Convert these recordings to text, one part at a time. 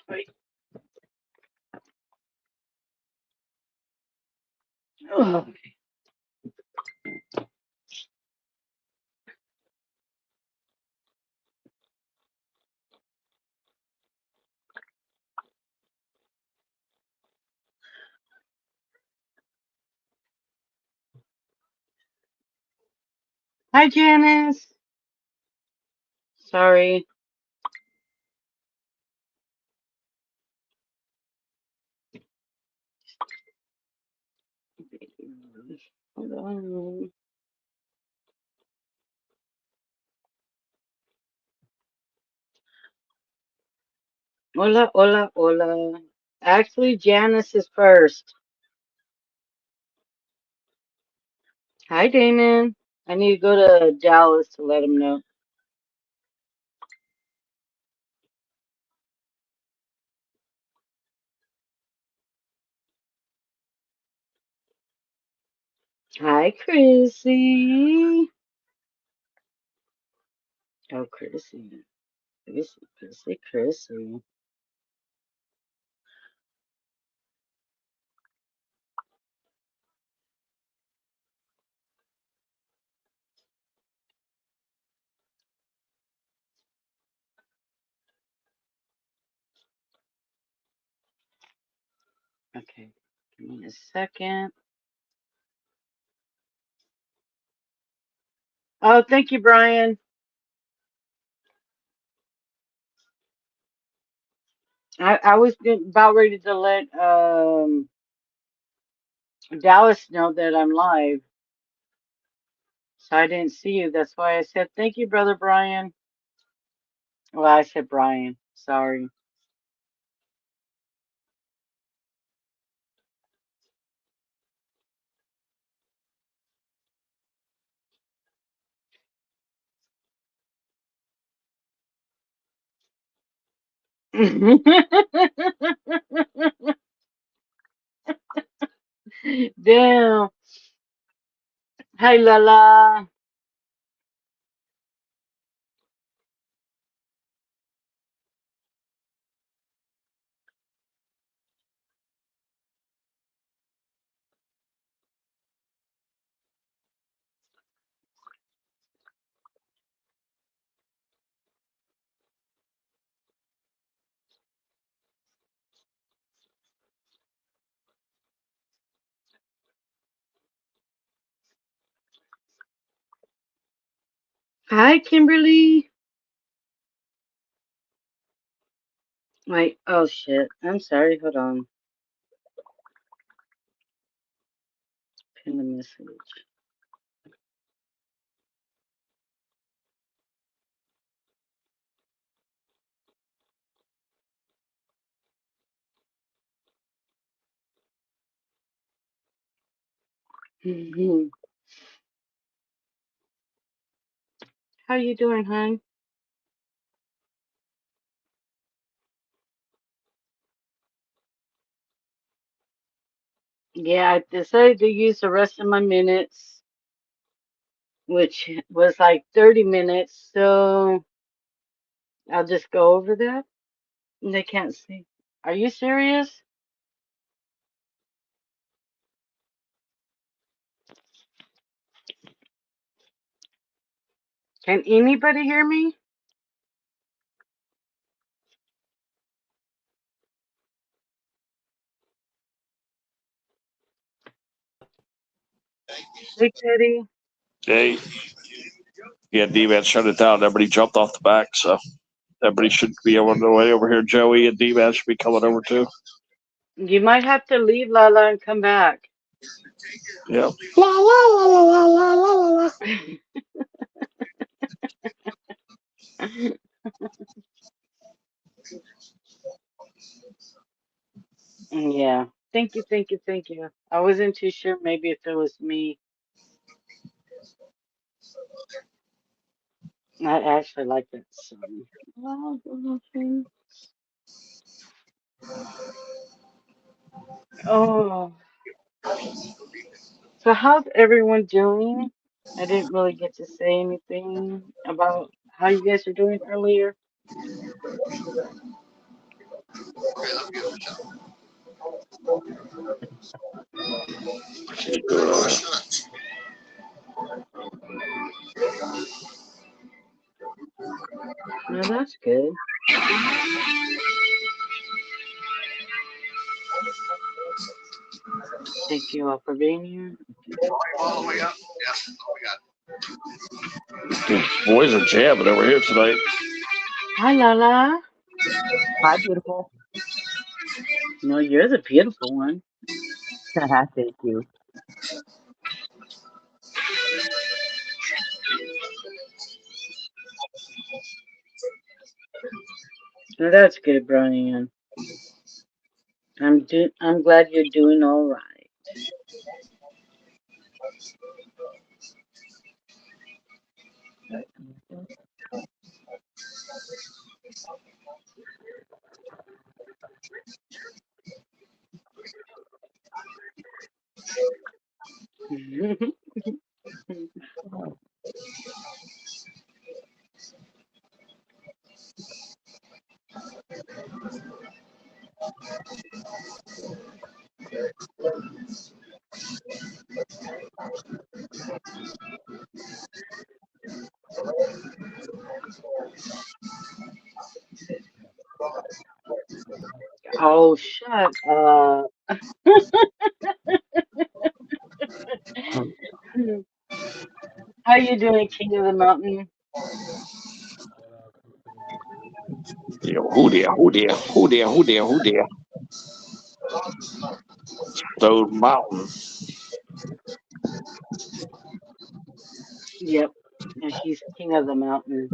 Wait. Oh. Hi, Janice. Sorry. Hold on. Hola, hola, hola. Actually, Janice is first. Hi, Damon. I need to go to Dallas to let him know. Hi, Chrissy. Oh, Chrissy. Chrissy. Okay, give me a second. Oh, thank you, Brian. I was about ready to let Dallas know that I'm live, so I didn't see you. That's why I said thank you, brother Brian. Well, I said Brian. Sorry. Damn. Hi, Lala. Hi, Kimberly. Wait. Oh shit. I'm sorry. Hold on. Pin the message. How you doing, hon? Yeah, I decided to use the rest of my minutes, which was like 30 minutes. So I'll just go over that. They can't see. Are you serious? Can anybody hear me? Hey, Teddy. Hey, yeah, D-Man shut it down. Everybody jumped off the back, so everybody should be on their way over here. Joey and D-Man should be coming over too. You might have to leave, Lala, and come back. Yeah. La la la la la la la la. Yeah. Thank you, thank you, thank you. I wasn't too sure maybe if it was me. I actually like that song. Oh, so how's everyone doing? I didn't really get to say anything about how you guys are doing earlier. No, that's good. Thank you all for being here. All the way up. Yes, all we got. The boys are jamming over here tonight. Hi, Lala. Hi, beautiful. No, you're the beautiful one. Thank you. No, that's good, Brian. I'm glad you're doing all right. Oh, shut up. How you doing, King of the Mountain? Who there? Who there? Who there? Who there? Who there? Stone Mountain. Yep. And he's King of the Mountain.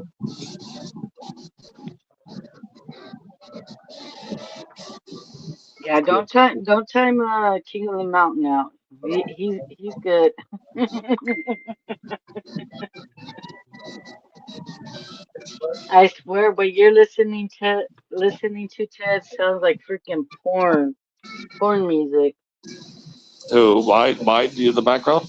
Yeah, don't time King of the Mountain out. He's good. I swear, what you're listening to Ted sounds like freaking porn music. Who? My in the background?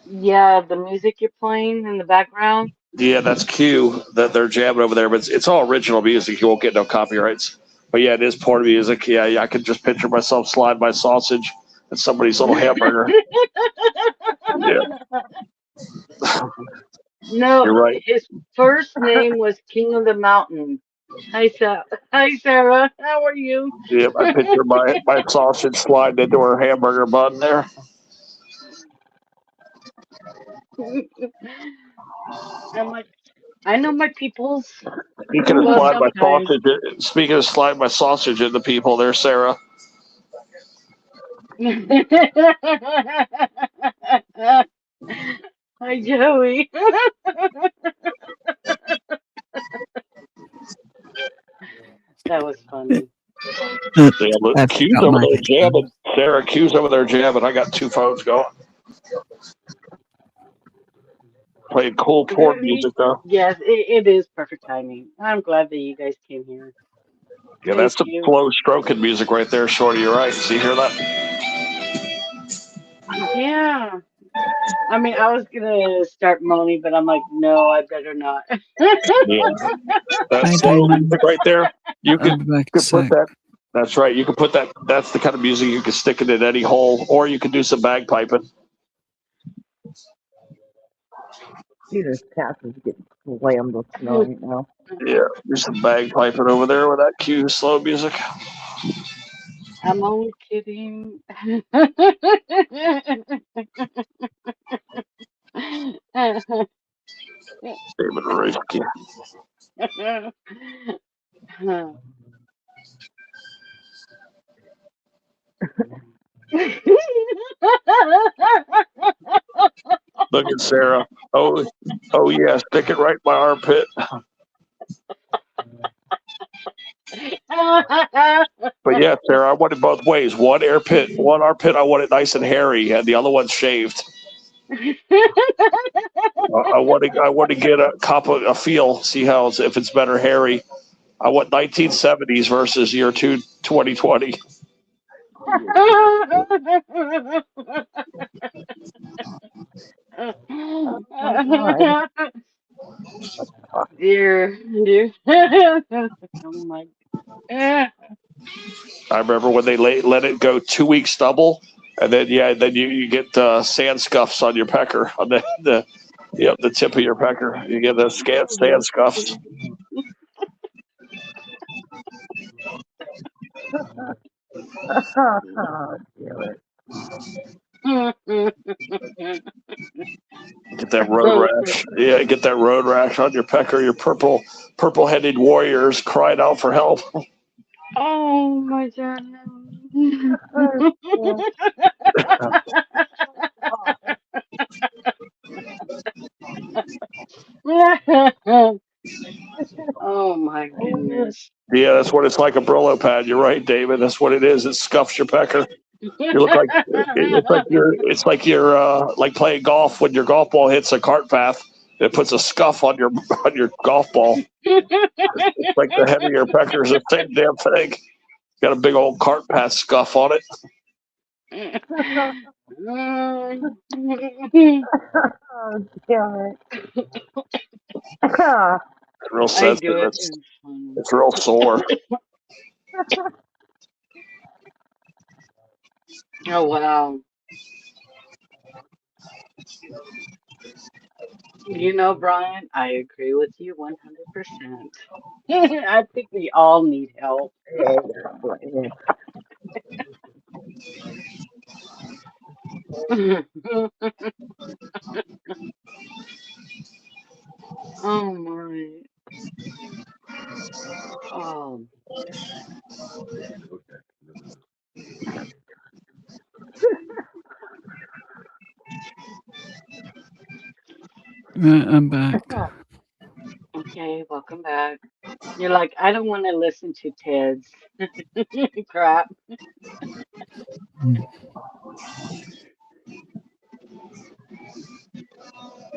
Yeah, the music you're playing in the background. Yeah, that's Q that they're jamming over there, but it's all original music. You won't get no copyrights. But yeah, it is porn music. Yeah, I could just picture myself slide my sausage at somebody's little hamburger. Yeah, No, you're right. his first name was King of the Mountain. Hi, Hi, Sarah. How are you? Yeah, I picture my sausage sliding into her hamburger bun there. I'm like, I know my peoples. Speaking of Well, slide my sometimes. sausage, speaking of slide my sausage into people, there, Sarah. Hi, Joey. That was funny. Yeah, but I Q's forgot over my there headphones. jamming. Sarah, Q's over there jamming. I got two phones going. Playing cool porn music though. Yes, it is perfect timing. I'm glad that you guys came here. Yeah, Thank that's some you. slow stroking music right there, Shorty. You're right. See, hear that? Yeah. I mean, I was gonna start moaning, but I'm like, no, I better not. Yeah, that Hi, slow Diamond. music right there. You I'll be back in a could put sec. that. That's right. You could put that. That's the kind of music you could stick it in any hole, or you could do some bagpiping. See, this cat is getting slammed with snow right now. Yeah, do some bagpiping over there with that Q slow music. I'm only kidding. David Risky. Look at Sarah. Oh yeah, stick it right in my armpit. But yeah, Sarah, I want it both ways. One armpit, I want it nice and hairy, and the other one shaved. I want to get a feel, see how if it's better hairy. I want 1970s versus year 2020. Oh my god. dear. Oh my. I remember when they let it go 2 weeks double, and then you get sand scuffs on your pecker on the tip of your pecker. You get the sand scuffs. Oh, damn it. Get that road rash. Yeah, get that road rash on your pecker. Your purple-headed warriors crying out for help. Oh my God. Oh my goodness. Yeah, that's what it's like a Brillo pad. You're right, David. That's what it is. It scuffs your pecker. You look like it's like you're like playing golf when your golf ball hits a cart path. It puts a scuff on your golf ball. It's like the head of your pecker is the same damn thing. Got a big old cart path scuff on it. Oh, damn it. It's real I sensitive. do it. It's real sore. Oh wow. You know, Brian, I agree with you 100%. I think we all need help. Yeah. Oh my. Oh. I'm back. Okay, welcome back. You're like, I don't want to listen to Ted's crap.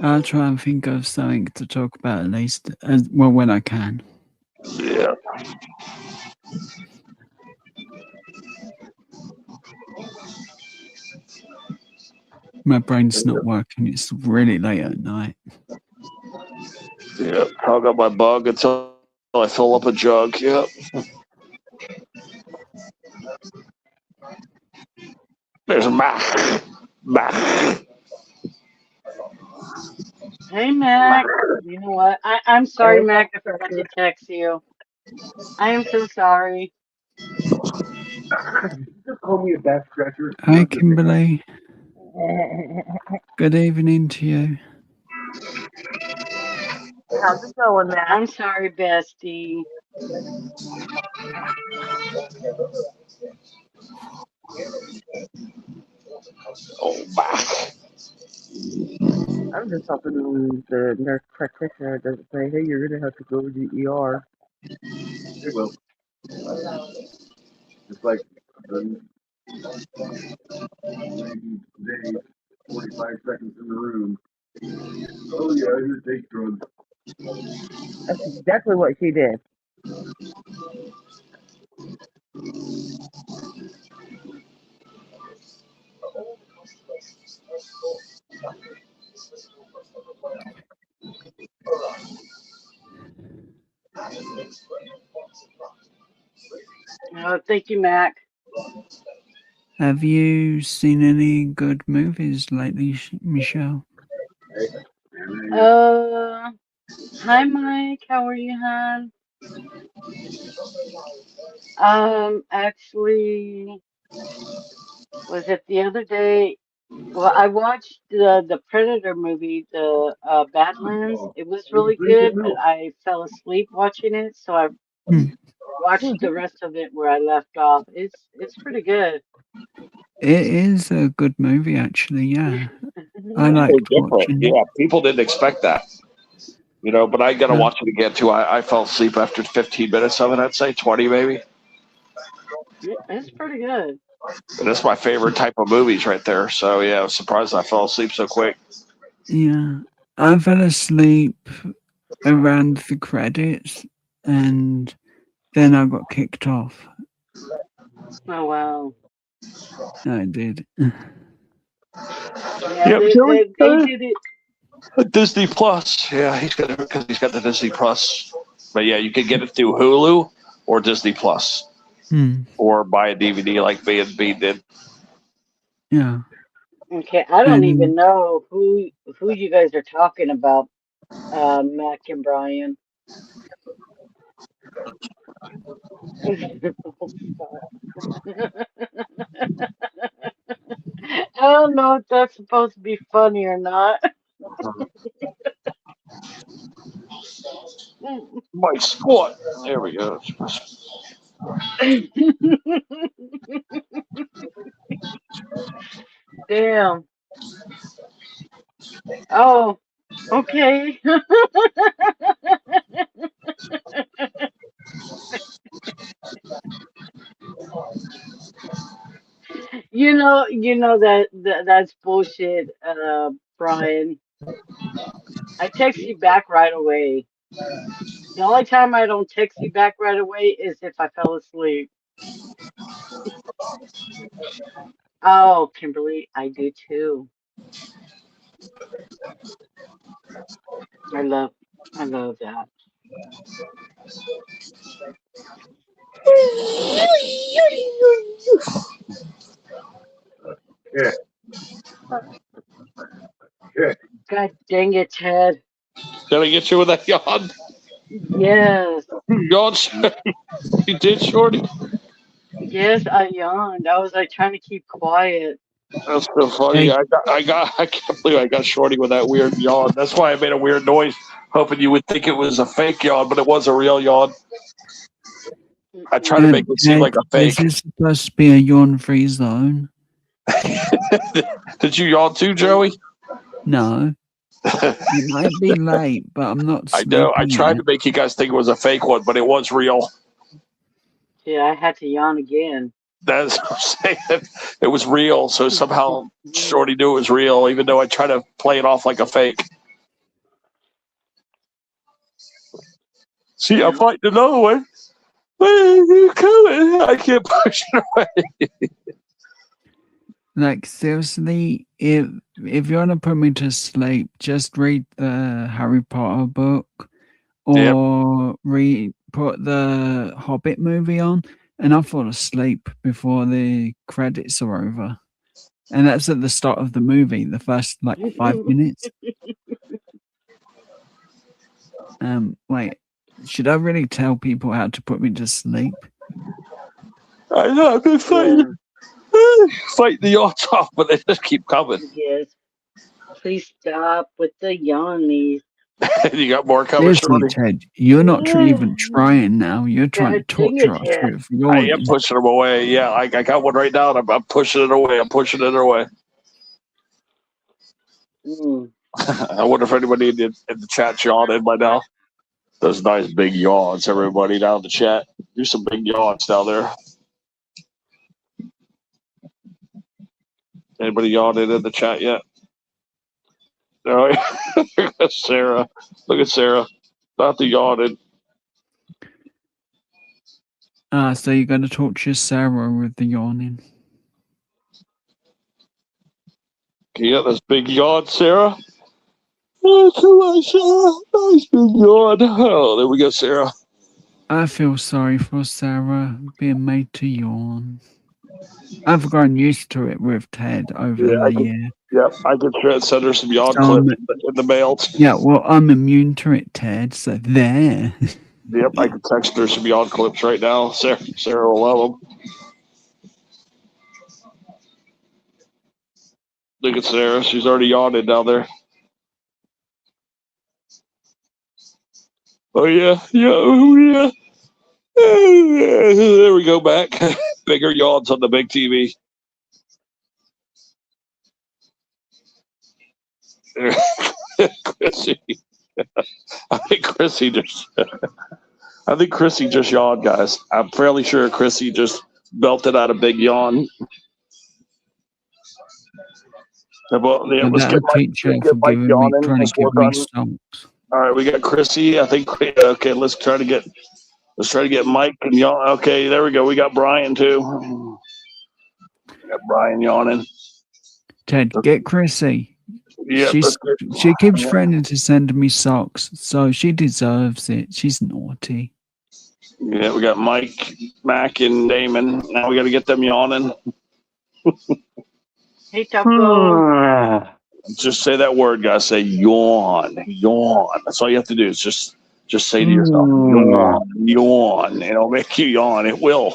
I'll try and think of something to talk about at least, well, when I can. Yeah. My brain's not working. It's really late at night. Yeah. I'll got my bug until I fill up a jug. Yep. There's a Mac. Hey, Mac. You know what? I'm sorry, Mac. I forgot to text you. I am so sorry. Just call me a back scratcher. Hi, Kimberly. Good evening to you. How's it going, Matt? I'm sorry, bestie. Oh, Mac. I'm just hoping the nurse practitioner doesn't say, hey, you're going to have to go to the ER. It will. Just like the today, 45 seconds in the room. Oh yeah, here take drugs. That's exactly what she did. Oh, thank you, Mac. Have you seen any good movies lately, Michelle? Hi, Mike. How are you, hon? Actually, was it the other day? Well, I watched the Predator movie, the Badlands. It was really good, but I fell asleep watching it, so I watched the rest of it where I left off. It's pretty good. It is a good movie, actually. Yeah, I So liked different. watching it. Yeah, people didn't expect that. But I got to No. watch it again too. I fell asleep after 15 minutes of it. I'd say 20 maybe. It's pretty good. And that's my favorite type of movies right there. So yeah, I was surprised I fell asleep so quick. Yeah, I fell asleep around the credits, and then I got kicked off. Oh wow. I did. Yeah, Yep, they did it. Disney Plus. Yeah, he's got it because he's got the Disney Plus. But yeah, you can get it through Hulu or Disney Plus. or buy a DVD like B and B did. Yeah. Okay, I don't even And know who you guys are talking about, Mac and Brian. I don't know if that's supposed to be funny or not. My squat. There we go. Damn. Oh, okay. You know that's bullshit, Brian. I text you back right away. The only time I don't text you back right away is if I fell asleep. Oh, Kimberly, I do too. I love I love that. Yeah. Yeah. God dang it, Ted. Did I get you with that yawn? Yes. Yawn. You did, Shorty. Yes, I yawned. I was like trying to keep quiet. That's so funny. hey, I can't believe I got Shorty with that weird yawn. That's why I made a weird noise, hoping you would think it was a fake yawn, but it was a real yawn. I tried to make it seem Ted, like a fake. this is supposed to be a yawn-free zone. Did you yawn too, Joey? No, it might be late, but I'm not I sleeping know. I tried yet. to make you guys think it was a fake one, but it was real. Yeah, I had to yawn again. That's what I'm saying. It was real. So somehow Shorty knew it was real, even though I tried to play it off like a fake. See, I'm fighting another one. Where are you coming? I can't push it away. Like seriously, if you want to put me to sleep, just read the Harry Potter book, or put the Hobbit movie on, and I'll fall asleep before the credits are over. And that's at the start of the movie, the first like 5 minutes. Wait, should I really tell people how to put me to sleep? I know. I've been fighting the odds off, but they just keep coming. Yes. Please stop with the yawnies. You got more coming, Seriously, Shorty. Ted, you're not even trying now. You're trying to God dang torture it, us Ted. with I am yawning. pushing them away. Yeah, I got one right now, and I'm pushing it away. I'm pushing it away. Mm. I wonder if anybody in the chat's yawning by now. Those nice big yawns, everybody down in the chat. Do some big yawns down there. Anybody yawning in the chat yet? No. Look at Sarah. Look at Sarah. Not the yawning. So you're going to torture Sarah with the yawning. Can you get this big yawn, Sarah? Oh, come on, Sarah. Nice big yawn. Oh, there we go, Sarah. I feel sorry for Sarah being made to yawn. I've gotten used to it with Ted over the year. Yep, I could send her some yawn So clips in the mail. Yeah, well, I'm immune to it, Ted. So there. Yep, I can text her some yawn clips right now. Sarah will love them. Look at Sarah. She's already yawning down there. Oh, yeah. Yeah. Oh, yeah. There we go back. Bigger yawns on the big TV. Chrissy. I think Chrissy just yawned, guys. I'm fairly sure Chrissy just belted out a big yawn. Well, yeah, let's get Mike yawning. Trying to give me socks. All right, we got Chrissy. I think. Okay, let's try to get Mike and yawn. Okay, there we go. We got Brian too. We got Brian yawning. Ted, get Chrissy. Yeah, she keeps threatening to send me socks, so she deserves it. She's naughty. Yeah, we got Mike, Mac, and Damon. Now we got to get them yawning. Hey, Taco. Just say that word, guys. Say yawn, yawn. That's all you have to do. Is just say to yourself, yawn, yawn. It'll make you yawn. It will.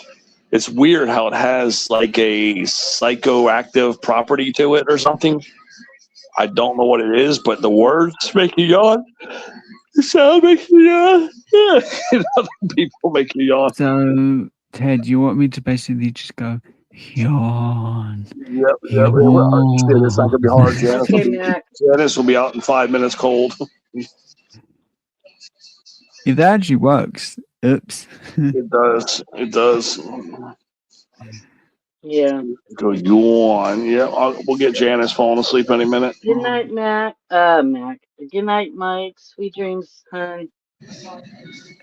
It's weird how it has like a psychoactive property to it or something. I don't know what it is, but the words make you yawn. The sound makes you yawn. Yeah. Other people make you yawn. So, Ted, you want me to basically just go, yawn. Yep. Shit, it's not gonna be hard. Okay, Mac. Janice will be out in 5 minutes cold. If that actually works, oops. It does. It does. Yeah. Go yawn. Yeah, we'll get Janice falling asleep any minute. Good night, Mac. Mac. Good night, Mike. Sweet dreams, hon.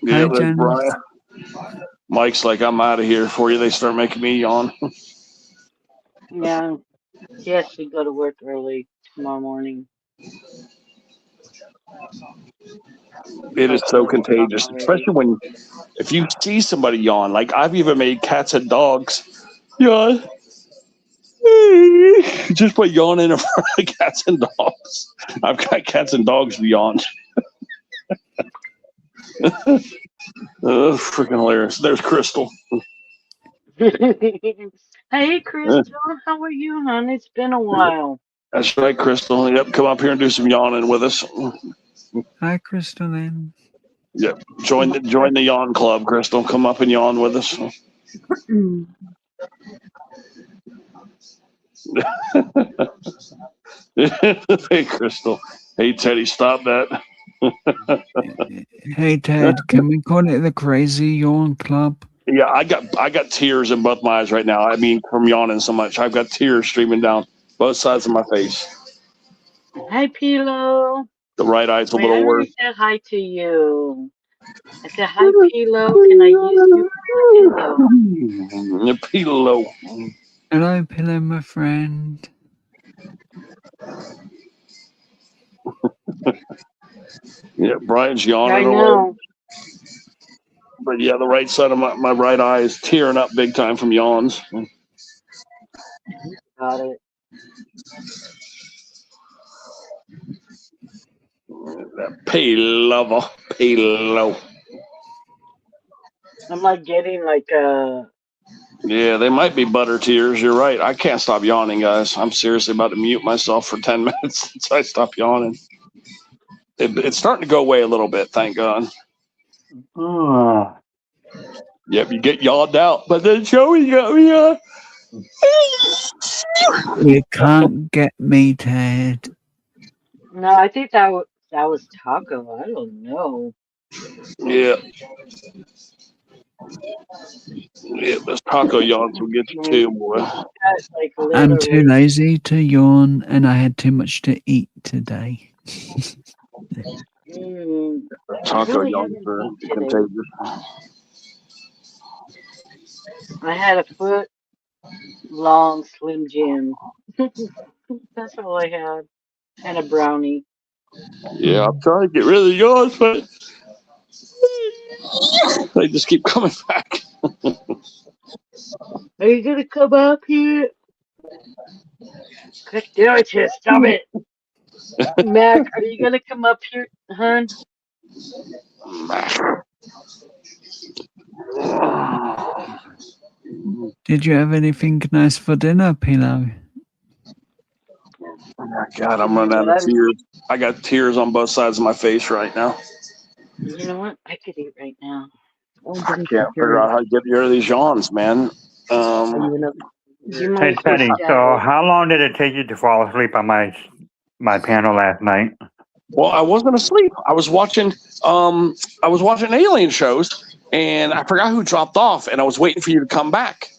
Yeah, Hi, Janice. Brian. Mike's like, I'm out of here before they start making me yawn. Yeah. He has to go to work early tomorrow morning. It is so contagious, especially if you see somebody yawn. Like I've even made cats and dogs yawn. Just put yawning in front of cats and dogs. I've got cats and dogs yawn. Freaking hilarious. There's Crystal. Hey, Crystal. How are you, hon? It's been a while. That's right, Crystal. Yep, come up here and do some yawning with us. Hi, Crystal. Then. Yep, join the yawn club, Crystal. Come up and yawn with us. Hey, Crystal. Hey, Teddy, stop that. Hey, Ted, can we call it the Crazy Yawn Club? Yeah, I got tears in both my eyes right now. I mean, from yawning so much, I've got tears streaming down both sides of my face. Hi, Pilo. The right eye's a Wait, little I worse. already said hi to you. I said, hi, Pilo. Can I use your pillow? Pillow. Hello, Pillow, my friend. Yeah, Brian's yawning. I know. But yeah, the right side of my right eye is tearing up big time from yawns. Got it. That pillow. I'm like getting like Yeah, they might be butter tears. You're right. I can't stop yawning, guys. I'm seriously about to mute myself for 10 minutes since I stop yawning. It's starting to go away a little bit, thank God. Yep, you get yawned out, but then Joey got me up. You can't get me, Ted. No, I think that was Taco. I don't know. Yeah. Yeah, those taco yawns will get you too, boy. That's like I'm too literally. lazy to yawn, and I had too much to eat today. Taco really yawns haven't are eaten today. contagious. I had a foot long Slim Jim. That's all I had. And a brownie. Yeah, I'm trying to get rid of the yawns, but they just keep coming back. Are you gonna come up here? Quick, do it, just stop it. Mac, are you gonna come up here, hon? Did you have anything nice for dinner, Pillow? Oh, God, I'm running out of tears. I got tears on both sides of my face right now. You know what? I could eat right now. I can't figure out how to get rid of these yawns, man. Hey, Teddy, so how long did it take you to fall asleep on my panel last night? Well, I wasn't asleep. I was watching alien shows, and I forgot who dropped off, and I was waiting for you to come back.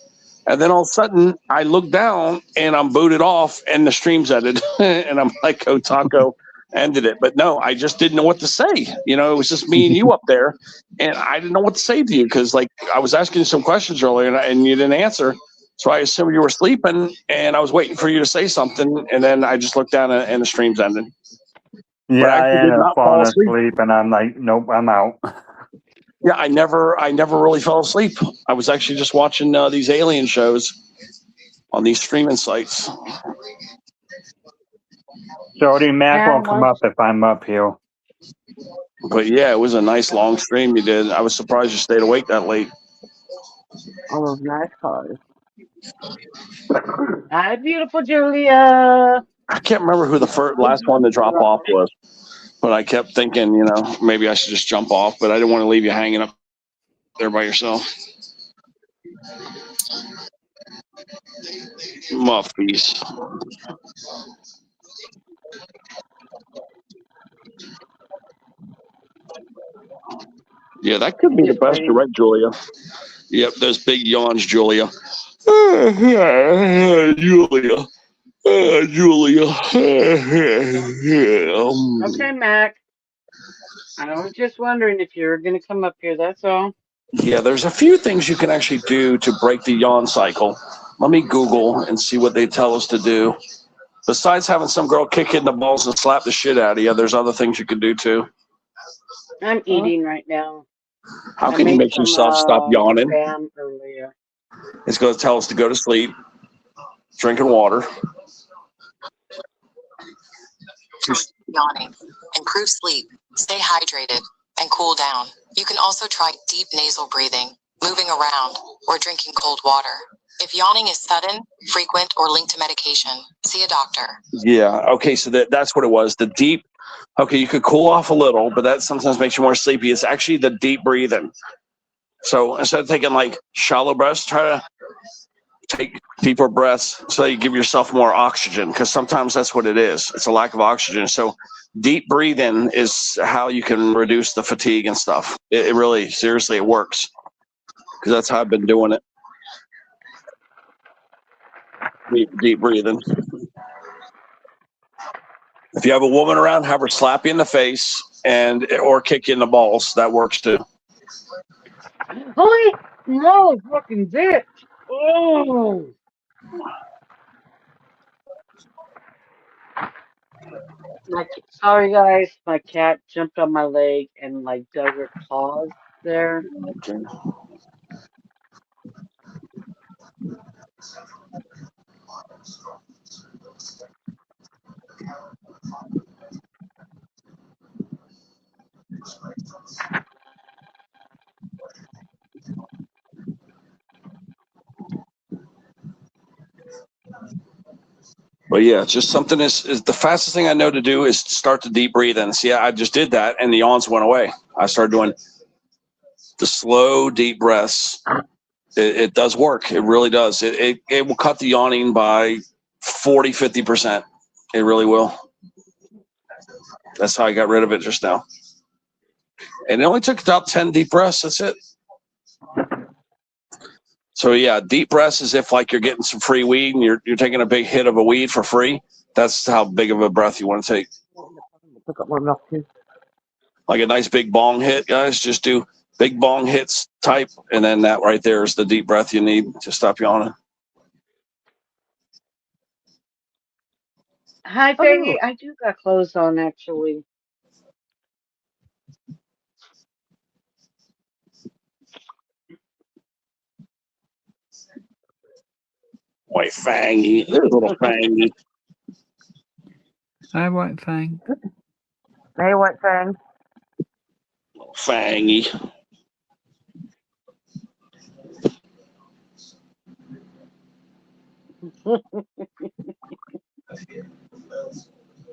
And then all of a sudden, I look down, and I'm booted off, and the stream's ended. And I'm like, oh, Taco ended it. But no, I just didn't know what to say. You know, it was just me and you up there, and I didn't know what to say to you because, like, I was asking you some questions earlier, and you didn't answer. So I assumed you were sleeping, and I was waiting for you to say something, and then I just looked down, and the stream's ended. Yeah, I ended up falling asleep, and I'm like, nope, I'm out. Yeah, I never really fell asleep. I was actually just watching these alien shows on these streaming sites. Jody, Mac Yeah, won't come up if I'm up here. But yeah, it was a nice long stream you did. I was surprised you stayed awake that late. All those NASCARs. Hi, beautiful Julia. I can't remember who the last one to drop off was, but I kept thinking, you know, maybe I should just jump off, but I didn't want to leave you hanging up there by yourself. Muffies. Yeah, that could be the best. You're right, Julia. Yep, those big yawns, Julia. Julia. Julia. Okay, Mac. I was just wondering if you were going to come up here. That's all. Yeah, there's a few things you can actually do to break the yawn cycle. Let me Google and see what they tell us to do. Besides having some girl kick in the balls and slap the shit out of you, there's other things you can do too. I'm eating right now. How I can you made make some, yourself stop yawning? Spam earlier. It's going to tell us to go to sleep, drinking water. Yawning. Improve sleep. Stay hydrated and cool down. You can also try deep nasal breathing, moving around, or drinking cold water. If yawning is sudden, frequent, or linked to medication, see a doctor. Yeah. Okay. So that's what it was. The deep. Okay, you could cool off a little, but that sometimes makes you more sleepy. It's actually the deep breathing. So instead of taking like shallow breaths, try to take deeper breaths so that you give yourself more oxygen, because sometimes that's what it is. It's a lack of oxygen. So deep breathing is how you can reduce the fatigue and stuff. It really, seriously, it works, because that's how I've been doing it. Deep breathing. If you have a woman around, have her slap you in the face or kick you in the balls. That works too. Holy no, fucking bitch! Oh, sorry guys, my cat jumped on my leg and like dug her claws there. Okay. But yeah, just something is the fastest thing I know to do is start to deep breathe and see. I just did that and the yawns went away. I started doing the slow deep breaths. It does work. It really does. It will cut the yawning by 40-50%. It really will. That's how I got rid of it just now. And it only took about 10 deep breaths. That's it. So yeah, deep breaths is if like you're getting some free weed and you're taking a big hit of a weed for free. That's how big of a breath you want to take. Pick up more milk too. Like a nice big bong hit, guys. Just do big bong hits type, and then that right there is the deep breath you need to stop yawning. Hi, Peggy. I do got clothes on actually. White Fangy. There's a little Fangy. Hi, White Fang. Hey, what thing? Fangy.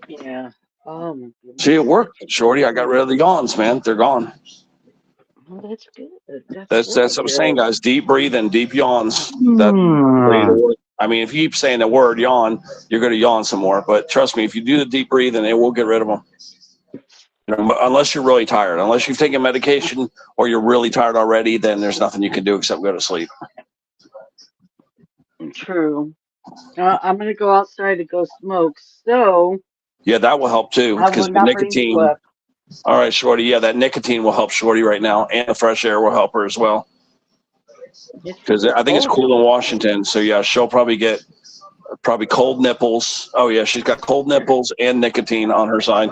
Yeah. Oh my goodness. See, it worked, Shorty. I got rid of the yawns, man. They're gone. Oh, that's good. That's really what I'm saying, good. guys. Deep breathe and deep yawns. I mean, if you keep saying the word yawn, you're going to yawn some more. But trust me, if you do the deep breathing, it will get rid of them. You know, unless you're really tired. Unless you've taken medication or you're really tired already, then there's nothing you can do except go to sleep. True. I'm gonna go outside to go smoke. So Yeah, that will help too, I because will the not bring nicotine. you up. All right, Shorty. Yeah, that nicotine will help Shorty right now, and the fresh air will help her as well. Because I think it's cool in Washington, so yeah, she'll probably get cold nipples. Oh yeah, she's got cold nipples and nicotine on her side.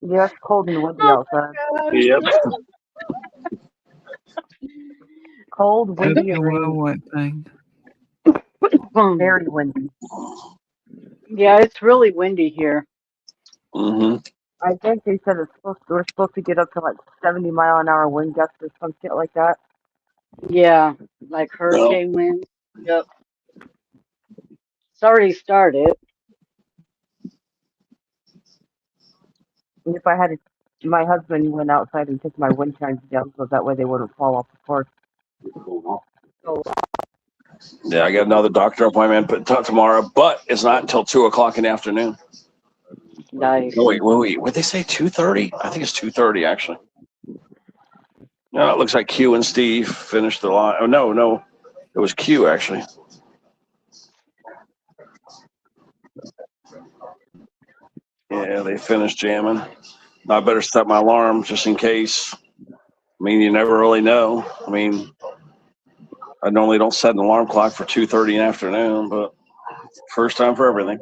Yeah, it's cold and windy Oh outside. my Yep. Cold, Hope windy, and you're well, rainy. White Fang. God. Very windy. Yeah, it's really windy here. Hmm. I think they said we're supposed to get up to like 70-mile-an-hour wind gusts or some shit like that. Yeah, like Well, hurricane winds. Yep. It's already started. And if I had to, my husband went outside and took my wind chimes down so that way they wouldn't fall off the porch. yeah, I got another doctor appointment tomorrow, but it's not until 2 o'clock in the afternoon. Nice. Oh, wait. What they say? 2:30? I think it's 2:30 actually. No, it looks like Q and Steve finished the line. Oh no, it was Q actually. Yeah, they finished jamming. I better set my alarm just in case. I mean, you never really know. I mean, I normally don't set an alarm clock for 2:30 in the afternoon, but first time for everything.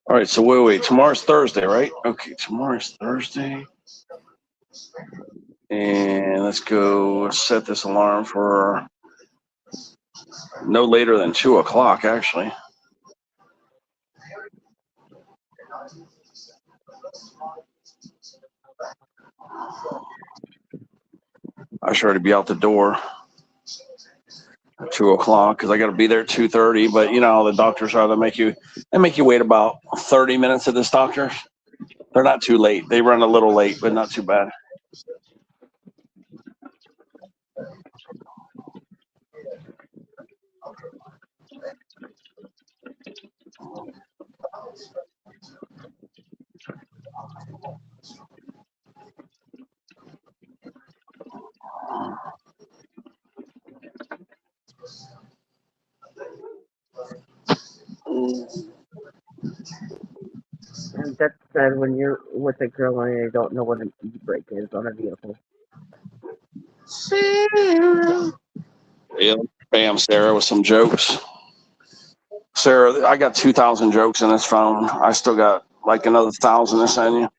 All right, so wait. Tomorrow's Thursday, right? Okay, tomorrow's Thursday. And let's go set this alarm for no later than 2 o'clock, actually. I should already be out the door at 2 o'clock because I got to be there at 2:30. But you know how the doctors are; they make you wait about 30 minutes at this doctor. They're not too late. They run a little late, but not too bad. And that's sad when you're with a girl and you don't know what an e-brake is on a vehicle. Yeah, bam, Sarah, with some jokes. Sarah, I got 2,000 jokes in this phone. I still got like another 1,000 to send you.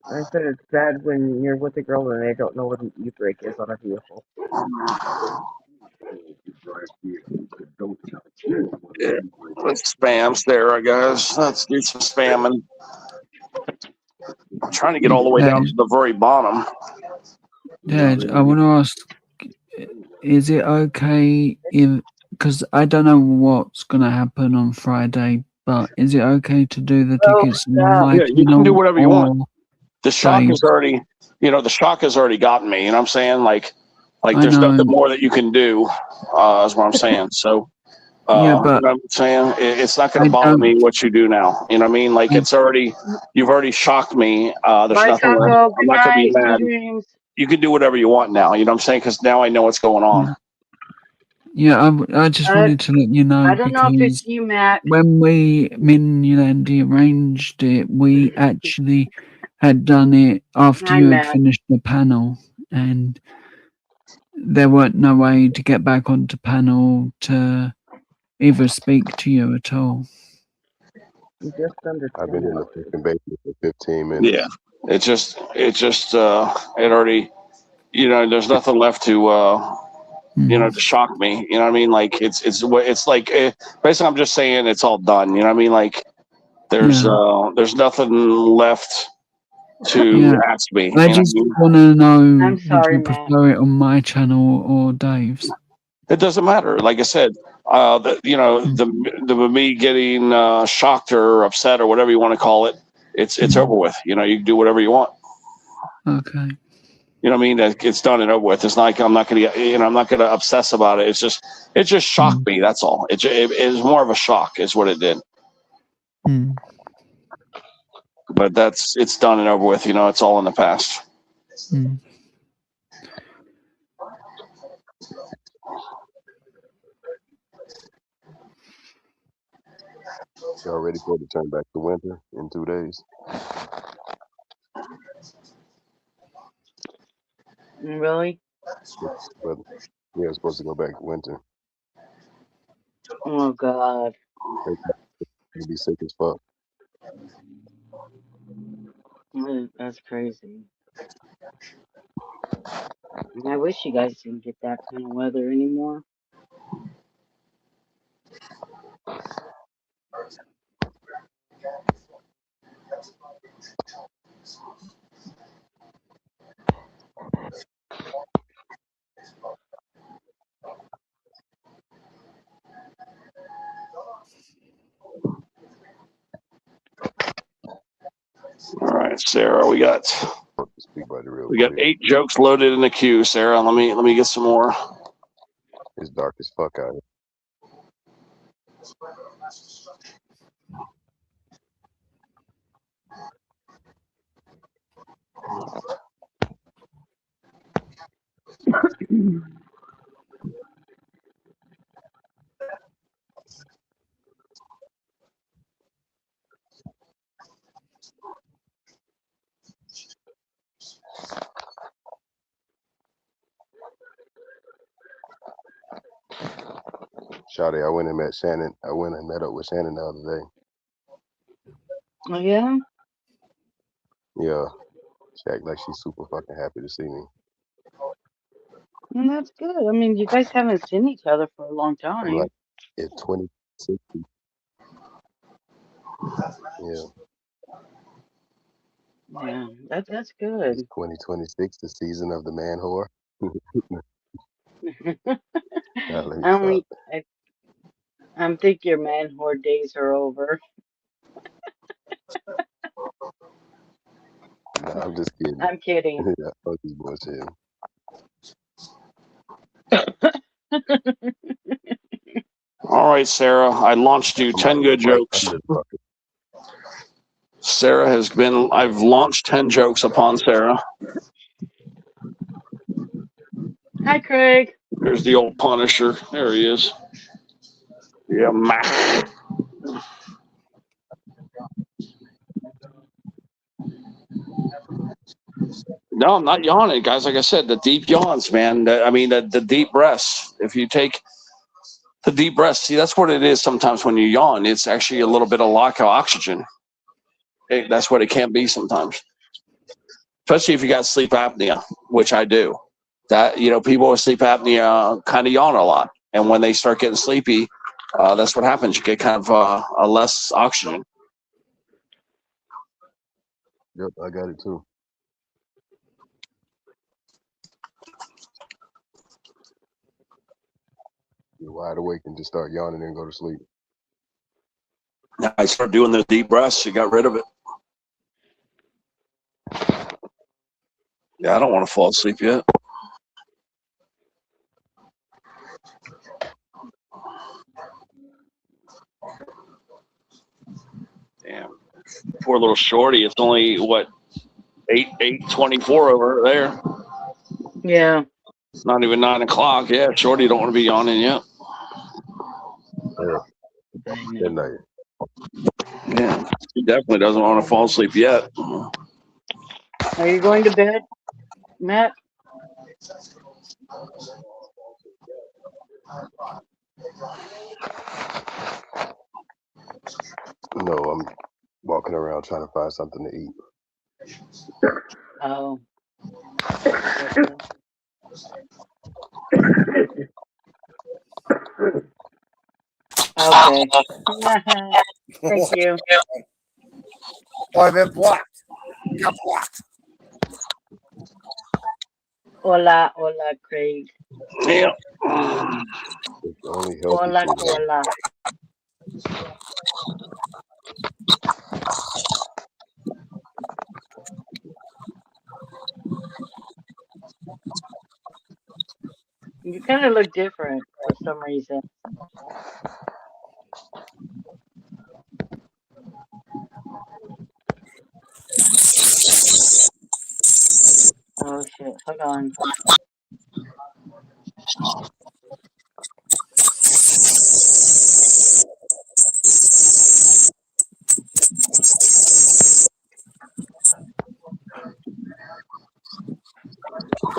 I said it's sad when you're with a girl and they don't know what an e-brake is on a vehicle. Yeah, let's spam Sarah, guys. Let's do some spamming. I'm trying to get all the way down to the very bottom. Dad, I want to ask, is it okay if, because I don't know what's going to happen on Friday, but is it okay to do the Oh, tickets on yeah. my Yeah, you can do channel whatever you want. or The shock Dave's? is already, the shock has already gotten me. You know what I'm saying? Like I there's know. nothing more that you can do. Is what I'm saying. So, Yeah, you know but what I'm saying? It's not going I to bother me don't. what you do now. You know what I mean? Like I, you've already shocked me. There's Bye, nothing. Taco. I'm Good not going to be night. Sweet mad. dreams. You can do whatever you want now. You know what I'm saying? Because now I know what's going on. yeah, I just wanted to let you know I don't know if it's because you, Mac. when me and Yolandi arranged it, we actually had done it after Hi, you had Mac. finished the panel, and there weren't no way to get back onto panel to either speak to you at all. Just under 10 I've been in the hours. freaking basement for 15 minutes. Yeah. It already, there's nothing left to, to shock me. You know what I mean? Like it's like, basically I'm just saying it's all done. You know what I mean? Like there's nothing left to ask me. I You know just what I mean? want to know, I'm would sorry, you Mac. prefer it on my channel or Dave's? It doesn't matter. Like I said, the me getting shocked or upset or whatever you want to call it, it's over with. You can do whatever you want. Okay. You know what I mean? It's done and over with. It's not like I'm not going to, I'm not going to obsess about it. It just shocked me. That's all. It was more of a shock is what it did. But it's done and over with. It's all in the past. Y'all ready for it to turn back to winter in 2 days? Really? Weather. Yeah, it's supposed to go back to winter. Oh God. You'll be sick as fuck. That's crazy. I wish you guys didn't get that kind of weather anymore. All right, Sarah, we got Speak about it real we got quick. 8 jokes loaded in the queue. Sarah, let me get some more. It's dark as fuck out here. Shawty, I went and met Shannon. I went and met up with Shannon the other day. Oh yeah. Yeah, she act like she's super fucking happy to see me. Well, that's good. I mean, you guys haven't seen each other for a long I'm time. like, it's 2060. Yeah, Yeah, that's good. it's 2026, the season of the man whore. Nah, let me I stop. only, I'm think your man whore days are over. Nah, I'm just kidding. I'm kidding. Yeah, fuck this bullshit. All right, Sarah, I launched you 10 good jokes. Sarah has been. I've launched 10 jokes upon Sarah. Hi, Craig. There's the old Punisher. There he is. Yeah, Mac. No, I'm not yawning, guys. Like I said, the deep yawns, man. The deep breaths. If you take the deep breaths, see, that's what it is sometimes when you yawn. It's actually a little bit of lack of oxygen. That's what it can be sometimes. Especially if you got sleep apnea, which I do. That, people with sleep apnea kind of yawn a lot. And when they start getting sleepy, that's what happens. You get kind of a less oxygen. Yep, I got it too. You're wide awake and just start yawning and go to sleep. I started doing the deep breaths. You got rid of it. Yeah, I don't want to fall asleep yet. Damn, poor little shorty. It's only what 8:24 over there. Yeah. It's not even 9 o'clock. Yeah, shorty don't want to be yawning yet. Yeah. Good night. Yeah, she definitely doesn't want to fall asleep yet. Are you going to bed, Matt? No, I'm walking around trying to find something to eat. Oh. Okay. Okay. Thank you. I've been blocked. You're blocked. Hola, Craig. Yeah. It's only healthy Hola, food. hola. You kind of look different for some reason. Oh shit! Hold on.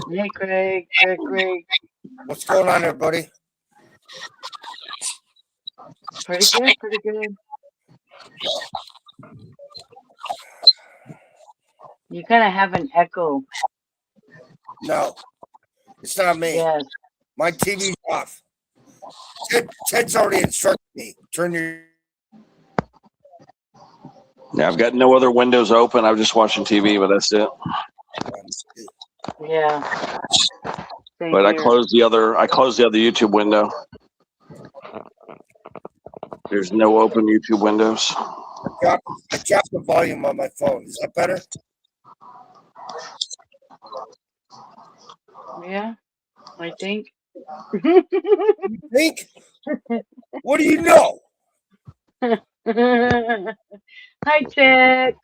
Hey, Craig. Craig. What's going on there, buddy? Pretty good, pretty good. You kind of have an echo. No, it's not me. Yes. My TV's off. Ted's already instructed me. Turn your. Yeah, I've got no other windows open. I'm just watching TV, but that's it. Yeah. Same But I here. closed the other YouTube window. There's no open YouTube windows. I dropped the volume on my phone. Is that better? Yeah, I think. You think? What do you know? Hi, Tex.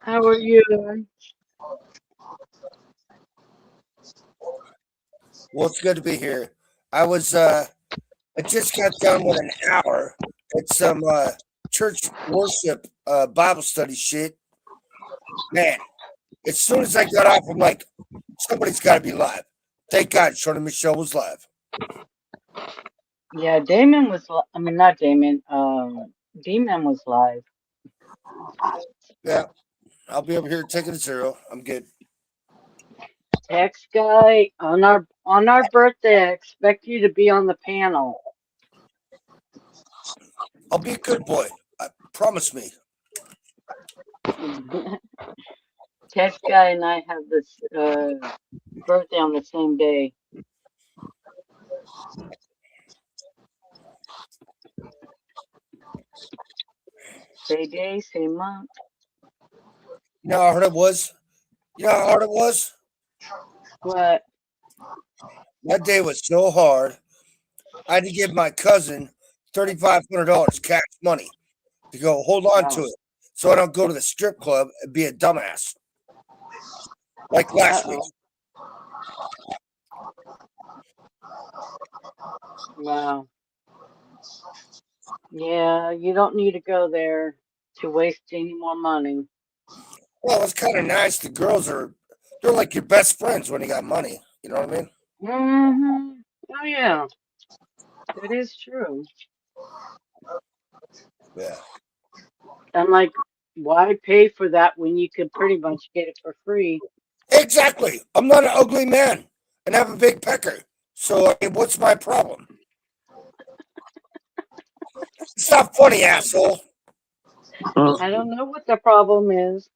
How are you? Well, it's good to be here. I just got done with an hour at some church worship Bible study shit. Man, as soon as I got off, I'm like, somebody's got to be live. Thank God Shorty Michelle was live. Yeah, Damon was. I mean, not Damon. D-Man was live. Yeah, I'll be over here taking a 0. I'm good. Tex guy on our birthday. I expect you to be on the panel. I'll be a good boy. Promise me. Tex guy and I have this birthday on the same day. Same day, same month. You know how hard it was? You know how hard it was? What? That day was so hard. I had to give my cousin $3,500 cash money to go hold on to it so I don't go to the strip club and be a dumbass. Like last week. Wow. Yeah, you don't need to go there to waste any more money. Well, it's kind of nice. The girls they're like your best friends when you got money. You know what I mean? Mm-hmm. Oh, yeah. That is true. Yeah. I'm like, why pay for that when you could pretty much get it for free? Exactly. I'm not an ugly man and have a big pecker. So, I mean, what's my problem? It's not funny, asshole. I don't know what the problem is.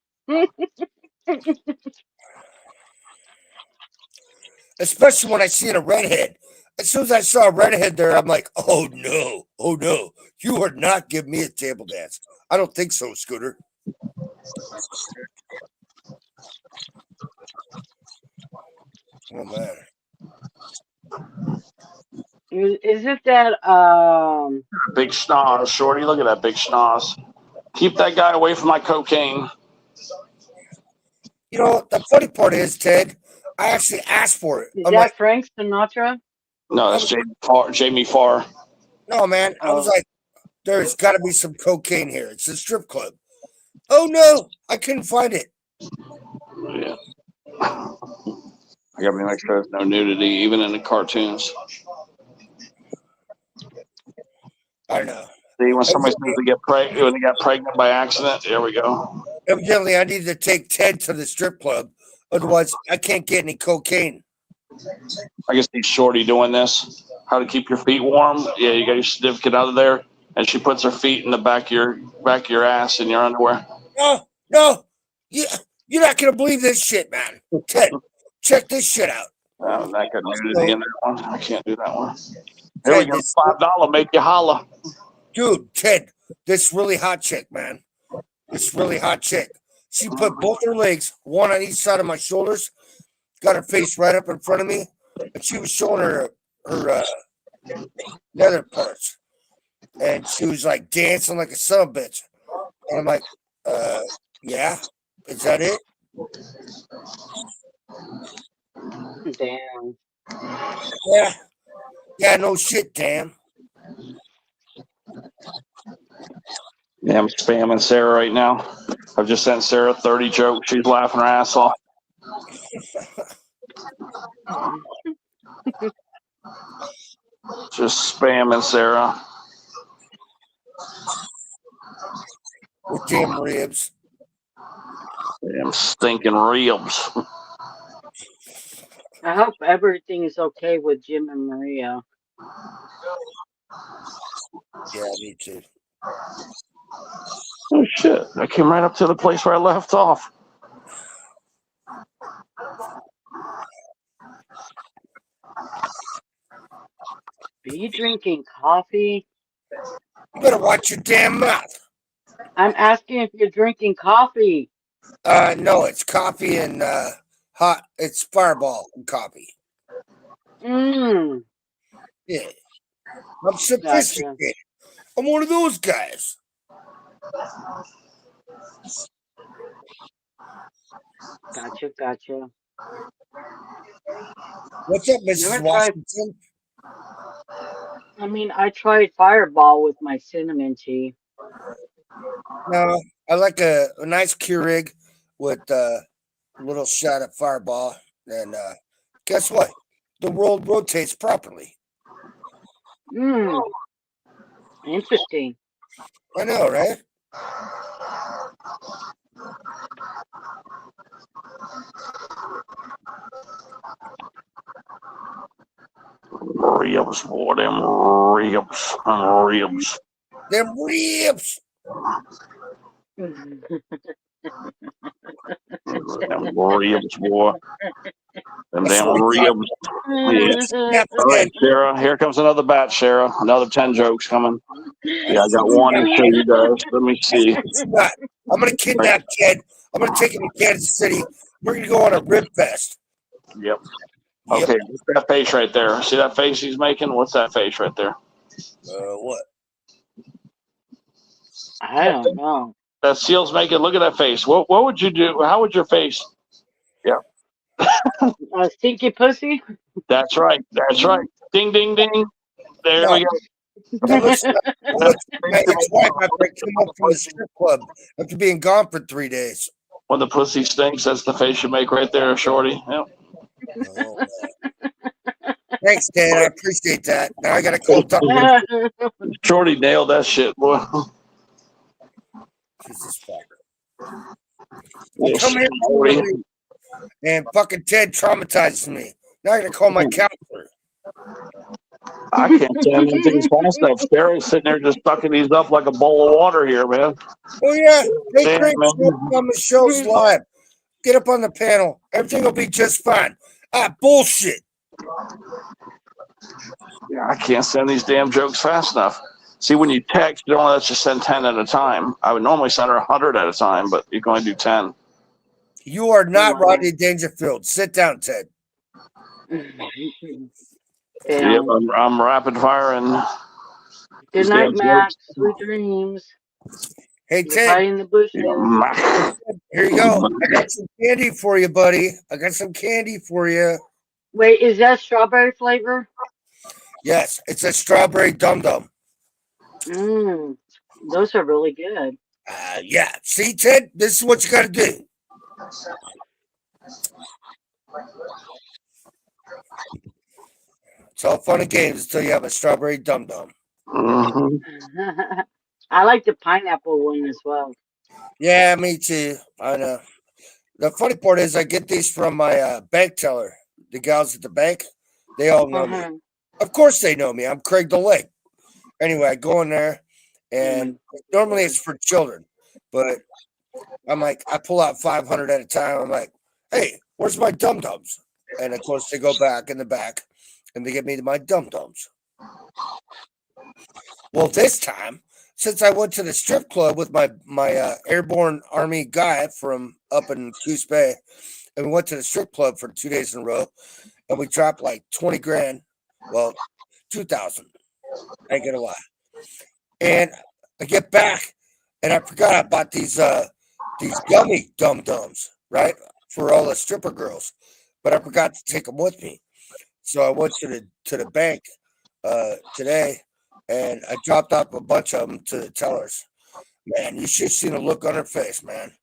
Especially when I see a redhead. As soon as I saw a redhead there, I'm like, oh no, you are not giving me a table dance. I don't think so, Scooter. Oh man. Isn't that Big schnoz, Shorty. Look at that big schnoz. Keep that guy away from my cocaine. You know, the funny part is, Ted, I actually asked for it. is I'm that like, Frank Sinatra? No, that's Jamie Farr. no, man. I was Oh. like, there's got to be some cocaine here. It's a strip club. Oh no, I couldn't find it. Yeah. I gotta make sure there's no nudity, even in the cartoons. I know. See, when somebody says they got pregnant by accident, there we go. Evidently, I need to take Ted to the strip club. Otherwise, I can't get any cocaine. I guess he's Shorty doing this. How to keep your feet warm? Yeah, you got your certificate out of there, and she puts her feet in the back of your ass in your underwear. No, you're not gonna believe this shit, man. Ted, check this shit out. Oh, that got nudity in that one. I can't do that one. There we go. $5 make you holla. Dude, Ted, this really hot chick, man. This really hot chick. She put both her legs, one on each side of my shoulders, got her face right up in front of me, and she was showing her nether parts. And she was like dancing like a son of a bitch. And I'm like, yeah, is that it? Damn. Yeah, no shit, damn. Yeah, I'm spamming Sarah right now. I've just sent Sarah 30 jokes. She's laughing her ass off. Just spamming Sarah. With damn ribs. Damn stinking ribs. I hope everything is okay with Jim and Maria. Yeah, me too. Oh shit! I came right up to the place where I left off. Are you drinking coffee? You better watch your damn mouth. I'm asking if you're drinking coffee. No, it's coffee and hot. It's Fireball and coffee. Mmm. Yeah, I'm sophisticated. I'm one of those guys. Gotcha. What's up, Mrs. Never tried. Washington? I mean, I tried Fireball with my cinnamon tea. No, I like a nice Keurig with a little shot of Fireball. And guess what? The world rotates properly. Mmm. Interesting. I know, right? Ribs, boy, them ribs. Ribs. Them ribs. Them ribs, boy. Them damn ribs. Yeah. All right, Sarah. Here comes another batch, Sarah. Another 10 jokes coming. Yeah, I got one to show you guys. Let me see. I'm going to kidnap Ted. I'm going to take him to Kansas City. We're going to go on a rib fest. Yep. Okay, what's that face right there? See that face he's making? What's that face right there? What? I don't know. That seal's making. Look at that face. What would you do? How would your face? Yeah. A stinky pussy? That's right. Ding, ding, ding. There we go. That looks like my ex-wife after I came up from the strip club after being gone for 3 days. When the pussy stinks, that's the face you make right there, Shorty. Yep. Oh, thanks, Ted. I appreciate that. Now I got to call Tucker. Shorty nailed that shit, boy. Jesus fucker. I come here and fucking Ted traumatizes me. Now I got to call my counselor. I can't tell you things fast enough. Sarah's sitting there just sucking these up like a bowl of water here, man. Oh, yeah. Hey, Damn, Craig, man. on the show's live. Get up on the panel. Everything will be just fine. Bullshit. Yeah, I can't send these damn jokes fast enough. See, when you text, you only let you send 10 at a time. I would normally send her 100 at a time, but you can only do 10. You are not Rodney Dangerfield. Sit down, Ted. Yep, I'm rapid firing. Good night, Max. Sweet dreams. Hey, You're high Ted. in the bushes. Here you go. I got some candy for you, buddy. I got some candy for you. Wait, is that strawberry flavor? Yes, it's a strawberry dum-dum. Those are really good. Yeah. See, Ted, this is what you got to do. It's all fun and games until you have a strawberry dum-dum. Mm-hmm. I like the pineapple one as well. Yeah, me too. I know. The funny part is I get these from my bank teller. The gals at the bank, they all know me. Of course they know me. I'm Craig the Lake. Anyway, I go in there, and normally it's for children. But I'm like, I pull out 500 at a time. I'm like, hey, where's my dum-dums? And, of course, they go back in the back, and they give me my dum-dums. Well, this time, since I went to the strip club with my airborne Army guy from up in Coos Bay, and we went to the strip club for 2 days in a row, and we dropped like 20 grand. Well, 2,000. I ain't gonna lie. And I get back, and I forgot I bought these gummy dum-dums, right, for all the stripper girls, but I forgot to take them with me. So I went to the bank today, and I dropped off a bunch of them to the tellers. Man, you should have seen the look on her face, man.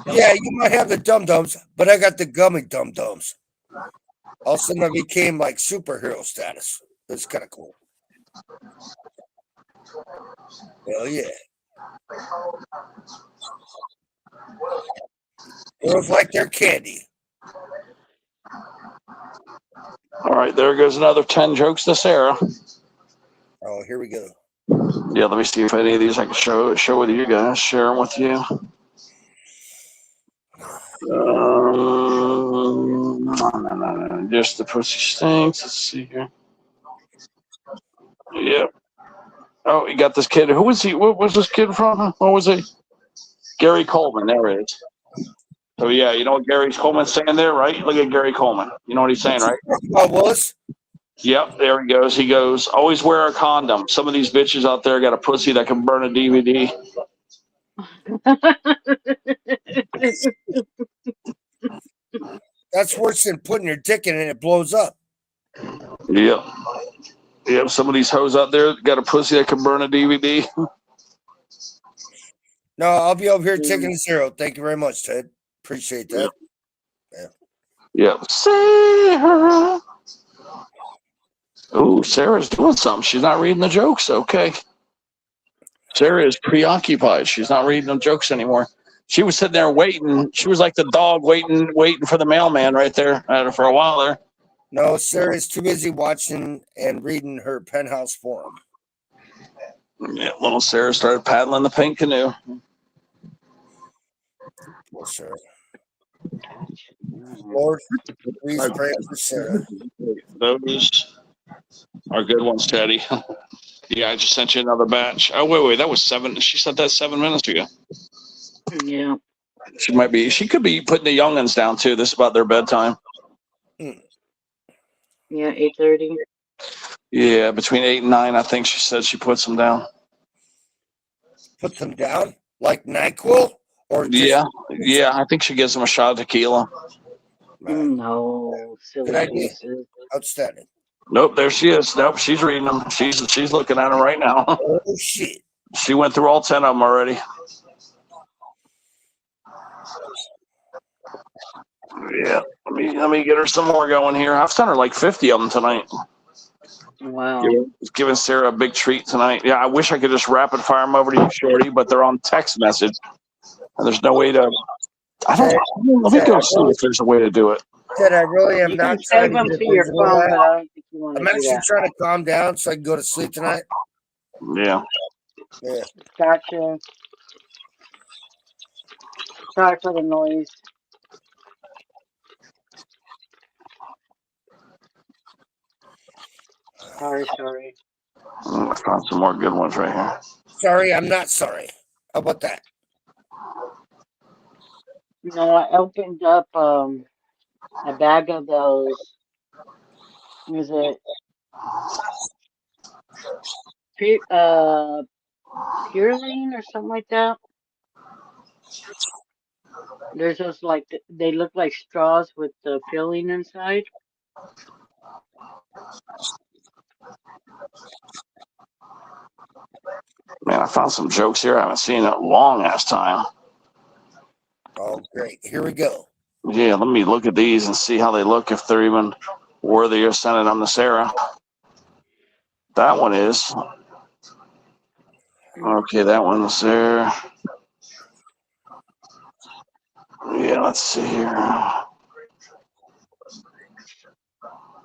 Yeah, you might have the dum-dums, but I got the gummy dum-dums. All of a sudden I became like superhero status. It's kind of cool. Hell yeah. Girls like their candy. All right, there goes another 10 jokes to Sarah. Oh, here we go. Yeah, let me see if any of these I can show with you guys, share them with you. Just the pussy stinks. Let's see here. Yep. Oh, you got this kid. Who was he? What was this kid from? What was he? Gary Coleman. There it is. So yeah, you know what Gary Coleman's saying there, right? Look at Gary Coleman. You know what he's saying, right? Oh, Willis? Yep, there he goes. He goes, always wear a condom. Some of these bitches out there got a pussy that can burn a DVD. That's worse than putting your dick in it and it blows up. Yep. Yep, some of these hoes out there got a pussy that can burn a DVD. No, I'll be over here taking 0. Thank you very much, Ted. Appreciate that. Yep. Sarah. Oh, Sarah's doing something. She's not reading the jokes. Okay. Sarah is preoccupied. She's not reading the jokes anymore. She was sitting there waiting. She was like the dog waiting for the mailman right there for a while there. No, Sarah's too busy watching and reading her Penthouse forum. Yeah, little Sarah started paddling the pink canoe. Poor Sarah. Lord, please pray for Sarah. Those are good ones, Teddy. Yeah, I just sent you another batch. Oh, wait, that was 7. She said that 7 minutes ago. Yeah. She could be putting the youngins down too. This is about their bedtime. Yeah, 8:30. Yeah, between 8 and 9, I think she said she puts them down. Put them down? Like NyQuil? Or Yeah, I think she gives them a shot of tequila. No, silly Good idea. faces. Outstanding. Nope, there she is. Nope, she's reading them. She's looking at them right now. Oh, shit. She went through all 10 of them already. Yeah, let me get her some more going here. I've sent her like 50 of them tonight. Wow. Giving Sarah a big treat tonight. Yeah, I wish I could just rapid fire them over to you, Shorty, but they're on text message. And there's no way to. Let me go see if there's a way to do it. Ted, I really am You not can trying save them get to your this phone, one but I don't think you want I'm to do actually that. trying to calm down so I can go to sleep tonight. Yeah. Yeah. Gotcha. Sorry for the noise. Sorry. I found some more good ones right here. Sorry, I'm not sorry. How about that? No, I opened up a bag of those. Was it Purelane or something like that? There's those they look like straws with the filling inside. Man, I found some jokes here I haven't seen in a long ass time. Oh, great. Here we go. Yeah, let me look at these and see how they look, if they're even worthy of sending them to Sarah. That one is. Okay, that one's there. Yeah, let's see here. Now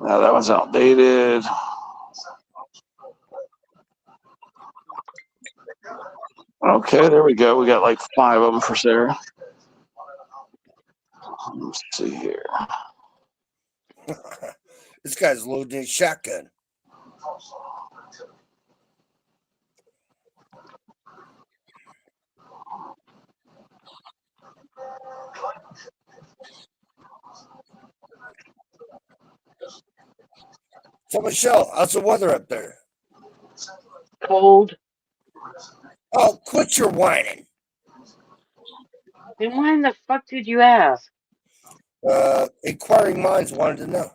that one's outdated. Okay, there we go. We got like 5 of them for Sarah. Let's see here. This guy's loading his shotgun. So, Michelle, how's the weather up there? Cold. Oh, quit your whining. Then why in the fuck did you ask? Inquiring minds wanted to know.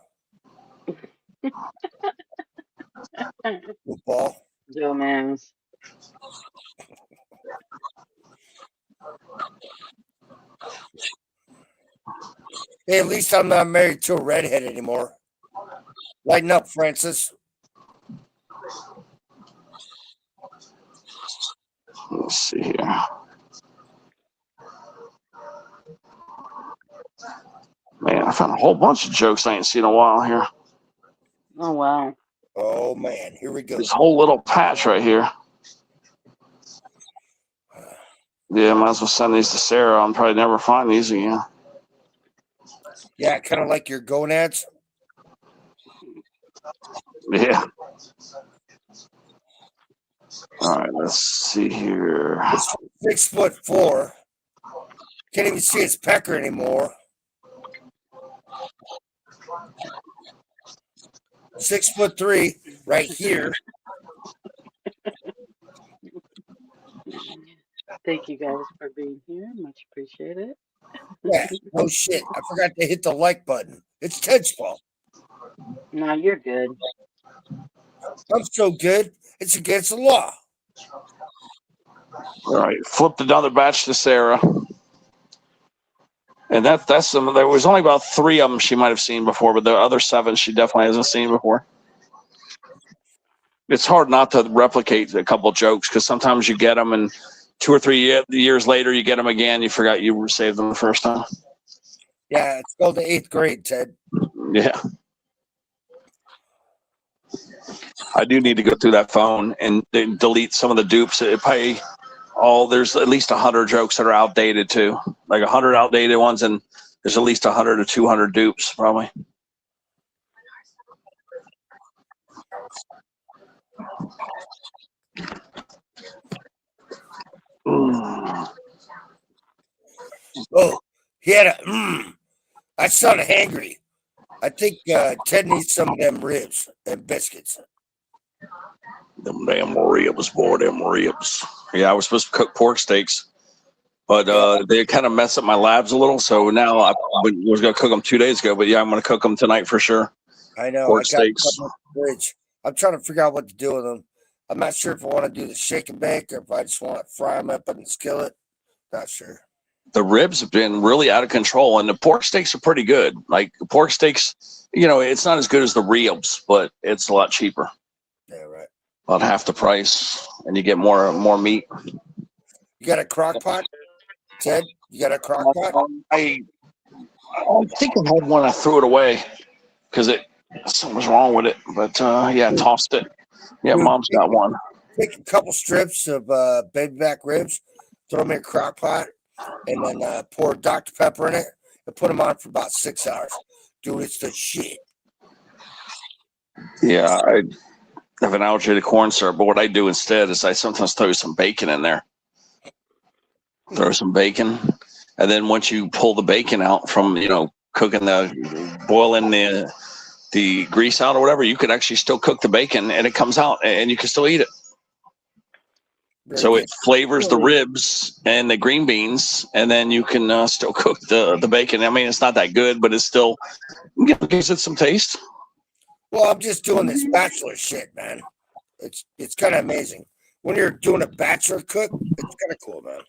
Football. Dumbass. Hey, at least I'm not married to a redhead anymore. Lighten up, Francis. Let's see here. Man, I found a whole bunch of jokes I ain't seen in a while here. Oh wow. Oh man, here we go. This whole little patch right here. Yeah, might as well send these to Sarah. I'll probably never find these again. Yeah, kind of like your gonads. Yeah. All right, let's see here. 6'4". Can't even see his pecker anymore. 6'3", right here. Thank you guys for being here. Much appreciated. Yeah, no shit. I forgot to hit the like button. It's Ted's fault. No, you're good. I'm so good. It's against the law. All right, flipped another batch to Sarah. And that's some. There was only about 3 of them she might have seen before, but the other 7 she definitely hasn't seen before. It's hard not to replicate a couple jokes because sometimes you get them, and 2 or 3 years later you get them again. You forgot you saved them the first time. Yeah, it's called the 8th grade, Ted. Yeah. I do need to go through that phone and delete some of the dupes. There's at least 100 jokes that are outdated too, like 100 outdated ones, and there's at least 100 or 200 dupes probably. Oh, he had a. I sounded hangry. I think Ted needs some of them ribs and biscuits. Them damn ribs, boy, them ribs. Yeah, I was supposed to cook pork steaks, but they kind of mess up my labs a little. So now I was going to cook them 2 days ago, but yeah, I'm going to cook them tonight for sure. I know. Pork I got steaks. some in the fridge. I'm trying to figure out what to do with them. I'm not sure if I want to do the shake and bake or if I just want to fry them up in the skillet. Not sure. The ribs have been really out of control, and the pork steaks are pretty good. Like the pork steaks, it's not as good as the ribs, but it's a lot cheaper. Yeah, right. About half the price, and you get more meat. You got a crock pot, Ted? You got a crock pot? I think I had one. I threw it away because something was wrong with it. But yeah, I tossed it. Yeah, Mom's got one. Take a couple strips of baby back ribs, throw them in a crock pot, and then pour Dr. Pepper in it and put them on for about 6 hours. Dude, it's the shit. Yeah, I have an allergy to corn syrup, but what I do instead is I sometimes throw some bacon in there. Throw some bacon, and then once you pull the bacon out from boiling the grease out or whatever, you could actually still cook the bacon, and it comes out, and you can still eat it. So it flavors the ribs and the green beans, and then you can still cook the bacon. I mean, it's not that good, but it's still gives it some taste. Well, I'm just doing this bachelor shit, man. It's kind of amazing. When you're doing a bachelor cook, it's kind of cool, man.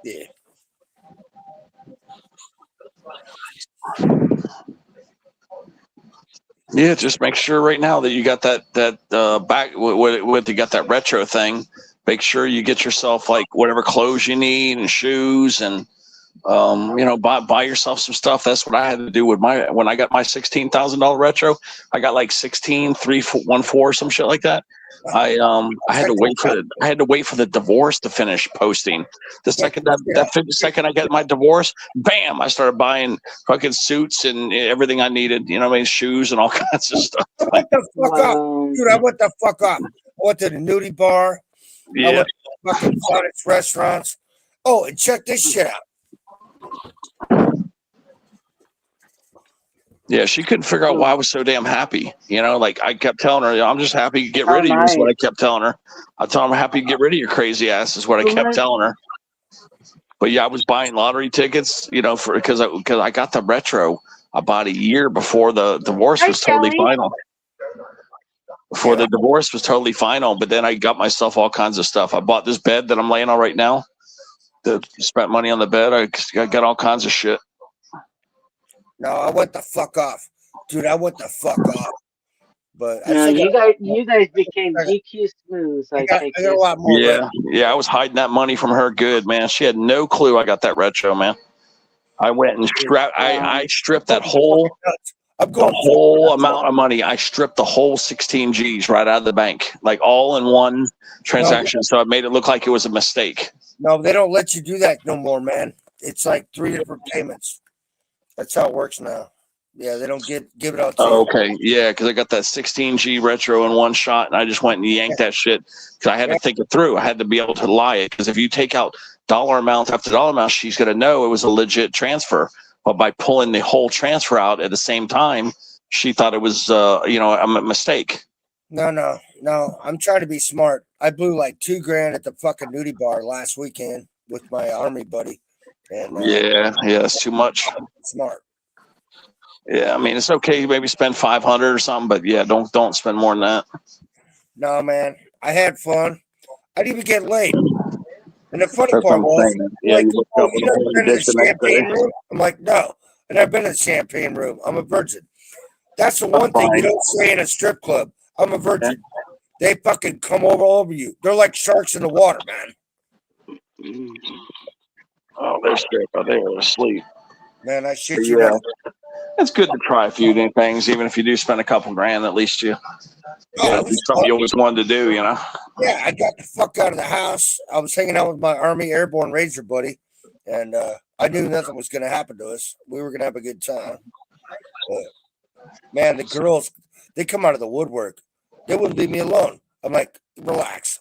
Yeah. Yeah, just make sure right now that you got that back with you got that retro thing. Make sure you get yourself like whatever clothes you need and shoes and buy yourself some stuff. That's what I had to do with when I got my $16,000 retro. I got like 16,314 some shit like that. I had to wait for the divorce to finish posting. The second second I got my divorce, bam! I started buying fucking suits and everything I needed. Shoes and all kinds of stuff. What the fuck up, dude? I went the fuck up. I went to the nudie bar. Yeah. I went to fucking Sonics restaurants. Oh, and check this shit out. Yeah, she couldn't figure out why I was so damn happy. Like I kept telling her, I'm just happy to get rid of you is what I kept telling her. I told her I'm happy to get rid of your crazy ass is what I kept telling her. But yeah, I was buying lottery tickets, because I got the retro about a year before the divorce was totally final. Before the divorce was totally final, but then I got myself all kinds of stuff. I bought this bed that I'm laying on right now. Spent money on the bed. I got all kinds of shit. No, I went the fuck off. Dude, I went the fuck off. but I No, still you guys became got, GQ smooth. I take I got a it. lot more. Yeah, yeah, I was hiding that money from her good, man. She had no clue I got that retro, man. I went and I stripped that whole amount of money. I stripped the whole 16 G's right out of the bank, like all in one transaction. So I made it look like it was a mistake. No, they don't let you do that no more, man. It's like 3 different payments. That's how it works now. Yeah, they don't give it out to you. Okay, yeah, because I got that 16G retro in one shot, and I just went and yanked that shit because I had to think it through. I had to be able to lie it, because if you take out dollar amount after dollar amount, she's going to know it was a legit transfer. But by pulling the whole transfer out at the same time, she thought it was, a mistake. No. I'm trying to be smart. I blew like $2,000 at the fucking nudie bar last weekend with my army buddy. And yeah, that's too much. Smart. Yeah, I mean, it's okay. Maybe spend 500 or something, but yeah, don't spend more than that. No, man, I had fun. I didn't even get laid. And the funny part was, like, you never been to the champagne room? I'm like, no, and I've been in the champagne room. I'm a virgin. That's the one thing you don't say in a strip club. I'm a virgin. They fucking come all over you. They're like sharks in the water, man. Oh, they're they're asleep. Man, I shit you not. It's good to try a few new things, even if you do spend a couple grand. At least you do something you always wanted to do, you know. Yeah, I got the fuck out of the house. I was hanging out with my Army Airborne Ranger buddy, and I knew nothing was going to happen to us. We were going to have a good time. But, man, the girls, they come out of the woodwork. They wouldn't leave me alone. I'm like, relax.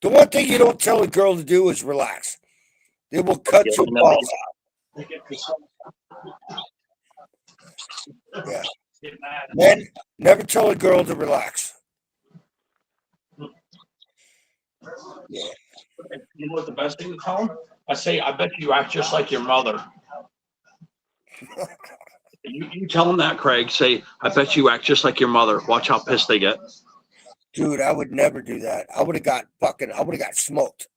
The one thing you don't tell a girl to do is relax. They will cut your balls out. Yeah. Men, never tell a girl to relax. Yeah. You know what the best thing to tell them? I say, I bet you act just like your mother. You tell them that, Craig. Say, I bet you act just like your mother. Watch how pissed they get. Dude, I would never do that. I would have got smoked.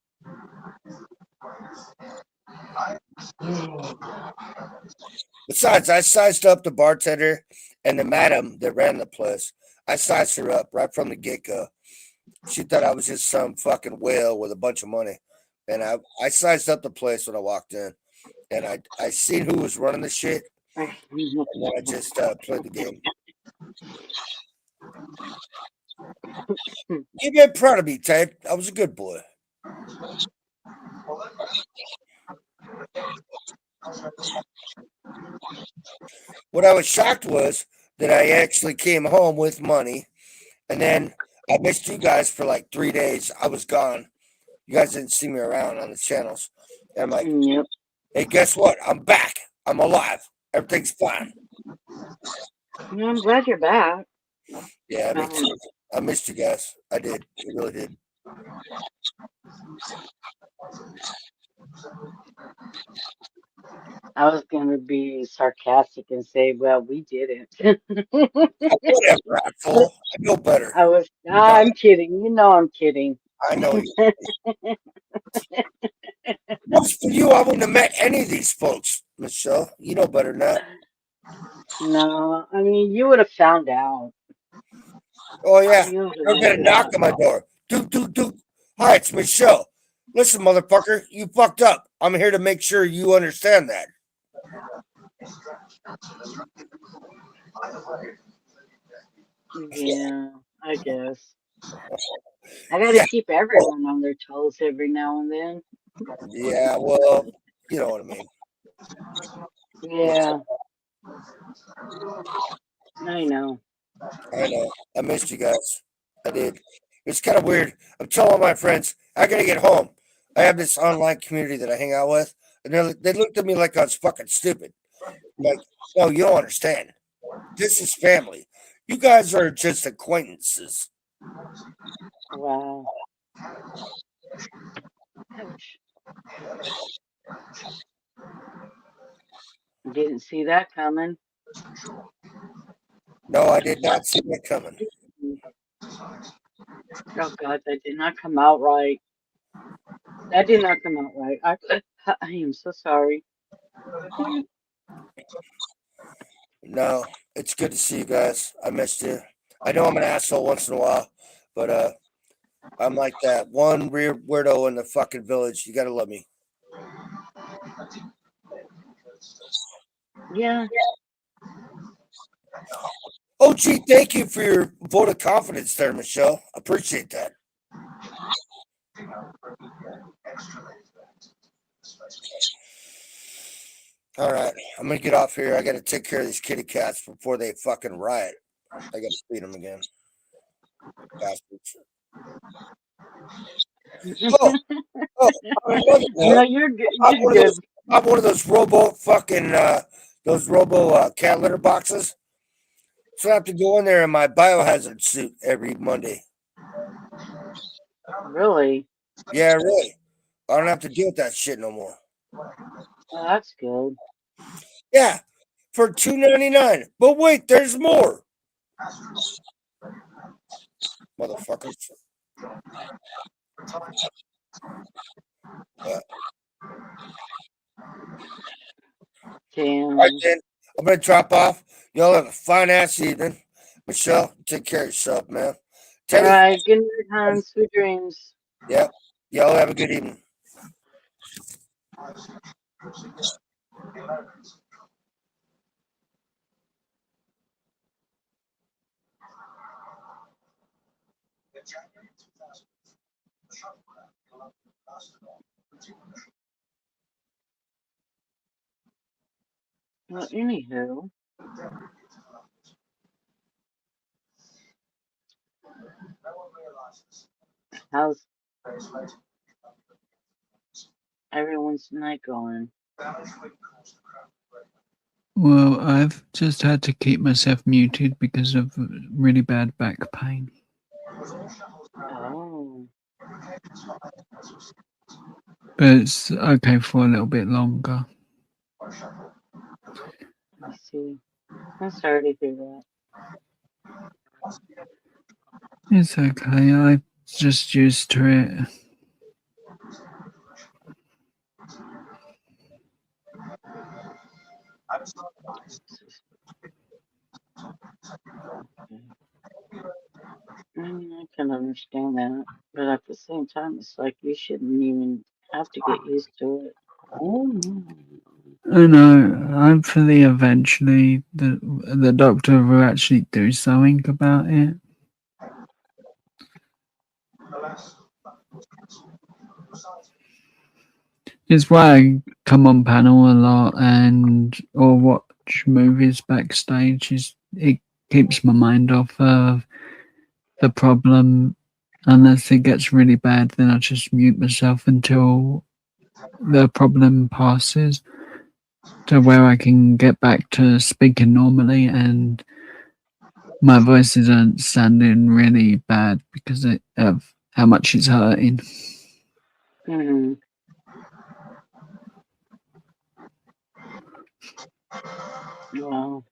Besides, I sized up the bartender and the madam that ran the place. I sized her up right from the get-go. She thought I was just some fucking whale with a bunch of money. And I sized up the place when I walked in. And I seen who was running the shit. And then I just played the game. You've been proud of me, Ted. I was a good boy. What I was shocked was that I actually came home with money, and then I missed you guys for like 3 days. I was gone. You guys didn't see me around on the channels. And I'm like, hey, guess what? I'm back. I'm alive. Everything's fine. I'm glad you're back. Yeah, me too. I missed you guys. I did. I really did. I was going to be sarcastic and say, well, we didn't. Whatever, asshole. I know better. I'm kidding. You know I'm kidding. I know you. Most for you, I wouldn't have met any of these folks, Michelle. You know better than that. No, I mean, you would have found out. Oh, yeah. They're going to knock on my door. Duke. Hi, it's Michelle. Listen, motherfucker, you fucked up. I'm here to make sure you understand that. Yeah, I guess. I got to keep everyone on their toes every now and then. Yeah, well, you know what I mean. Yeah. I know. I missed you guys. I did. It's kind of weird. I'm telling my friends, I got to get home. I have this online community that I hang out with, and they looked at me like I was fucking stupid. Like, no, you don't understand. This is family. You guys are just acquaintances. Wow. Ouch. Didn't see that coming. No, I did not see that coming. Oh God, that did not come out right. That did not come out right. I am so sorry. No, it's good to see you guys. I missed you. I know I'm an asshole once in a while, but I'm like that one weird weirdo in the fucking village. You gotta love me. Yeah. Oh, gee, thank you for your vote of confidence there, Michelle. Appreciate that. All right, I'm gonna get off here. I gotta take care of these kitty cats before they fucking riot. I gotta feed them again. Bastards. Oh, on another No, note, you're good. I'm You're one of good. those. I'm one of those robo fucking those robo cat litter boxes. So I have to go in there in my biohazard suit every Monday. Really? Yeah, really. I don't have to deal with that shit no more. Oh, that's good. Yeah, for $2.99. But wait, there's more. Motherfuckers. Damn. All right, then. I'm gonna drop off. Y'all have a fine ass evening. Michelle, take care of yourself, man. All Teddy. right. Good night, Hans. Sweet dreams. Yep. Y'all have a good evening. Well, anywho. How's everyone's night going? Well, I've just had to keep myself muted because of really bad back pain. Oh. But it's okay for a little bit longer. I see. I'm sorry to hear that. It's okay. I'm just used to it. I mean, I can understand that, but at the same time, it's like you shouldn't even have to get used to it. I know. Hopefully, eventually, the doctor will actually do something about it. It's why I come on panel a lot or watch movies backstage. It keeps my mind off of the problem. Unless it gets really bad, then I just mute myself until the problem passes to where I can get back to speaking normally and my voice isn't sounding really bad because of how much it's hurting. Mm-hmm. Wow.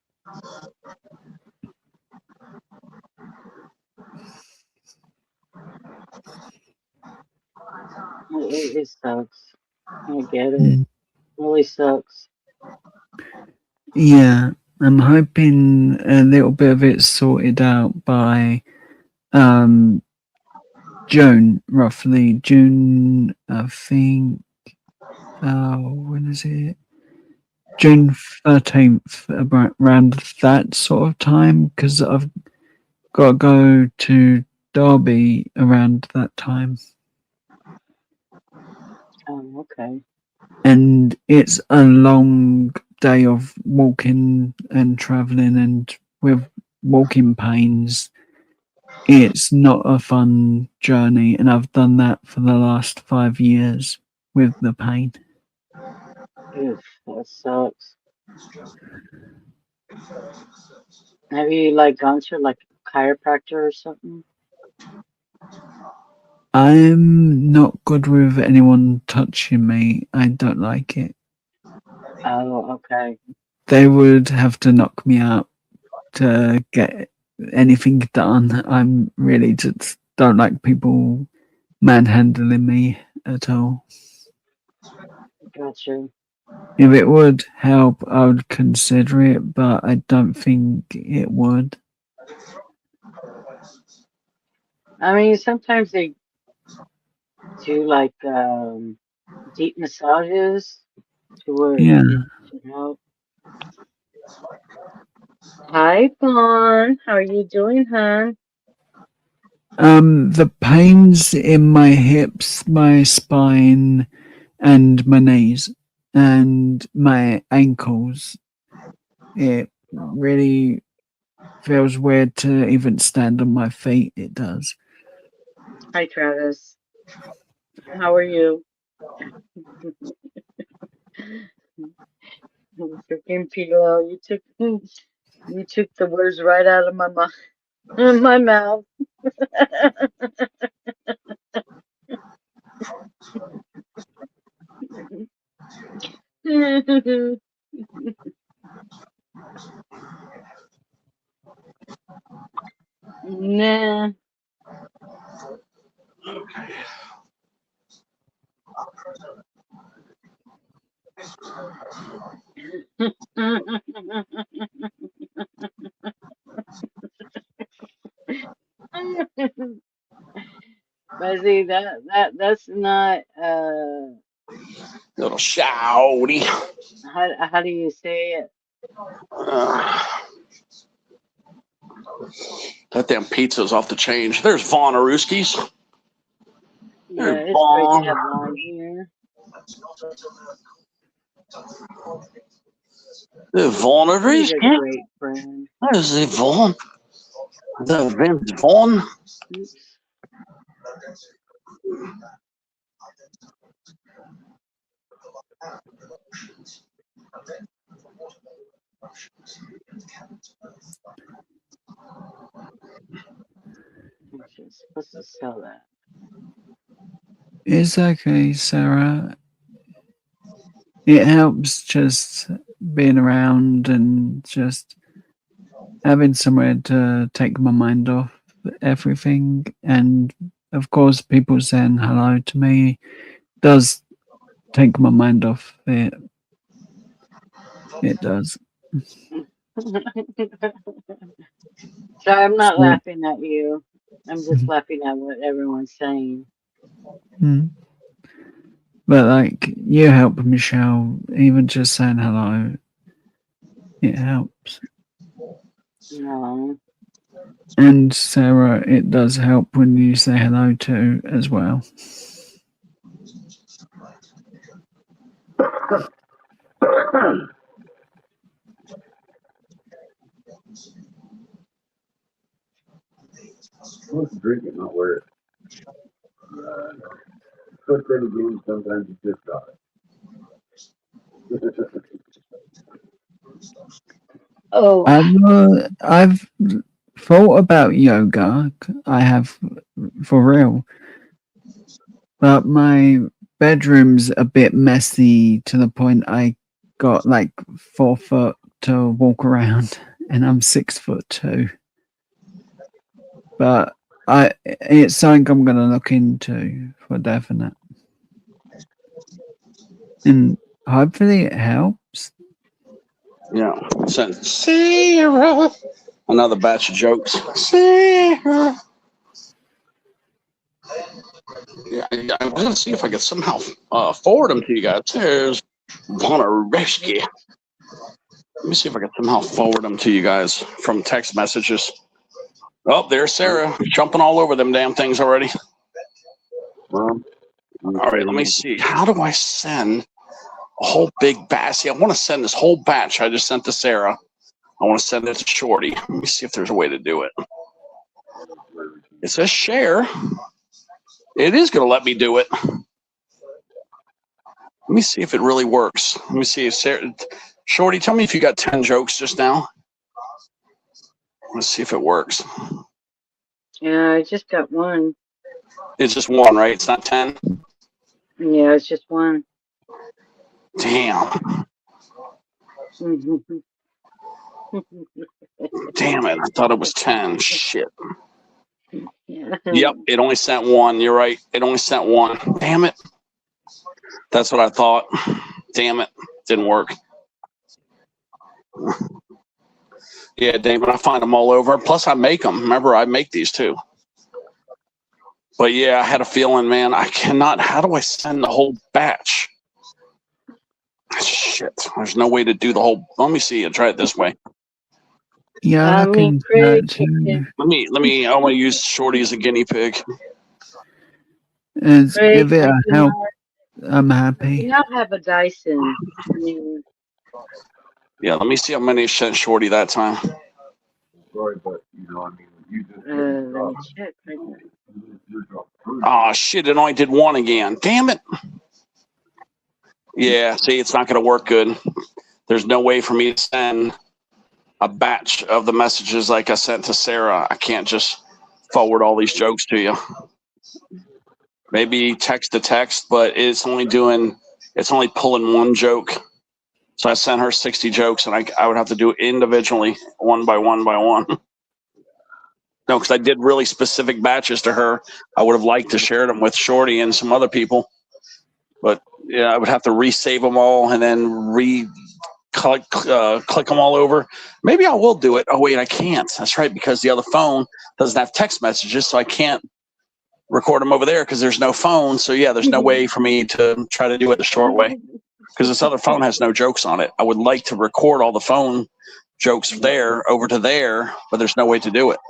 It sucks. I get it. It really sucks. Yeah, I'm hoping a little bit of it's sorted out by June, roughly. June, I think. When is it? June 13th, around that sort of time, because I've got to go to Derby around that time. Oh, okay. And it's a long day of walking and traveling, and with walking pains, it's not a fun journey. And I've done that for the last 5 years with the pain. Oof, that sucks. Have you like gone to like a chiropractor or something? I'm not good with anyone touching me. I don't like it. Oh, okay. They would have to knock me out to get anything done. I'm really just don't like people manhandling me at all. Gotcha. If it would help, I would consider it, but I don't think it would. I mean, sometimes they do like deep massages to where Yeah. it should help. Hi, Fawn. How are you doing, hon? The pains in my hips, my spine, and my knees, and my ankles. It really feels weird to even stand on my feet. It does. Hi, Travis. How are you? Freaking Pilo, you took the words right out of my mouth. My mouth. Nah. But see that's not Little shouty. how do you say it? That damn pizza's off the change. There's Vaughn Aruskis. Yeah, There's it's great to Vaughn. have Vaughn here. There's Vaughn He's a Aruski. great friend. There's the Vaughn. The Vince Vaughn. Oops. I'm just supposed to sell that. It's okay, Sarah. It helps just being around and just having somewhere to take my mind off everything. And of course, people saying hello to me does take my mind off it. It does. So I'm not So- laughing at you. I'm just laughing at what everyone's saying. Mm. But like you help Michelle, even just saying hello, it helps. No. And Sarah, it does help when you say hello too as well. Supposed to drink it, not wear it. Put that again, sometimes you just got it. Oh, I've thought about yoga. I have for real, but my bedroom's a bit messy to the point I got like 4 foot to walk around, and I'm 6'2". But it's something I'm gonna look into for definite, and hopefully it helps. Yeah. Sent Sarah. Another batch of jokes. Sarah. Yeah, I'm gonna see if I can somehow forward them to you guys. There's Vaughn Aruski. Let me see if I can somehow forward them to you guys from text messages. Oh, there's Sarah jumping all over them damn things already. Well, All right, let me see. How do I send a whole big batch? See, I want to send this whole batch I just sent to Sarah. I want to send it to Shorty. Let me see if there's a way to do it. It says share. It is going to let me do it. Let me see if it really works. Let me see if Sarah, Shorty, tell me if you got 10 jokes just now. Let's see if it works. yeah, I just got one. It's just one, right? It's not 10. Yeah, it's just one. Damn. Damn it. I thought it was 10. Shit. Yeah. Yep, it only sent one. You're right. It only sent one. Damn it. That's what I thought. Damn it. Didn't work. Yeah, Damon, I find them all over. Plus, I make them. Remember, I make these too. But yeah, I had a feeling, man, I cannot. How do I send the whole batch? Shit, there's no way to do the whole. Let me see. I'll try it this way. Yeah, I can Craig, too. Let me. I want to use Shorty as a guinea pig. If Craig, it you help, I'm you happy. now have a Dyson. I mean, Yeah, let me see how many sent Shorty that time. Sorry, but you know, I mean, you just let me check. Oh shit! It only did one again. Damn it. Yeah, see, it's not going to work good. There's no way for me to send a batch of the messages like I sent to Sarah. I can't just forward all these jokes to you. Maybe text to text, but it's only pulling one joke. So I sent her 60 jokes, and I would have to do it individually, one by one by one. No, because I did really specific batches to her. I would have liked to share them with Shorty and some other people. But yeah, I would have to resave them all and then click them all over. Maybe I will do it. Oh, wait, I can't. That's right, because the other phone doesn't have text messages, so I can't record them over there because there's no phone. So, yeah, there's no way for me to try to do it the short way because this other phone has no jokes on it. I would like to record all the phone jokes there over to there, but there's no way to do it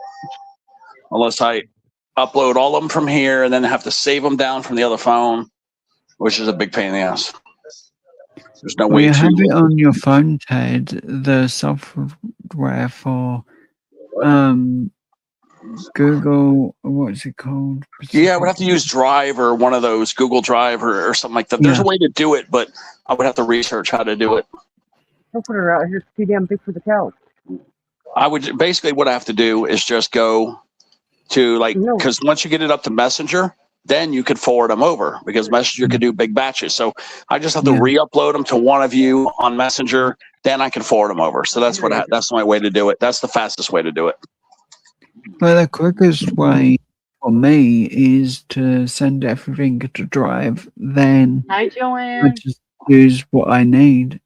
unless I upload all of them from here and then have to save them down from the other phone, which is a big pain in the ass. There's no Well, way you have it to. on your phone, Ted. The software for Google, what's it called? Yeah, I would have to use Drive or one of those, Google Drive or something like that. There's a way to do it, but I would have to research how to do it. Don't put her out here. It's too damn big for the couch. I would basically what I have to do is just go to because once you get it up to Messenger, then you could forward them over because Messenger could do big batches. So I just have to re-upload them to one of you on Messenger. Then I can forward them over. So that's that's my way to do it. That's the fastest way to do it. Well, the quickest way for me is to send everything to Drive. Then Hi, I Joanne. just use what I need.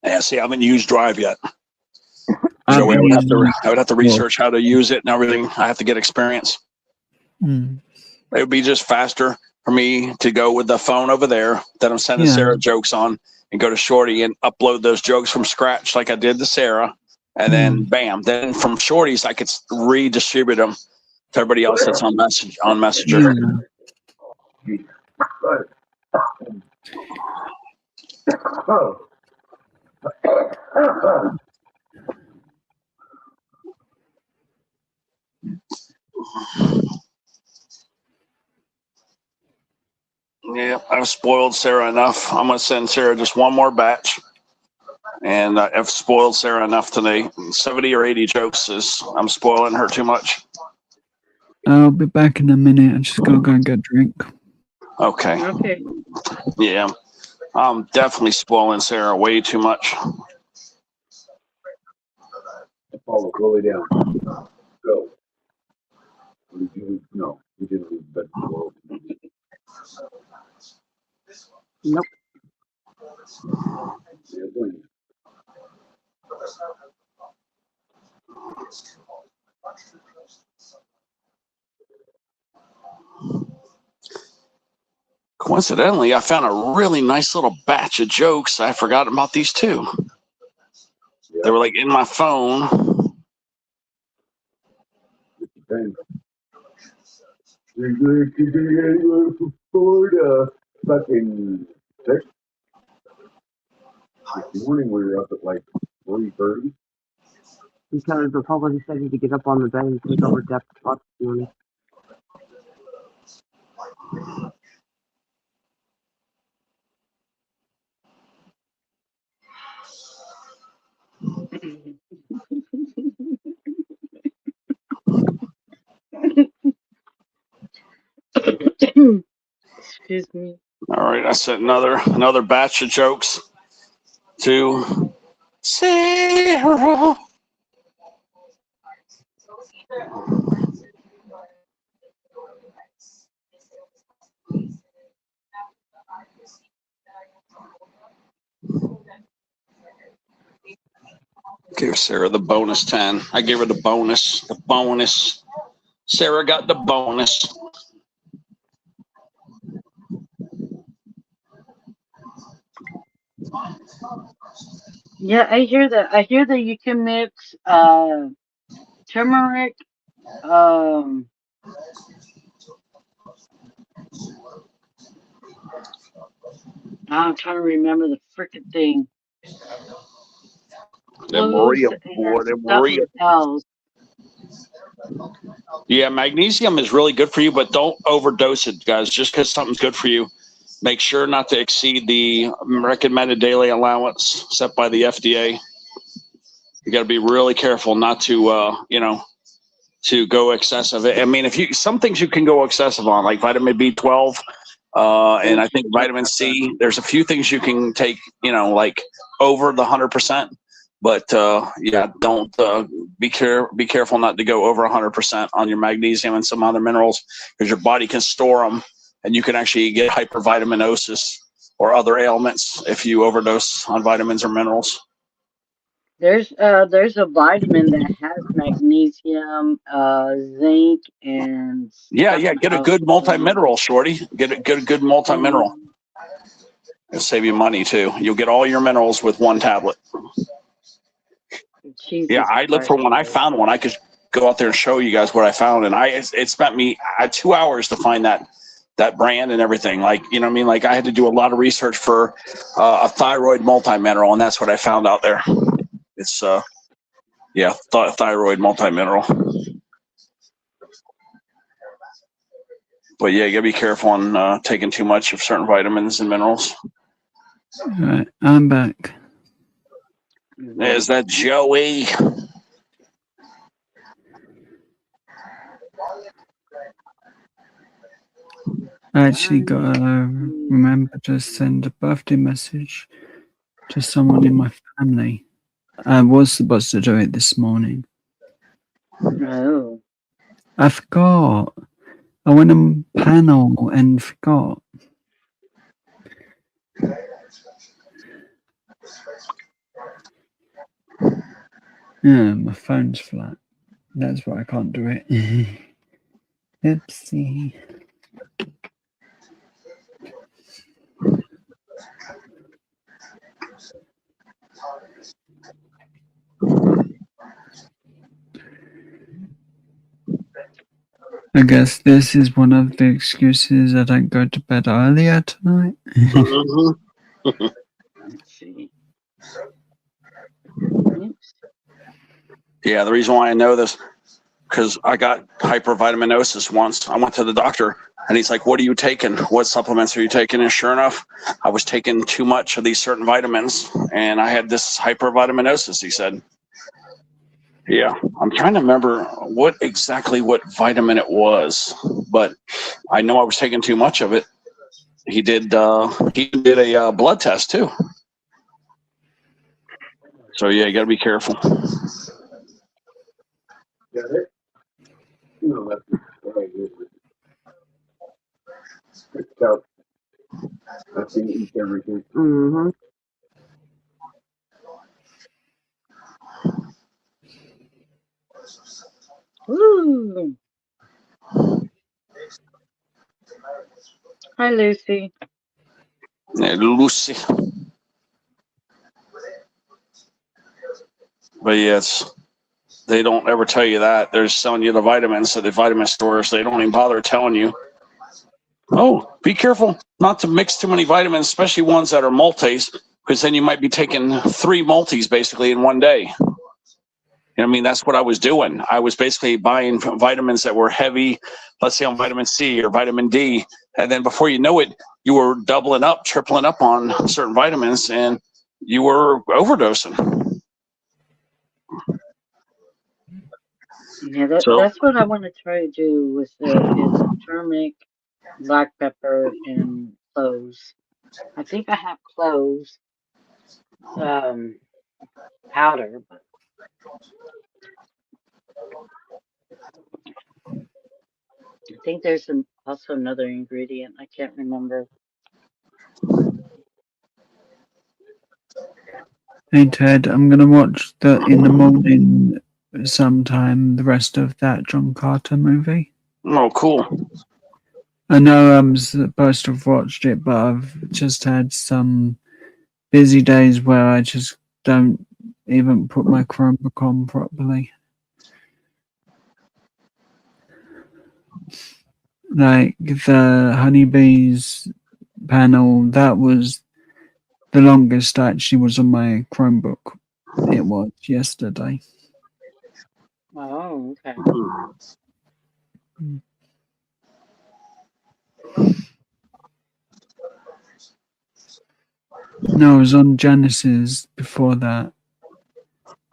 Yeah, see, I haven't used Drive yet. I've So been I would have to research how to use it and everything. I have to get experience. Mm. It would be just faster for me to go with the phone over there that I'm sending Sarah jokes on and go to Shorty and upload those jokes from scratch like I did to Sarah. And then bam, then from Shorty's I could redistribute them to everybody else that's on Messenger. Yeah, I've spoiled Sarah enough. I'm going to send Sarah just one more batch. And I've spoiled Sarah enough today. 70 or 80 jokes I'm spoiling her too much. I'll be back in a minute. I'm just going to go and get a drink. Okay. Okay. Yeah, I'm definitely spoiling Sarah way too much. Follow slowly down. Go. No, we didn't leave the bedroom. Nope. Yeah, please. Coincidentally, I found a really nice little batch of jokes. I forgot about these too. Yeah. They were like in my phone. Florida fucking 6. This morning we were up at like 3:30. Because the public decided to get up on the bed and take over Depth spot this morning. Excuse me. All right, I sent another batch of jokes to Sarah. Give Sarah the bonus 10. I gave her the bonus. The bonus. Sarah got the bonus. Yeah, I hear that. I hear that you can mix turmeric, I'm trying to remember the freaking thing. Them Cloves Maria, boy, and them Maria. something else. Yeah, magnesium is really good for you, but don't overdose it, guys. Just because something's good for you, make sure not to exceed the recommended daily allowance set by the FDA. You got to be really careful not to, to go excessive. I mean, some things you can go excessive on, like vitamin B12, and I think vitamin C. There's a few things you can take, like over the 100%. But yeah, don't be careful not to go over 100% on your magnesium and some other minerals, because your body can store them, and you can actually get hypervitaminosis or other ailments if you overdose on vitamins or minerals. There's a vitamin that has magnesium, zinc, and Yeah, something get a else good in it. multi-mineral, shorty. Get a good multi-mineral. It'll save you money too. You'll get all your minerals with one tablet. Jesus Yeah, I looked for one. I found one. I could go out there and show you guys what I found, and it spent me 2 hours to find that brand and everything. Like, you know what I mean? Like, I had to do a lot of research for a thyroid multi-mineral, and that's what I found out there. It's thyroid multi-mineral. But yeah, you gotta be careful on taking too much of certain vitamins and minerals. All right, I'm back. Is that Joey? I actually got to remember to send a birthday message to someone in my family. I was supposed to do it this morning. Oh. I forgot. I went on panel and forgot. Yeah, my phone's flat. That's why I can't do it. Oopsie. I guess this is one of the excuses I don't go to bed earlier tonight. Mm-hmm. Let's see. Yeah, the reason why I know this, because I got hypervitaminosis once. I went to the doctor, and he's like, "What are you taking? What supplements are you taking?" And sure enough, I was taking too much of these certain vitamins, and I had this hypervitaminosis, he said. Yeah, I'm trying to remember what vitamin it was, but I know I was taking too much of it. He did a blood test too. So yeah, you got to be careful. Got it? That's what I did. Picked out. I can eat everything. Mm-hmm. Woo. Hi, Lucy. Yeah, Lucy. But yes, they don't ever tell you that. They're selling you the vitamins at the vitamin stores. They don't even bother telling you. Oh, be careful not to mix too many vitamins, especially ones that are multis, because then you might be taking 3 multis basically in one day. I mean, that's what I was doing. I was basically buying vitamins that were heavy, let's say on vitamin C or vitamin D. And then before you know it, you were doubling up, tripling up on certain vitamins, and you were overdosing. Yeah, So, that's what I want to try to do with is turmeric, black pepper, and cloves. I think I have cloves powder, but I think there's also another ingredient. I can't remember. Hey Ted, I'm gonna watch the in the morning sometime the rest of that John Carter movie. Oh, cool. I know I'm supposed to have watched it, but I've just had some busy days where I just don't even put my Chromebook on properly. Like the honeybees panel, that was the longest I actually was on my Chromebook. It was yesterday. Oh, okay. No, I was on Genesis before that.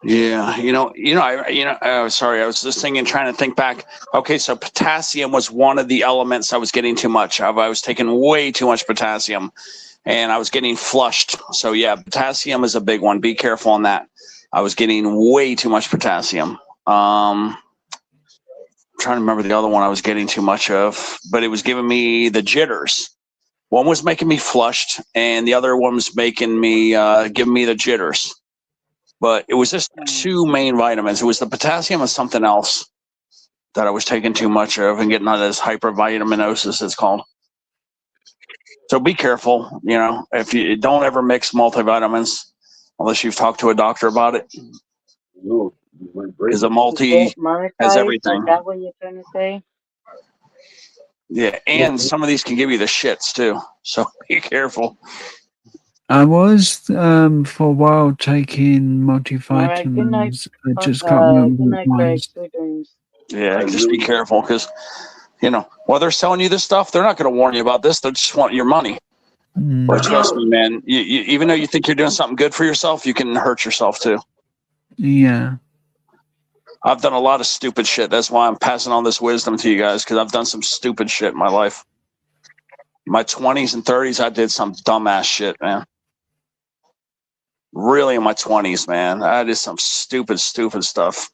Yeah, sorry, I was just thinking, trying to think back. Okay, so potassium was one of the elements I was getting too much of. I was taking way too much potassium, and I was getting flushed. So yeah, potassium is a big one. Be careful on that. I was getting way too much potassium. I'm trying to remember the other one I was getting too much of, but it was giving me the jitters. One was making me flushed, and the other one was making me giving me the jitters. But it was just two main vitamins. It was the potassium and something else that I was taking too much of and getting on this hypervitaminosis, it's called. So be careful, if you don't ever mix multivitamins unless you've talked to a doctor about it. Because a multi has everything. Is that what you're trying to say? Yeah, and some of these can give you the shits too. So be careful. I was for a while taking multivitamins. I just can't remember Good night, what Greg. ones. Sweet dreams. Yeah, just be careful because, while they're selling you this stuff, they're not going to warn you about this. They just want your money. But trust me, man, you, even though you think you're doing something good for yourself, you can hurt yourself too. Yeah. I've done a lot of stupid shit. That's why I'm passing on this wisdom to you guys, because I've done some stupid shit in my life. In my 20s and 30s, I did some dumbass shit, man. Really in my 20s, man. I did some stupid stuff.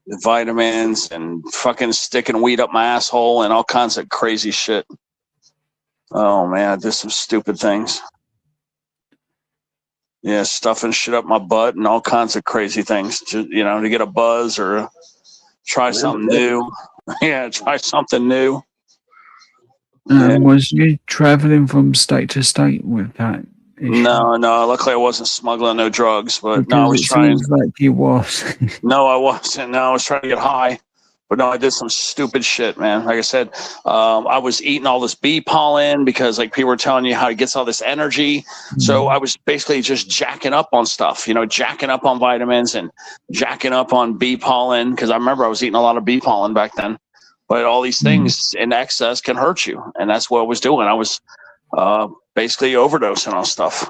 Vitamins and fucking sticking weed up my asshole and all kinds of crazy shit. Oh, man, I did some stupid things. Yeah, stuffing shit up my butt and all kinds of crazy things to get a buzz or try something new. Yeah, try something new. Yeah. Was you traveling from state to state with that issue? No. Luckily, I wasn't smuggling no drugs, but Because no, I was trying. Seems like you was. No, I wasn't. No, I was trying to get high. But no, I did some stupid shit, man. Like I said, I was eating all this bee pollen because people were telling you how it gets all this energy. So I was basically just jacking up on stuff, jacking up on vitamins and jacking up on bee pollen. Because I remember I was eating a lot of bee pollen back then. But all these things in excess can hurt you. And that's what I was doing. I was basically overdosing on stuff.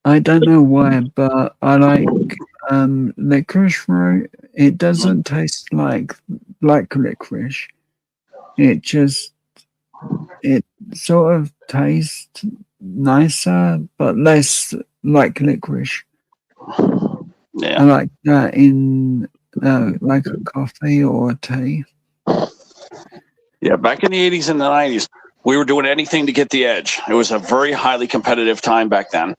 I don't know why, but I like licorice root. It doesn't taste like licorice. It sort of tastes nicer, but less like licorice. Yeah. I like that in like a coffee or a tea. Yeah, back in the 80s and the 90s, we were doing anything to get the edge. It was a very highly competitive time back then.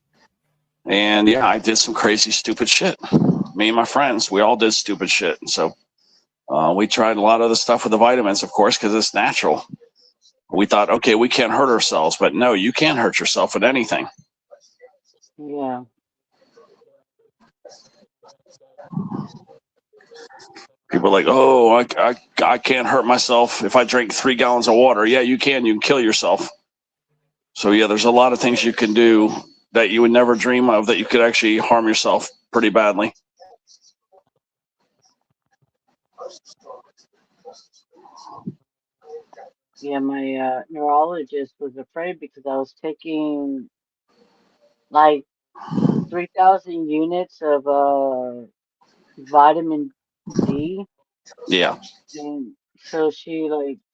And yeah, I did some crazy, stupid shit. Me and my friends, we all did stupid shit. And so we tried a lot of the stuff with the vitamins, of course, because it's natural. We thought, okay, we can't hurt ourselves. But no, you can't hurt yourself with anything. Yeah. People are like, oh, I can't hurt myself if I drink 3 gallons of water. Yeah, you can. You can kill yourself. So yeah, there's a lot of things you can do that you would never dream of that you could actually harm yourself pretty badly. Yeah, my neurologist was afraid because I was taking like 3,000 units of vitamin D. Yeah. And so she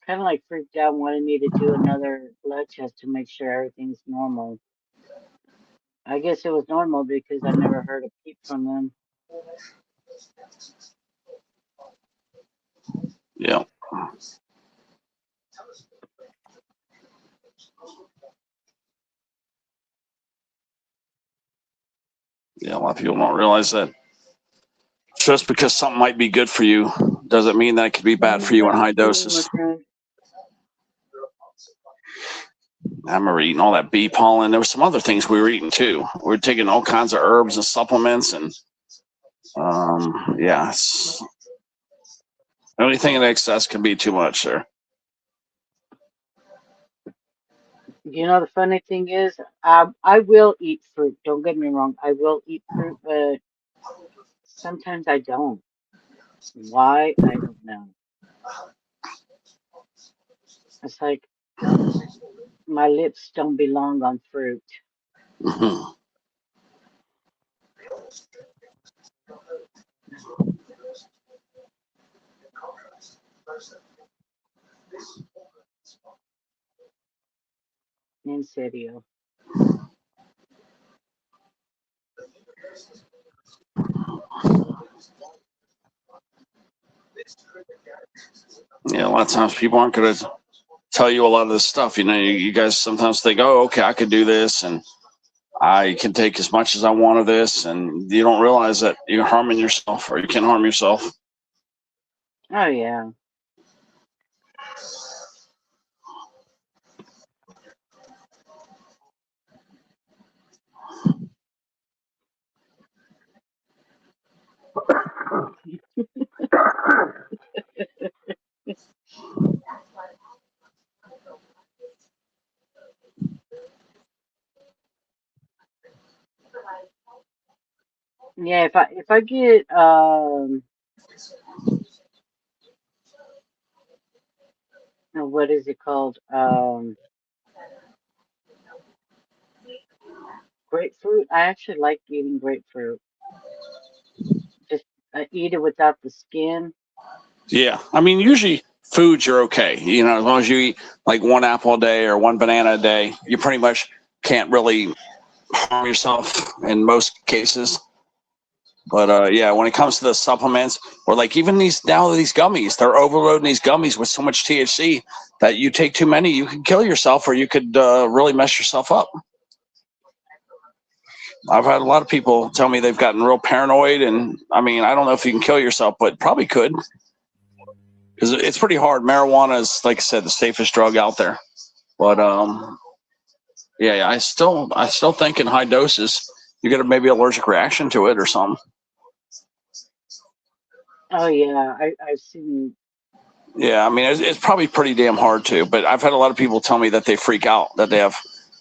kind of freaked out, wanted me to do another blood test to make sure everything's normal. I guess it was normal because I never heard a peep from them. Yeah. Yeah, a lot of people don't realize that just because something might be good for you doesn't mean that it could be bad for you in high doses. I remember eating all that bee pollen. There were some other things we were eating too. We were taking all kinds of herbs and supplements, and yeah, anything in excess can be too much, sir. You know, the funny thing is, I will eat fruit. Don't get me wrong. I will eat fruit, but sometimes I don't. Why? I don't know. It's like my lips don't belong on fruit. Mhm. En serio. Yeah, a lot of times people aren't going to tell you a lot of this stuff. You know, you guys sometimes think, oh, okay, I could do this, and I can take as much as I want of this, and you don't realize that you're harming yourself, or you can harm yourself. Oh yeah. Yeah, if I get what is it called? Grapefruit. I actually like eating grapefruit. Just eat it without the skin. Yeah, I mean, usually foods you're okay. You know, as long as you eat like one apple a day or one banana a day, you pretty much can't really harm yourself in most cases. But yeah, when it comes to the supplements or like even these gummies, they're overloading these gummies with so much THC that you take too many, you can kill yourself or you could really mess yourself up. I've had a lot of people tell me they've gotten real paranoid, and I mean, I don't know if you can kill yourself, but probably could, because it's pretty hard. Marijuana is, like I said, the safest drug out there. But yeah, I still think in high doses you get a maybe allergic reaction to it or something. Oh yeah, I've seen. Yeah, I mean, it's probably pretty damn hard too. But I've had a lot of people tell me that they freak out, that they have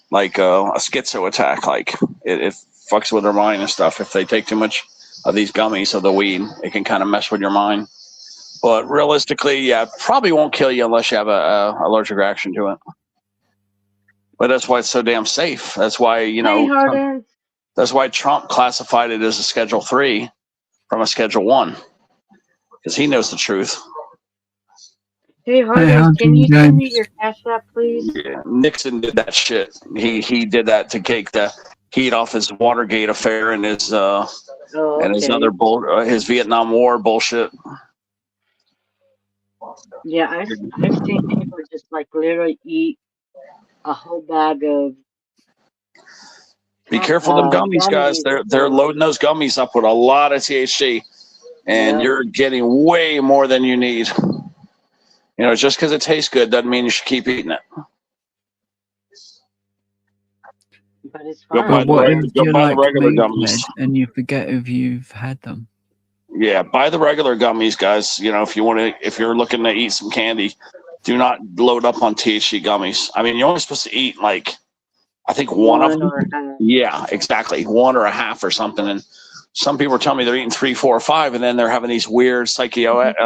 like a schizo attack, like it fucks with their mind and stuff. If they take too much of these gummies of the weed, it can kind of mess with your mind. But realistically, yeah, probably won't kill you unless you have a allergic reaction to it. But that's why it's so damn safe. That's why, you Hey, know, Harden. that's why Trump classified it as a Schedule 3 from a Schedule 1, because he knows the truth. Hey, Harden, how's can you it send going? me your Cash App, please? Yeah, Nixon did that shit. He did that to take the heat off his Watergate affair and his Oh, his okay. other his Vietnam War bullshit. Yeah, I've seen people just like literally eat a whole bag of Be careful them gummies, guys. gummies. They're loading those gummies up with a lot of THC, and Yep. you're getting way more than you need. You know, just because it tastes good doesn't mean you should keep eating it. But it's Go fine. buy But what if go you're buy the like regular mood gummies. led and you forget if you've had them? Yeah, buy the regular gummies, guys. You know, if you're looking to eat some candy, do not load up on THC gummies. I mean, you're only supposed to eat like, I think one of them. or half. Yeah, exactly, one or a half or something. And some people are telling me they're eating 3, 4, or 5, and then they're having these weird psychotic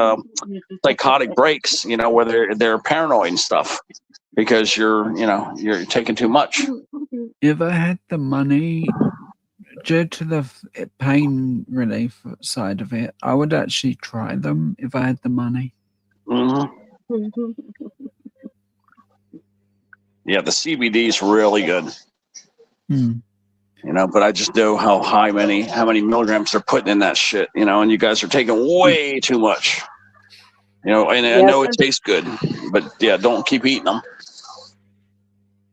breaks. You know, where they're paranoid and stuff because you're taking too much. If I had the money, due to the pain relief side of it, I would actually try them if I had the money. Mm-hmm. Yeah, the CBD is really good. Hmm. You know, but I just know how many milligrams they're putting in that shit. You know, and you guys are taking way too much. You know, and I know it tastes good, but yeah, don't keep eating them.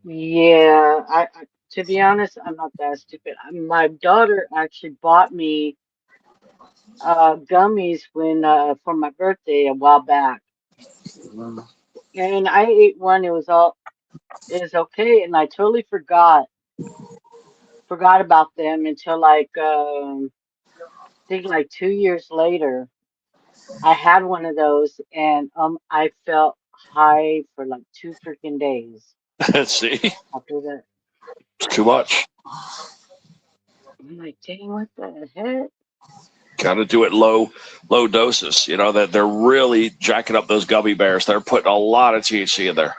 Yeah, to be honest, I'm not that stupid. My daughter actually bought me gummies when for my birthday a while back, and I ate one. It was okay, and I totally forgot about them until like I think like 2 years later. I had one of those, and I felt high for like 2 freaking days See, after that. it's too much. I'm like, dang, what the heck? Got to do it low doses. You know that they're really jacking up those gummy bears. They're putting a lot of THC in there.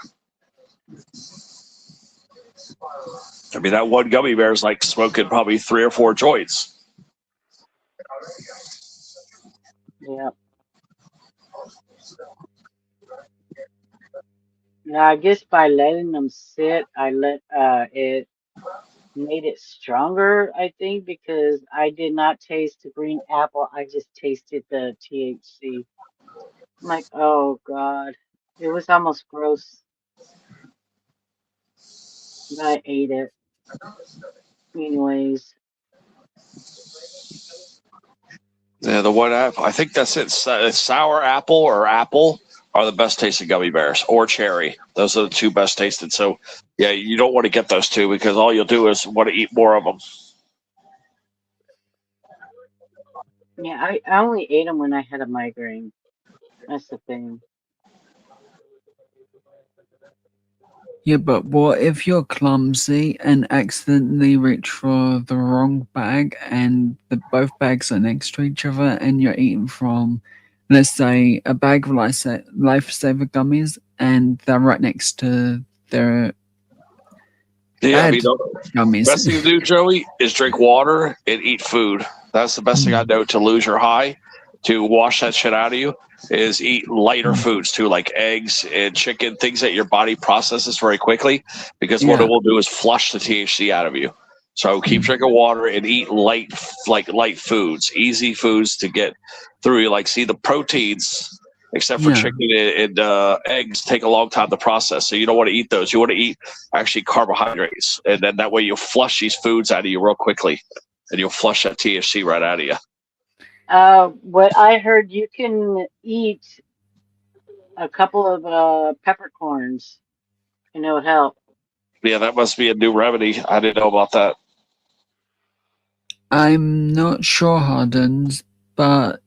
I mean, that one gummy bear is like smoking probably 3 or 4 joints. Yeah. Now, I guess by letting them sit, it made it stronger, I think, because I did not taste the green apple. I just tasted the THC. I'm like, oh God. It was almost gross, but I ate it. Anyways. Yeah, the one apple. I think that's it. Sour apple or apple are the best tasting gummy bears, or cherry. Those are the 2 best tasted. So, yeah, you don't want to get those 2 because all you'll do is want to eat more of them. Yeah, I only ate them when I had a migraine. That's the thing. Yeah, but what if you're clumsy and accidentally reach for the wrong bag and both bags are next to each other and you're eating from, let's say, a bag of lifesaver gummies and they're right next to their Yeah, I bad mean, the gummies? best thing to do, Joey, is drink water and eat food. That's the best thing I know to lose your high, to wash that shit out of you, is eat lighter foods too, like eggs and chicken, things that your body processes very quickly, because what Yeah. it will do is flush the THC out of you. So keep drinking water and eat light foods, easy foods to get through you. Like, see, the proteins, except for Yeah. chicken and eggs, take a long time to process. So you don't want to eat those. You want to eat actually carbohydrates, and then that way you'll flush these foods out of you real quickly, and you'll flush that THC right out of you. What I heard, you can eat a couple of peppercorns and it'll help. Yeah, that must be a new remedy. I didn't know about that. I'm not sure, Hardens, but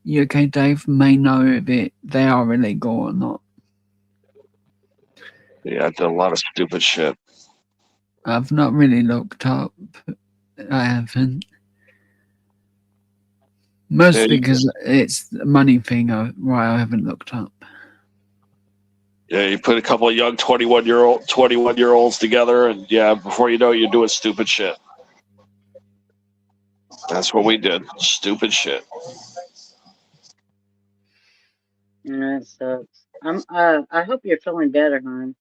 UK Dave may know if they are illegal or not. Yeah, I did a lot of stupid shit. I've not really looked up. I haven't. Mostly because it's a money thing, why I haven't looked up. Yeah, you put a couple of young 21-year-olds together, and yeah, before you know it, you're doing stupid shit. That's what we did. Stupid shit. That sucks. I hope you're feeling better, hon.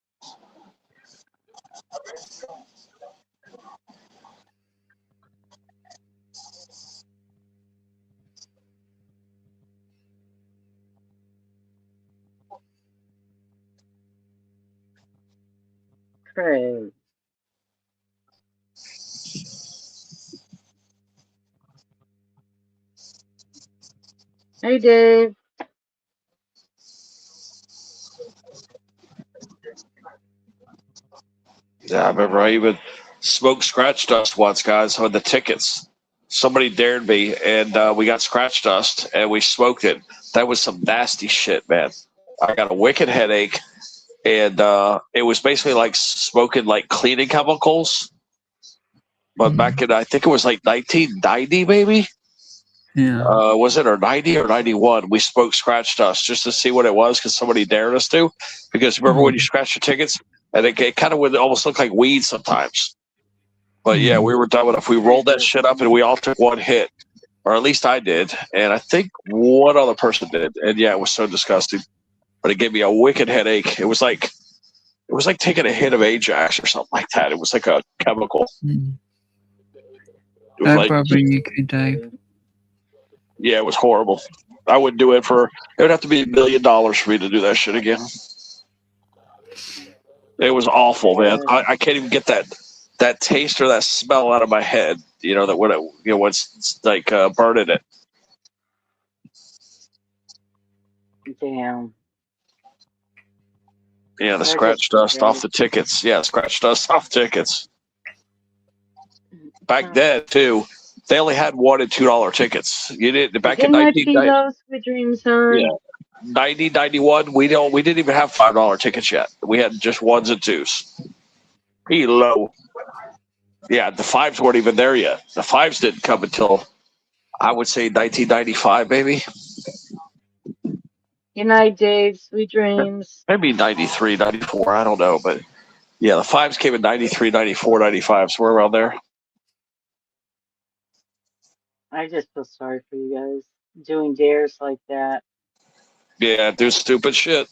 Craig. Hey, Dave. Yeah, I remember I even smoked scratch dust once, guys, on the tickets. Somebody dared me, and we got scratch dust, and we smoked it. That was some nasty shit, man. I got a wicked headache, and it was basically like smoking like cleaning chemicals. But back in, I think it was like 1990, maybe. Yeah. Was it or 90 or 91? We smoked scratch dust just to see what it was because somebody dared us to. Because remember when you scratch your tickets, and it kind of would almost look like weed sometimes. But yeah, we were done with it. We rolled that shit up and we all took one hit, or at least I did, and I think one other person did. And yeah, it was so disgusting. But it gave me a wicked headache. It was like taking a hit of Ajax or something like that. It was like a chemical. It was No like, problem, UK Dave. yeah, it was horrible. I wouldn't do it for. It would have to be $1 million for me to do that shit again. It was awful, man. Yes. I can't even get that taste or that smell out of my head. You know that when it when it's like burning it. Damn. Yeah, the They're scratch just dust off great. the tickets. Yeah, scratch dust off tickets. Back then too, they only had $1 and $2 tickets. You didn't back in Good night, 1990. Philo. Sweet dreams, son. Yeah, 90, 91. We didn't even have $5 tickets yet. We had just 1s and 2s. Pretty low. Yeah, the 5s weren't even there yet. The 5s didn't come until I would say 1995, maybe. Good night, Dave. Sweet dreams. Maybe 93, 94. I don't know, but yeah, the 5s came in 93, 94, 95. So we're around there. I just feel sorry for you guys doing dares like that. Yeah, do stupid shit.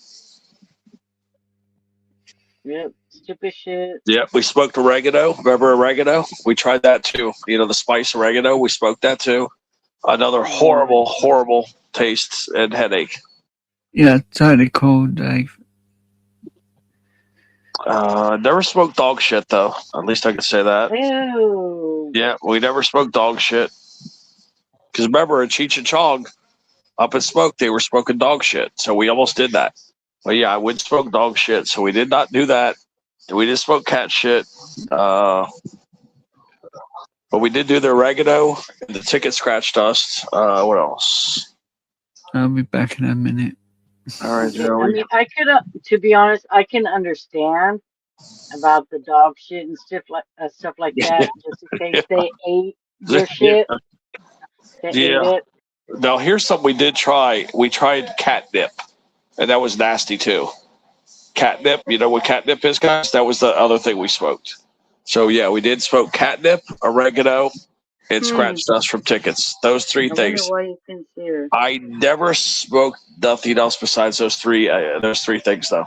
Yep, stupid shit. Yep, we smoked oregano. Remember oregano? We tried that too. You know, the spice oregano. We smoked that too. Another horrible, horrible taste and headache. Yeah, totally cool, Dave. Never smoked dog shit though. At least I can say that. Ew. Yeah, we never smoked dog shit. Because remember, in Cheech and Chong, up in Smoke, they were smoking dog shit. So we almost did that. But yeah, I would smoke dog shit. So we did not do that. We did smoke cat shit. But we did do the oregano and the ticket scratch dust. What else? I'll be back in a minute. All right, I Joey. mean, I could, to be honest, I can understand about the dog shit and stuff like that, just in case they ate your shit. They ate it. Now here's something we did try. We tried catnip, and that was nasty too. Catnip, you know what catnip is, guys? That was the other thing we smoked. So yeah, we did smoke catnip, oregano, and scratch dust from tickets. Those three I things. wonder why you consider. I never smoked nothing else besides those three things though.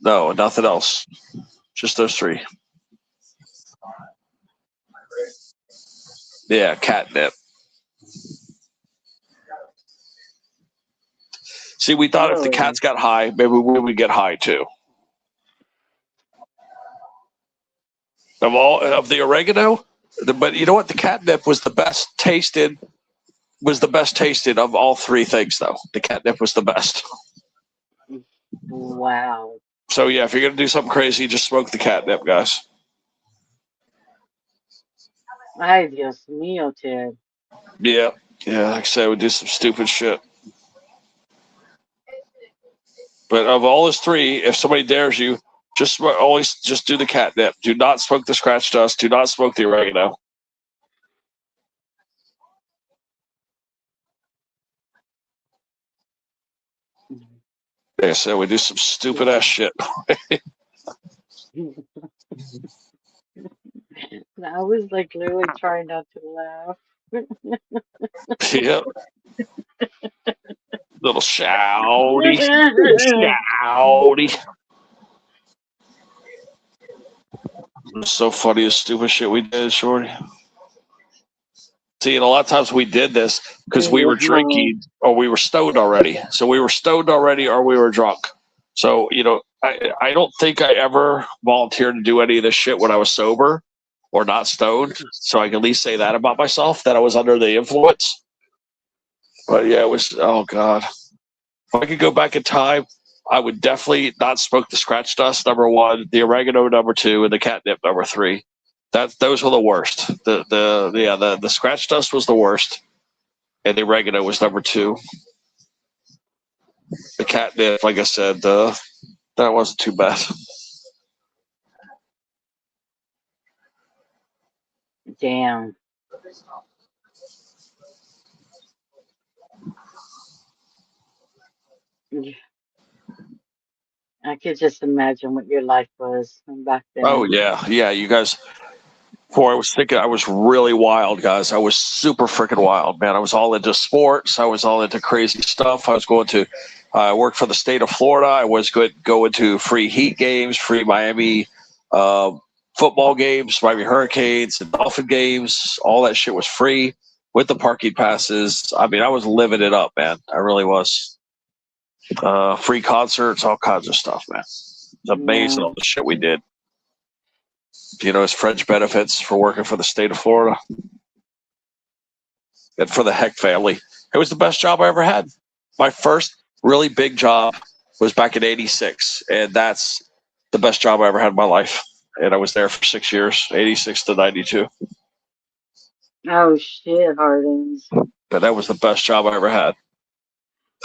No, nothing else. Just those three. Yeah, catnip. See, we thought if the cats got high, maybe we would get high too. Of the oregano, but you know what? The catnip was the best tasted. Was the best tasted of all three things, though. The catnip was the best. Wow. So yeah, if you're gonna do something crazy, just smoke the catnip, guys. Ay, Dios mío, Ted. Yeah, like I said, we do some stupid shit. But of all those three, if somebody dares you, always just do the catnip. Do not smoke the scratch dust. Do not smoke the oregano. Yeah, so we do some stupid ass shit. I was like literally trying not to laugh. Yep. Little shouty. Little shouty. It's so funny the stupid shit we did, Shorty. See, and a lot of times we did this because we were drinking or we were stoned already. So we were stoned already or we were drunk. So, you know, I don't think I ever volunteered to do any of this shit when I was sober or not stoned. So I can at least say that about myself, that I was under the influence. But yeah, it was, oh God. If I could go back in time, I would definitely not smoke the scratch dust, number one, the oregano, number two, and the catnip, number three. Those were the worst. The scratch dust was the worst, and the oregano was number two. The catnip, like I said, that wasn't too bad. Damn. I could just imagine what your life was back then. Oh yeah, you guys. Before I was thinking, I was really wild, guys. I was super freaking wild, man. I was all into sports. I was all into crazy stuff. I was I worked for the state of Florida. I was going to free Heat games, free Miami football games, Miami Hurricanes, and Dolphin games. All that shit was free with the parking passes. I mean, I was living it up, man. I really was. Free concerts, all kinds of stuff, man. It's amazing all the shit we did. You know, his fringe benefits for working for the state of Florida and for the Heck family. It was the best job I ever had. My first really big job was back in '86, and that's the best job I ever had in my life. And I was there for 6 years, '86 to '92. Oh shit, Hardens. But that was the best job I ever had.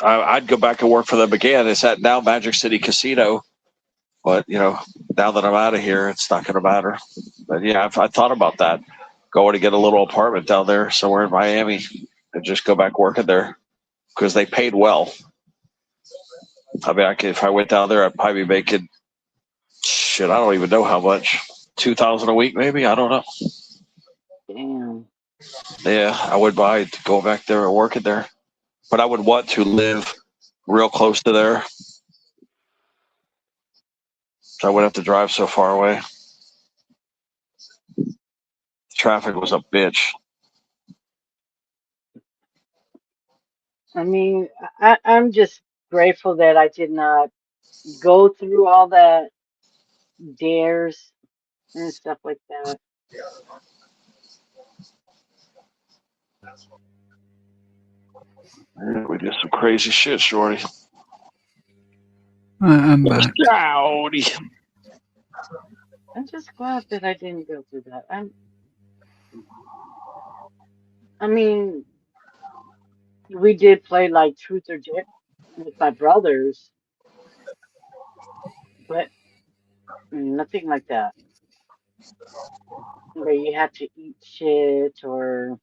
I'd go back and work for them again. It's at now Magic City Casino. But, you know, now that I'm out of here, it's not going to matter. But, yeah, I thought about that, going to get a little apartment down there somewhere in Miami and just go back working there because they paid well. I mean, if I went down there, I'd probably be making, shit, I don't even know how much. $2,000 a week, maybe? I don't know. Damn. Yeah, I would buy to go back there and working there. But I would want to live real close to there. So I wouldn't have to drive so far away. Traffic was a bitch. I mean, I'm just grateful that I did not go through all that dares and stuff like that. Yeah, we did some crazy shit, Shorty. I'm back. Howdy. I'm just glad that I didn't go through that. I mean, we did play like Truth or Dare with my brothers, but nothing like that. Where you have to eat shit or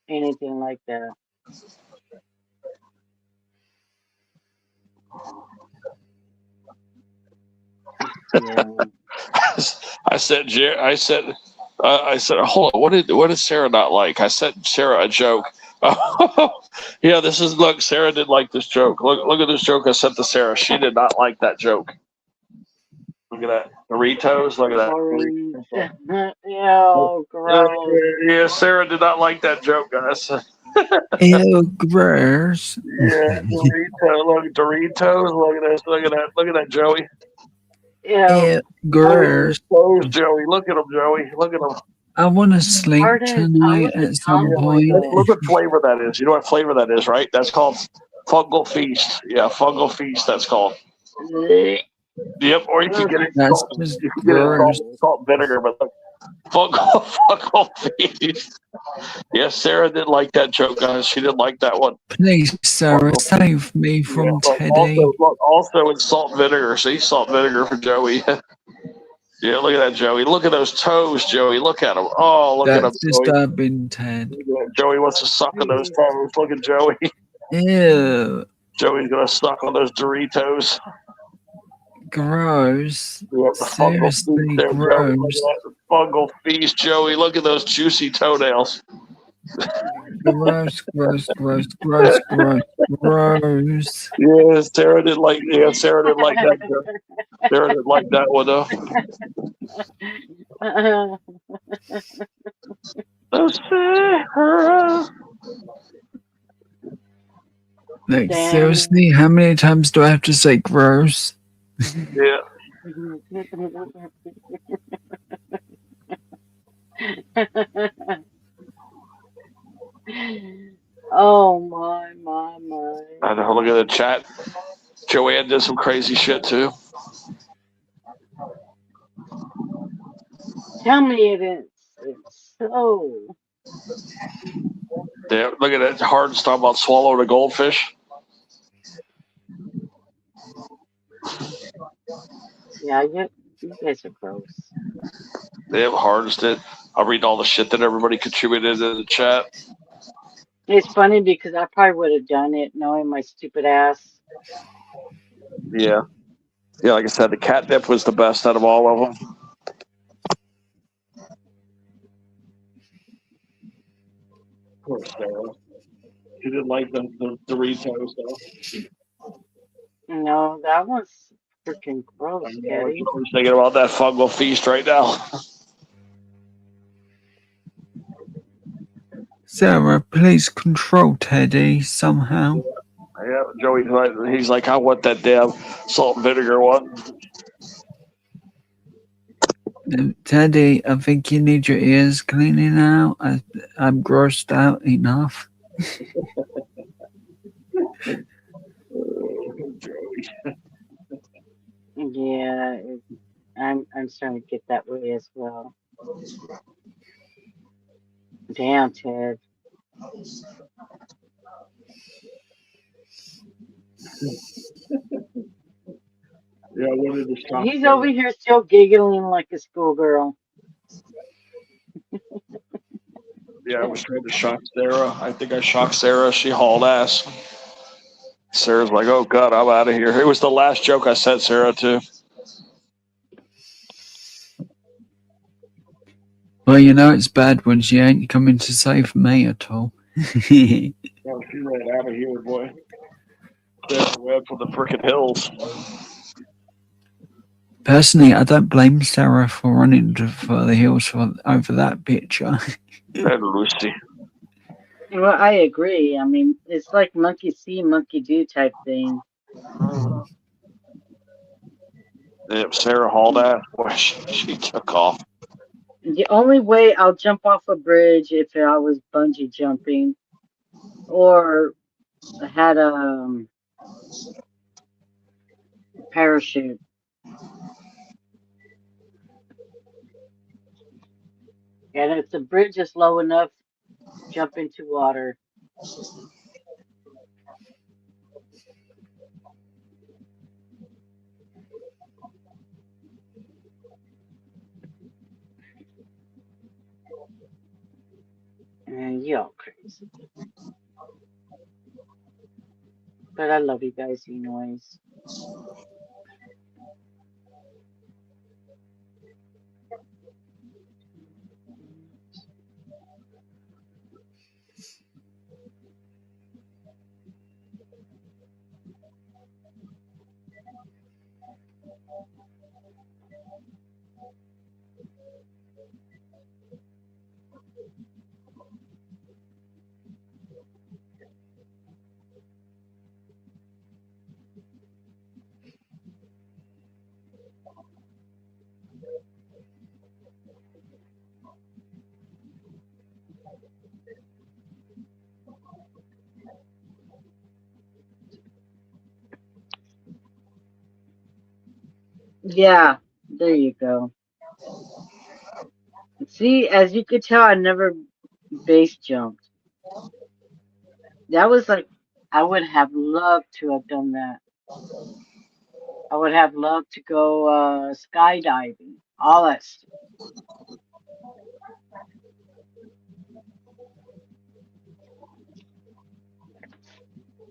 anything like that. Yeah. I said, hold on. What did Sarah not like? I sent Sarah a joke. Yeah, look. Sarah didn't like this joke. Look at this joke I sent to Sarah. She did not like that joke. Look at that Doritos. Look at that. Ew, gross. Yeah, Sarah did not like that joke, guys. Ew, gross. Yeah, Look at Doritos. Look at this. Look at that. Look at that, Joey. Ew, gross. Joey. Look at him, Joey. Look at him. I want to sleep tonight at some point. Look what flavor that is. You know what flavor that is, right? That's called Fungal Feast. Yeah, Fungal Feast. That's called. Yep, or you can get it. That's just gross. Salt vinegar, but look, Fungal Feast. Yes, Sarah didn't like that joke, guys. She didn't like that one. Please, Sarah, save me from Teddy. Also, it's salt vinegar. See, salt vinegar for Joey. Yeah, look at that, Joey. Look at those toes, Joey. Look at them. Oh, look at them. That's disturbing, Ted. Joey wants to suck on those toes. Look at Joey. Ew. Joey's gonna suck on those Doritos. Gross. Yep, Seriously, gross. Fungal Feast, Joey. Look at those juicy toenails. Gross, gross, gross, gross, gross, gross. Yeah, Sarah didn't like that. Sarah didn't like that one though. Like, seriously, how many times do I have to say gross? Yeah. Oh my. I know. Look at the chat. Joanne did some crazy shit too. Tell me it's so. Yeah, look at that. Hard stuff about swallowing a goldfish. Yeah, you guys are gross. They have hardest it. I'll read all the shit that everybody contributed in the chat. It's funny because I probably would have done it knowing my stupid ass. Yeah. Yeah, like I said, the catnip was the best out of all of them. Poor Sarah. She didn't like the Doritos, though. No, that was freaking gross, Daddy. I'm thinking about that Fungal Feast right now. Sarah, please control Teddy somehow. Yeah, Joey's like, he's like, I want that damn salt and vinegar one. Teddy, I think you need your ears cleaning out. I'm grossed out enough. Yeah, I'm starting to get that way as well. Damn, Ted. Yeah, I wanted to shock He's over Sarah. here still giggling like a schoolgirl. Yeah, I was trying to shock Sarah. I think I shocked Sarah. She hauled ass. Sarah's like, "Oh God, I'm out of here." It was the last joke I sent Sarah to. Well, it's bad when she ain't coming to save me at all. Oh, she ran out of here, boy. Sarah ran for the frickin' hills. Personally, I don't blame Sarah for running for the hills over that picture. And Lucy. Well, I agree. I mean, it's like monkey see, monkey do type thing. Yep, Sarah hauled ass. Boy, she took off. The only way I'll jump off a bridge if I was bungee jumping or had a parachute. And if the bridge is low enough, jump into water. And y'all crazy. But I love you guys anyways. Yeah, there you go. See, as you could tell, I never base jumped. That was like, I would have loved to have done that. I would have loved to go skydiving, all that stuff.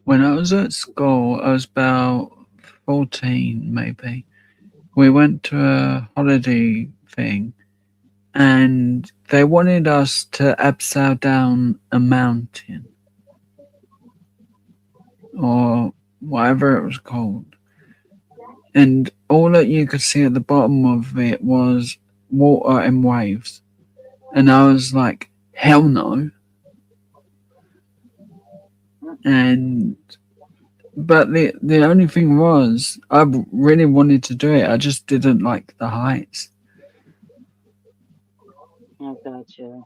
When I was at school, I was about 14, maybe. We went to a holiday thing, and they wanted us to abseil down a mountain, or whatever it was called. And all that you could see at the bottom of it was water and waves. And I was like, hell no. But the only thing was, I really wanted to do it. I just didn't like the heights. I gotcha.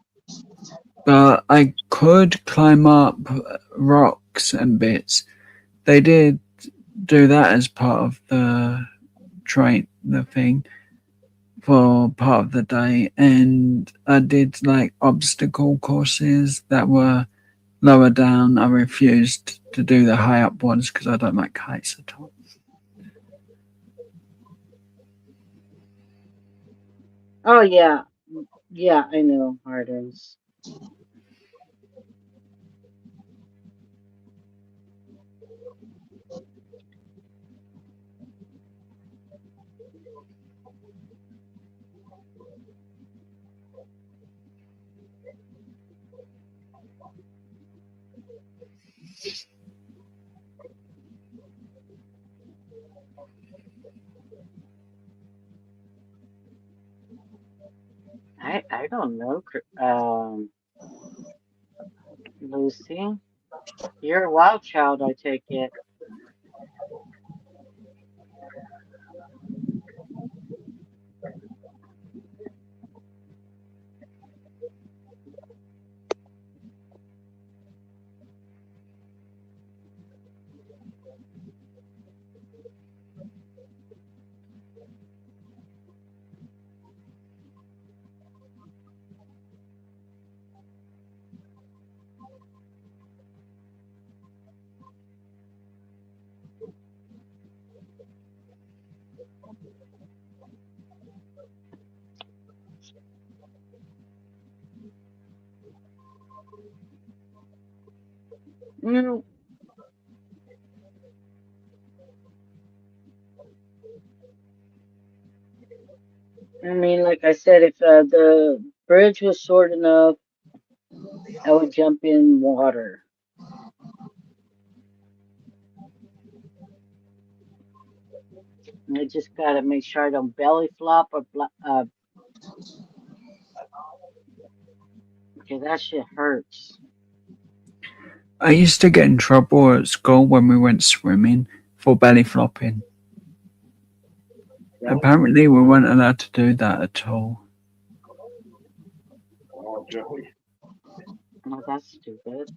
But I could climb up rocks and bits. They did do that as part of the thing for part of the day, and I did like obstacle courses that were lower down. I refused to do the high up ones because I don't like heights at all. Oh yeah, yeah, I know hardens. I don't know, Lucy. You're a wild child, I take it. Mm, I mean, like I said, if the bridge was short enough, I would jump in water. I just gotta make sure I don't belly flop or because that shit hurts. I used to get in trouble at school when we went swimming for belly flopping. Apparently, we weren't allowed to do that at all. Oh, Joey. Oh, that's stupid.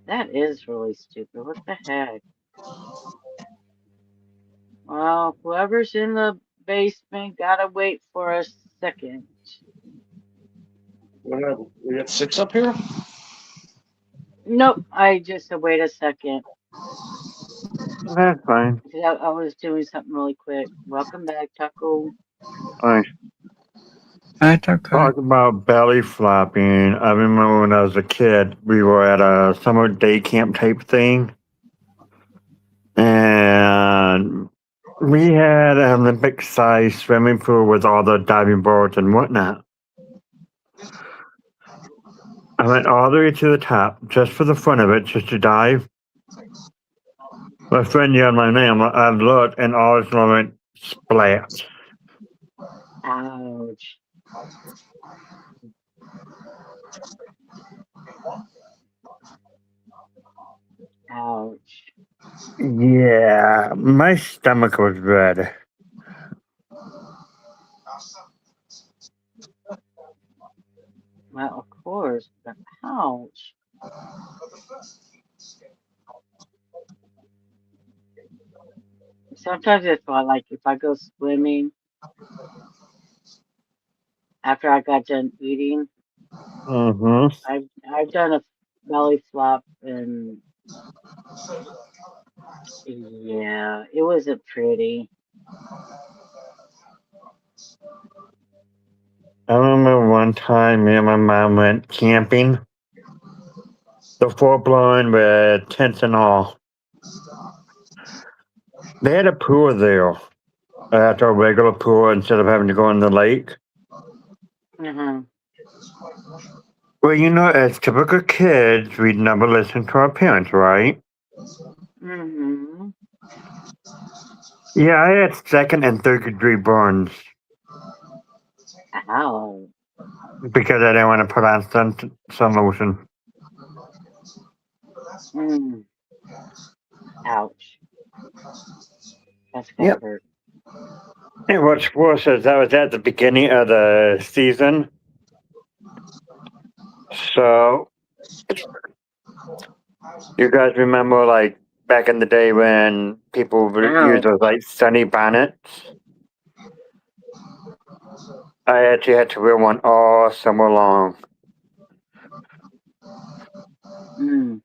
That is really stupid. What the heck? Well, whoever's in the basement gotta wait for a second. We got 6 up here? Nope, I just wait a second. That's fine. 'Cause I was doing something really quick. Welcome back, Taco. Thanks. Okay. Talk about belly flopping. I remember when I was a kid, we were at a summer day camp type thing, and we had an Olympic-sized swimming pool with all the diving boards and whatnot. I went all the way to the top just for the fun of it, just to dive. My friend yelled my name. I looked, and all of a sudden went splash. Ouch. Ouch. Yeah, my stomach was red. Well, of course, but ouch. Sometimes it's like if I go swimming after I got done eating, Mm-hmm. I've done a belly flop and yeah, it wasn't pretty. I remember one time me and my mom went camping. The floor blowing with tents and all. They had a pool there at our regular pool instead of having to go in the lake. Mm-hmm. Well, you know, as typical kids, we'd never listen to our parents, right? Mm-hmm. Yeah, I had second and third degree burns Ow. because I didn't want to put on sun lotion. Mm. Ouch. That's gotta Yep. hurt. And what's worse is that was at the beginning of the season. So, you guys remember, like, back in the day when people would use those, like, sunny bonnets? I actually had to wear one all summer long. Mm.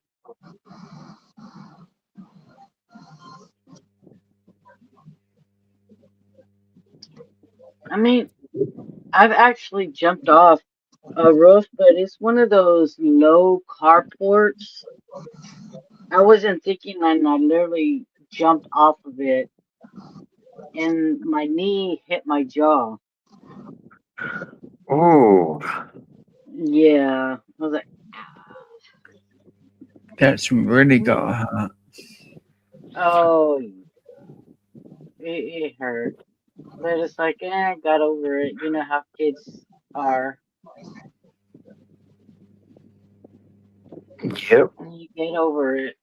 I mean, I've actually jumped off a roof, but it's one of those low carports. I wasn't thinking, and I literally jumped off of it, and my knee hit my jaw. Ooh. Yeah, I was like, That's really got hurt. oh, it hurt. But it's like, I got over it. You know how kids are. Yep. You get over it.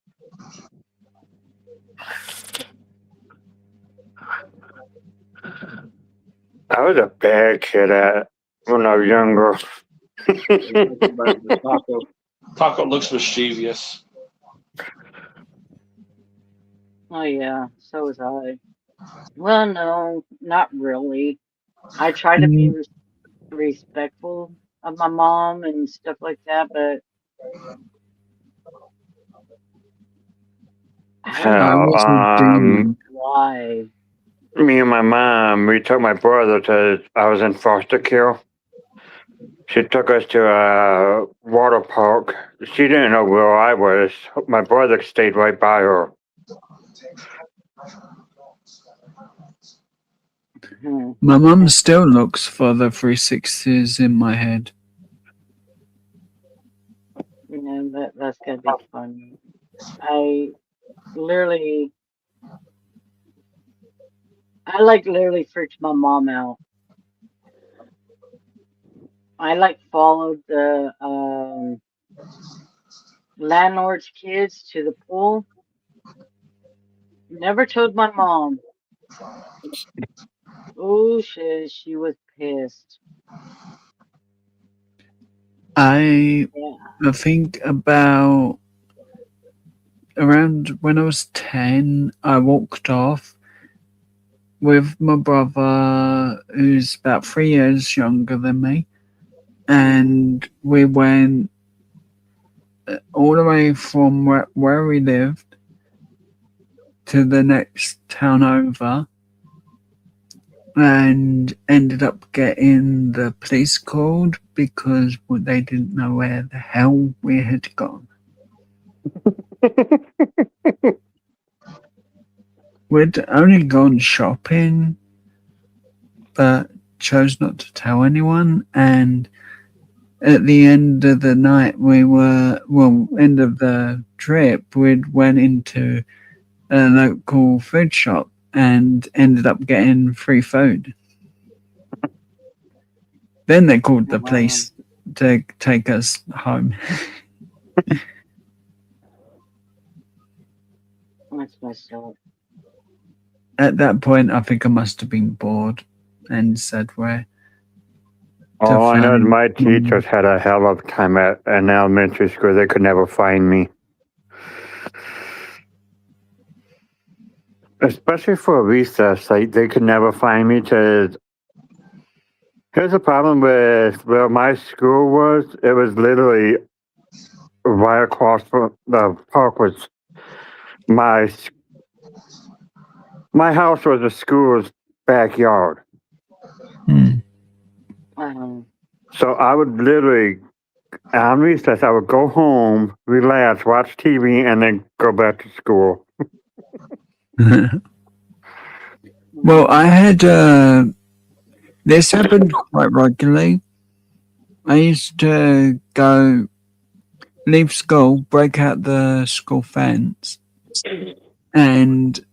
I was a bad kid when I was younger. Taco looks mischievous. Oh yeah, so was I. Well, no, not really. I try to be respectful of my mom and stuff like that, but I I don't was know a demon. why Why? Me and my mom, we took my brother to, I was in foster care. She took us to a water park. She didn't know where I was. My brother stayed right by her. Hmm. My mum still looks for the 360s in my head. That's gonna be fun. I literally, literally freaked my mom out. I followed the landlord's kids to the pool. Never told my mom. Oh shit, she was pissed. I Yeah. think about around when I was 10, I walked off with my brother, who's about 3 years younger than me, and we went all the way from where we lived to the next town over, and ended up getting the police called because they didn't know where the hell we had gone. We'd only gone shopping, but chose not to tell anyone. And at the end of the night, end of the trip, we went into a local food shop and ended up getting free food. Then they called the police to take us home. That's messed up. At that point, I think I must have been bored and said where. All I know is my teachers had a hell of a time in elementary school. They could never find me. Especially for recess, they could never find me. Here's the problem with where my school was. It was literally right across from the park was my house was the school's backyard. So I would literally, on recess, I would go home, relax, watch TV, and then go back to school. Well, I had this happened quite regularly. I used to leave school, break out the school fence, and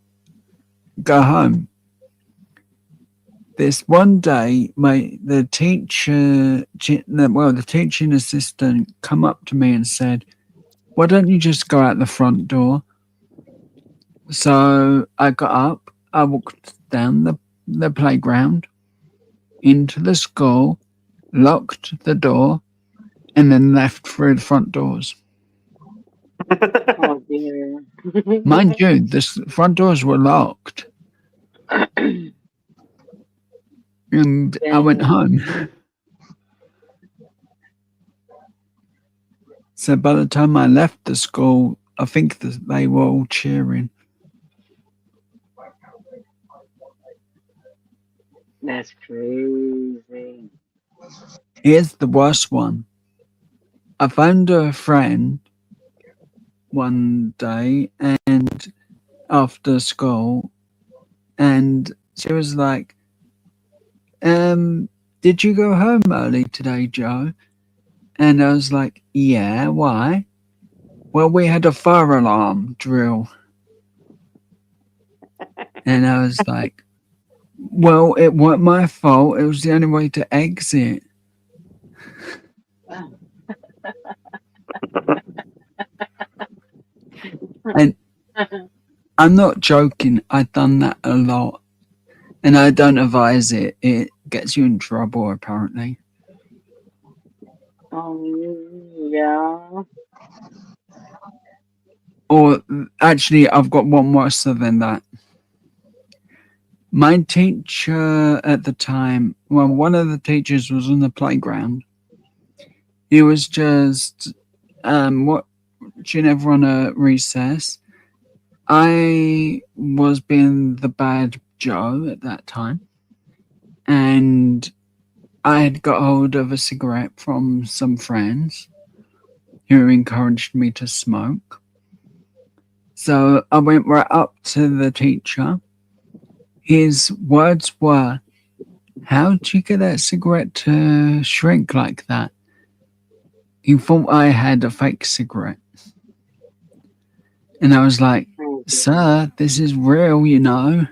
go home. This one day, the teaching assistant come up to me and said, "Why don't you just go out the front door?" So I got up, I walked down the playground, into the school, locked the door, and then left through the front doors. Oh dear. Mind you, the front doors were locked. And I went home. So by the time I left the school, I think that they were all cheering. That's crazy. Here's the worst one. I found a friend one day and after school, and she was like, did you go home early today, Joe? And I was like, yeah, why? Well, we had a fire alarm drill. And I was like, well, it wasn't my fault. It was the only way to exit. And I'm not joking. I've done that a lot. And I don't advise it. It gets you in trouble, apparently. Yeah. Or actually, I've got one worse than that. My teacher at the time, well, one of the teachers was on the playground. He was just watching everyone at recess. I was being the bad Joe at that time, and I had got hold of a cigarette from some friends who encouraged me to smoke. So I went right up to the teacher. His words were, "How did you get that cigarette to shrink like that?" He thought I had a fake cigarette. And I was like, "Sir, this is real, you know."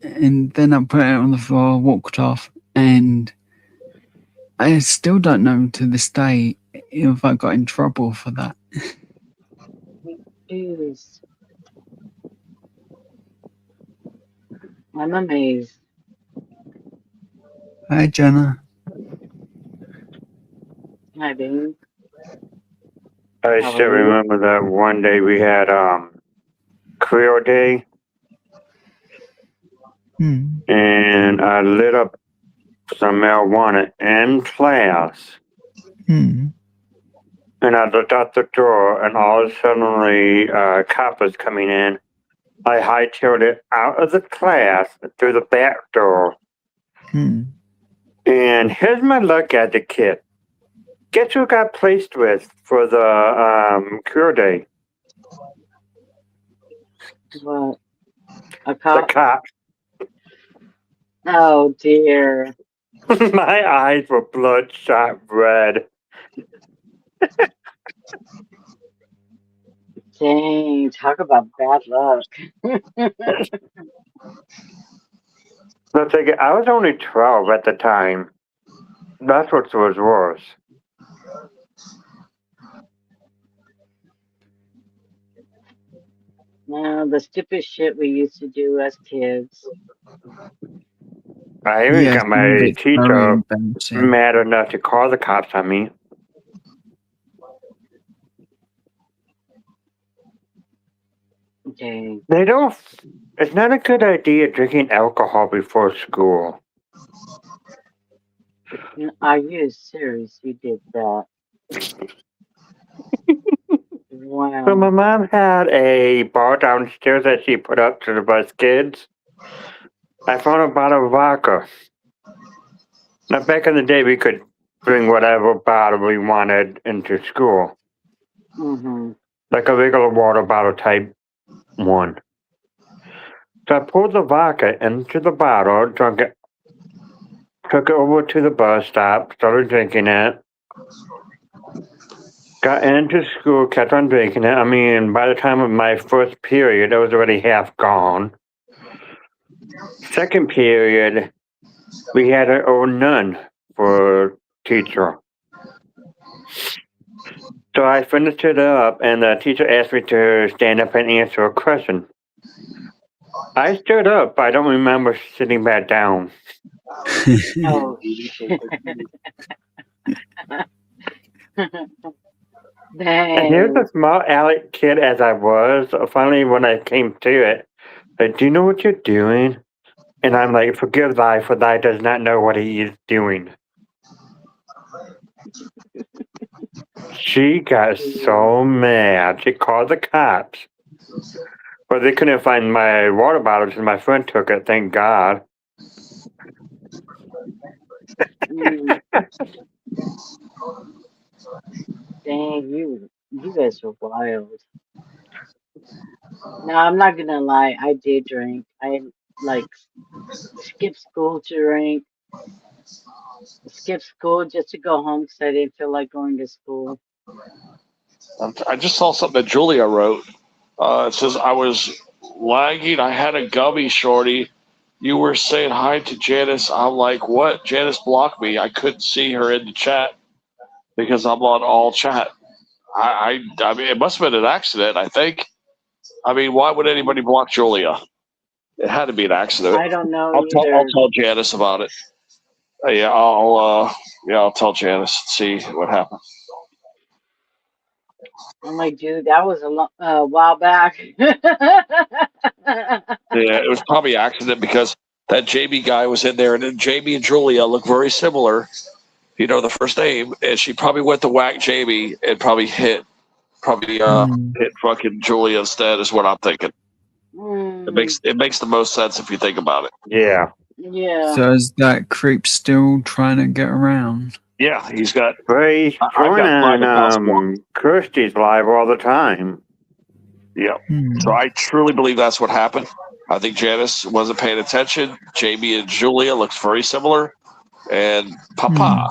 And then I put it on the floor, walked off, and I still don't know to this day if I got in trouble for that. Jeez. I'm amazed. Hi, Jenna. Hi, baby. I still remember that one day we had Creole Day, and I lit up some marijuana in class. And I looked out the door, and all of a sudden, a cop was coming in. I hightailed it out of the class through the back door. And here's my luck at the kid. Guess who got placed with for the Creole Day? What? A cop? The cop. Oh, dear. My eyes were bloodshot red. Dang, talk about bad luck. I think I was only 12 at the time. That's what was worse. Well, the stupid shit we used to do as kids. I even Yes, got my it's very teacher embarrassing. mad enough to call the cops on me. Dang. They don't. It's not a good idea drinking alcohol before school. Are you serious? You did that? Wow. So my mom had a bar downstairs that she put up to the bus kids. I found a bottle of vodka. Now, back in the day, we could bring whatever bottle we wanted into school, like a regular water bottle type one. So I poured the vodka into the bottle, drank it, took it over to the bus stop, started drinking it. Got into school, kept on drinking it. I mean, by the time of my first period, it was already half gone. Second period, we had an old nun for teacher. So I finished it up, and the teacher asked me to stand up and answer a question. I stood up, but I don't remember sitting back down. Oh, shit. And here's a small Alec kid as I was. Finally, when I came to it, like, "Do you know what you're doing?" And I'm like, "Forgive thy, for thy does not know what he is doing." She got so mad. She called the cops. But they couldn't find my water bottle, and my friend took it, thank God. Dang, you guys are wild. No, I'm not gonna lie. I did drink. I skipped school to drink. Skipped school just to go home because I didn't feel like going to school. I just saw something that Julia wrote. It says, "I was lagging. I had a gummy, shorty. You were saying hi to Janice." I'm like, "What?" Janice blocked me. I couldn't see her in the chat because I'm on all chat. I mean, it must have been an accident, I think. I mean, why would anybody block Julia? It had to be an accident. I don't know I'll either. tell Janice about it. Yeah, I'll tell Janice and see what happened. I'm like, dude, that was a while back. Yeah, it was probably an accident because that JB guy was in there, and then JB and Julia look very similar. You know the first name, and she probably went to whack JB and probably hit Probably Mm. hit fucking Julia instead is what I'm thinking. Mm, It makes the most sense if you think about it. Yeah. yeah. So is that creep still trying to get around? Yeah, he's got. But he's I've got joining private passport. Kirsty's live all the time. Yeah. Hmm. So I truly believe that's what happened. I think Janice wasn't paying attention. Jamie and Julia looked very similar, and Papa,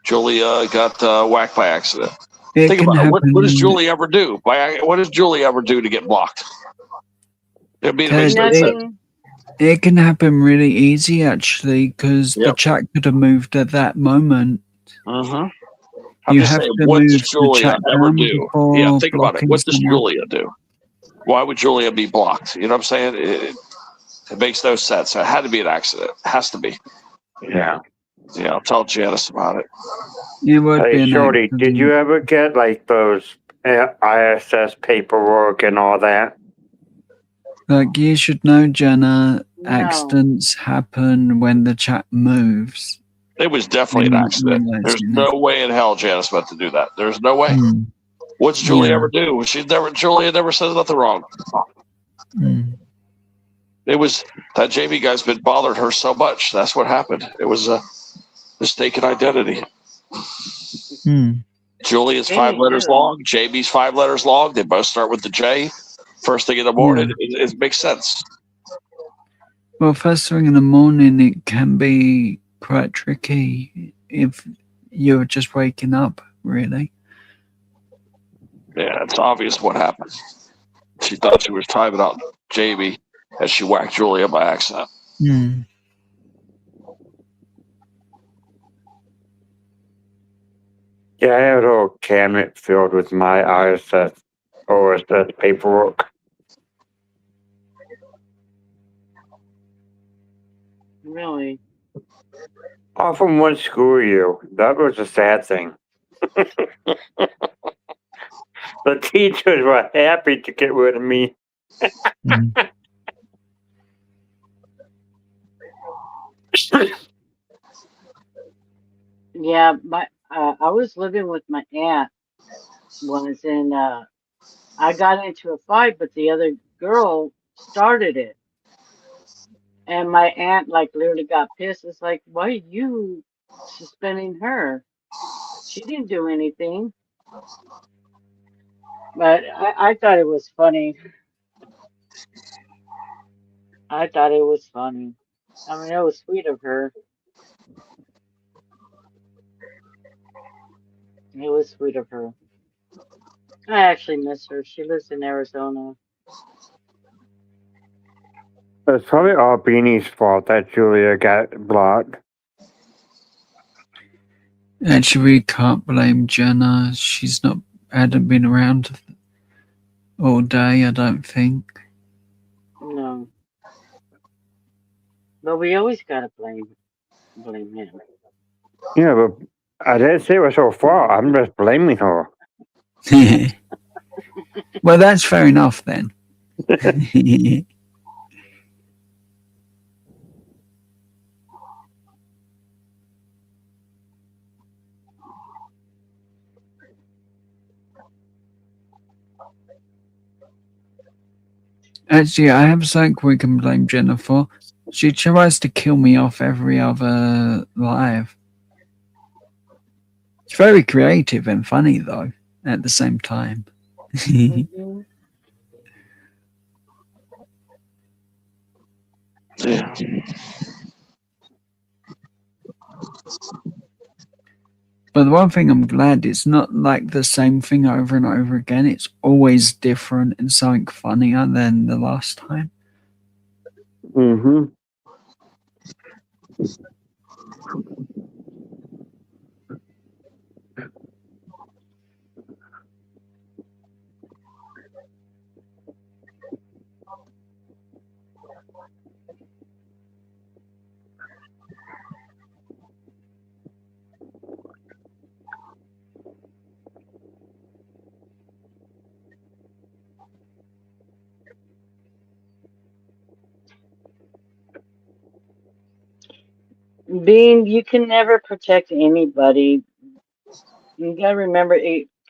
Julia got whacked by accident. It Think can about it. What does happen. Julie ever do? What does Julie ever do to get blocked? It makes Ted, no sense. Nothing. it can happen really easy actually, because the Yep. chat could have moved at that moment. Mm-hmm. I'm You just have saying, to what does move the Julia chat ever down do? before Yeah, think about it. blocking What does someone. Julia do? Why would Julia be blocked? You know what I'm saying? It makes no sense. It had to be an accident. It has to be. Yeah. Yeah, I'll tell Janice about it. It would be Hey, an Shorty, did accident. you ever get like those ISS paperwork and all that? Like, you should know, Jenna, No. accidents happen when the chat moves. It was definitely an They're not accident. There's realizing no way in hell Janice meant to do that. There's no way. it. Mm, What's Julia Yeah. ever do? Julia never says nothing wrong. mm, It was that Jamie guy's been bothering her so much. That's what happened. It was a mistaken identity. mm. Julia's Jamie 5 letters too. long. Jamie's 5 letters long. They both start with the J. First thing in the morning, it makes sense. Well, first thing in the morning, it can be quite tricky if you're just waking up, really. Yeah, it's obvious what happened. She thought she was timing out Jamie as she whacked Julia by accident. Mm. Yeah, I had a whole cabinet filled with my ISS OSS paperwork. Really. All from one school year. That was a sad thing. The teachers were happy to get rid of me. Mm. Yeah, I was living with my aunt once, and I got into a fight, but the other girl started it, and my aunt like literally got pissed. It's like, why are you suspending her? She didn't do anything. But I thought it was funny. I thought it was funny. I mean, it was sweet of her. It was sweet of her. I actually miss her. She lives in Arizona. It's probably all Beanie's fault that Julia got blocked. Actually, we can't blame Jenna. She's not hadn't been around all day, I don't think. No. But we always gotta blame him. Yeah, but I didn't say it was her fault. I'm just blaming her. Well, that's fair enough then. Actually, I have something we can blame Jenna for. She tries to kill me off every other live. It's very creative and funny, though, at the same time. Mhm. Yeah. But the one thing I'm glad, it's not like the same thing over and over again. It's always different and something funnier than the last time. Mm-hmm. Being, you can never protect anybody. You gotta remember,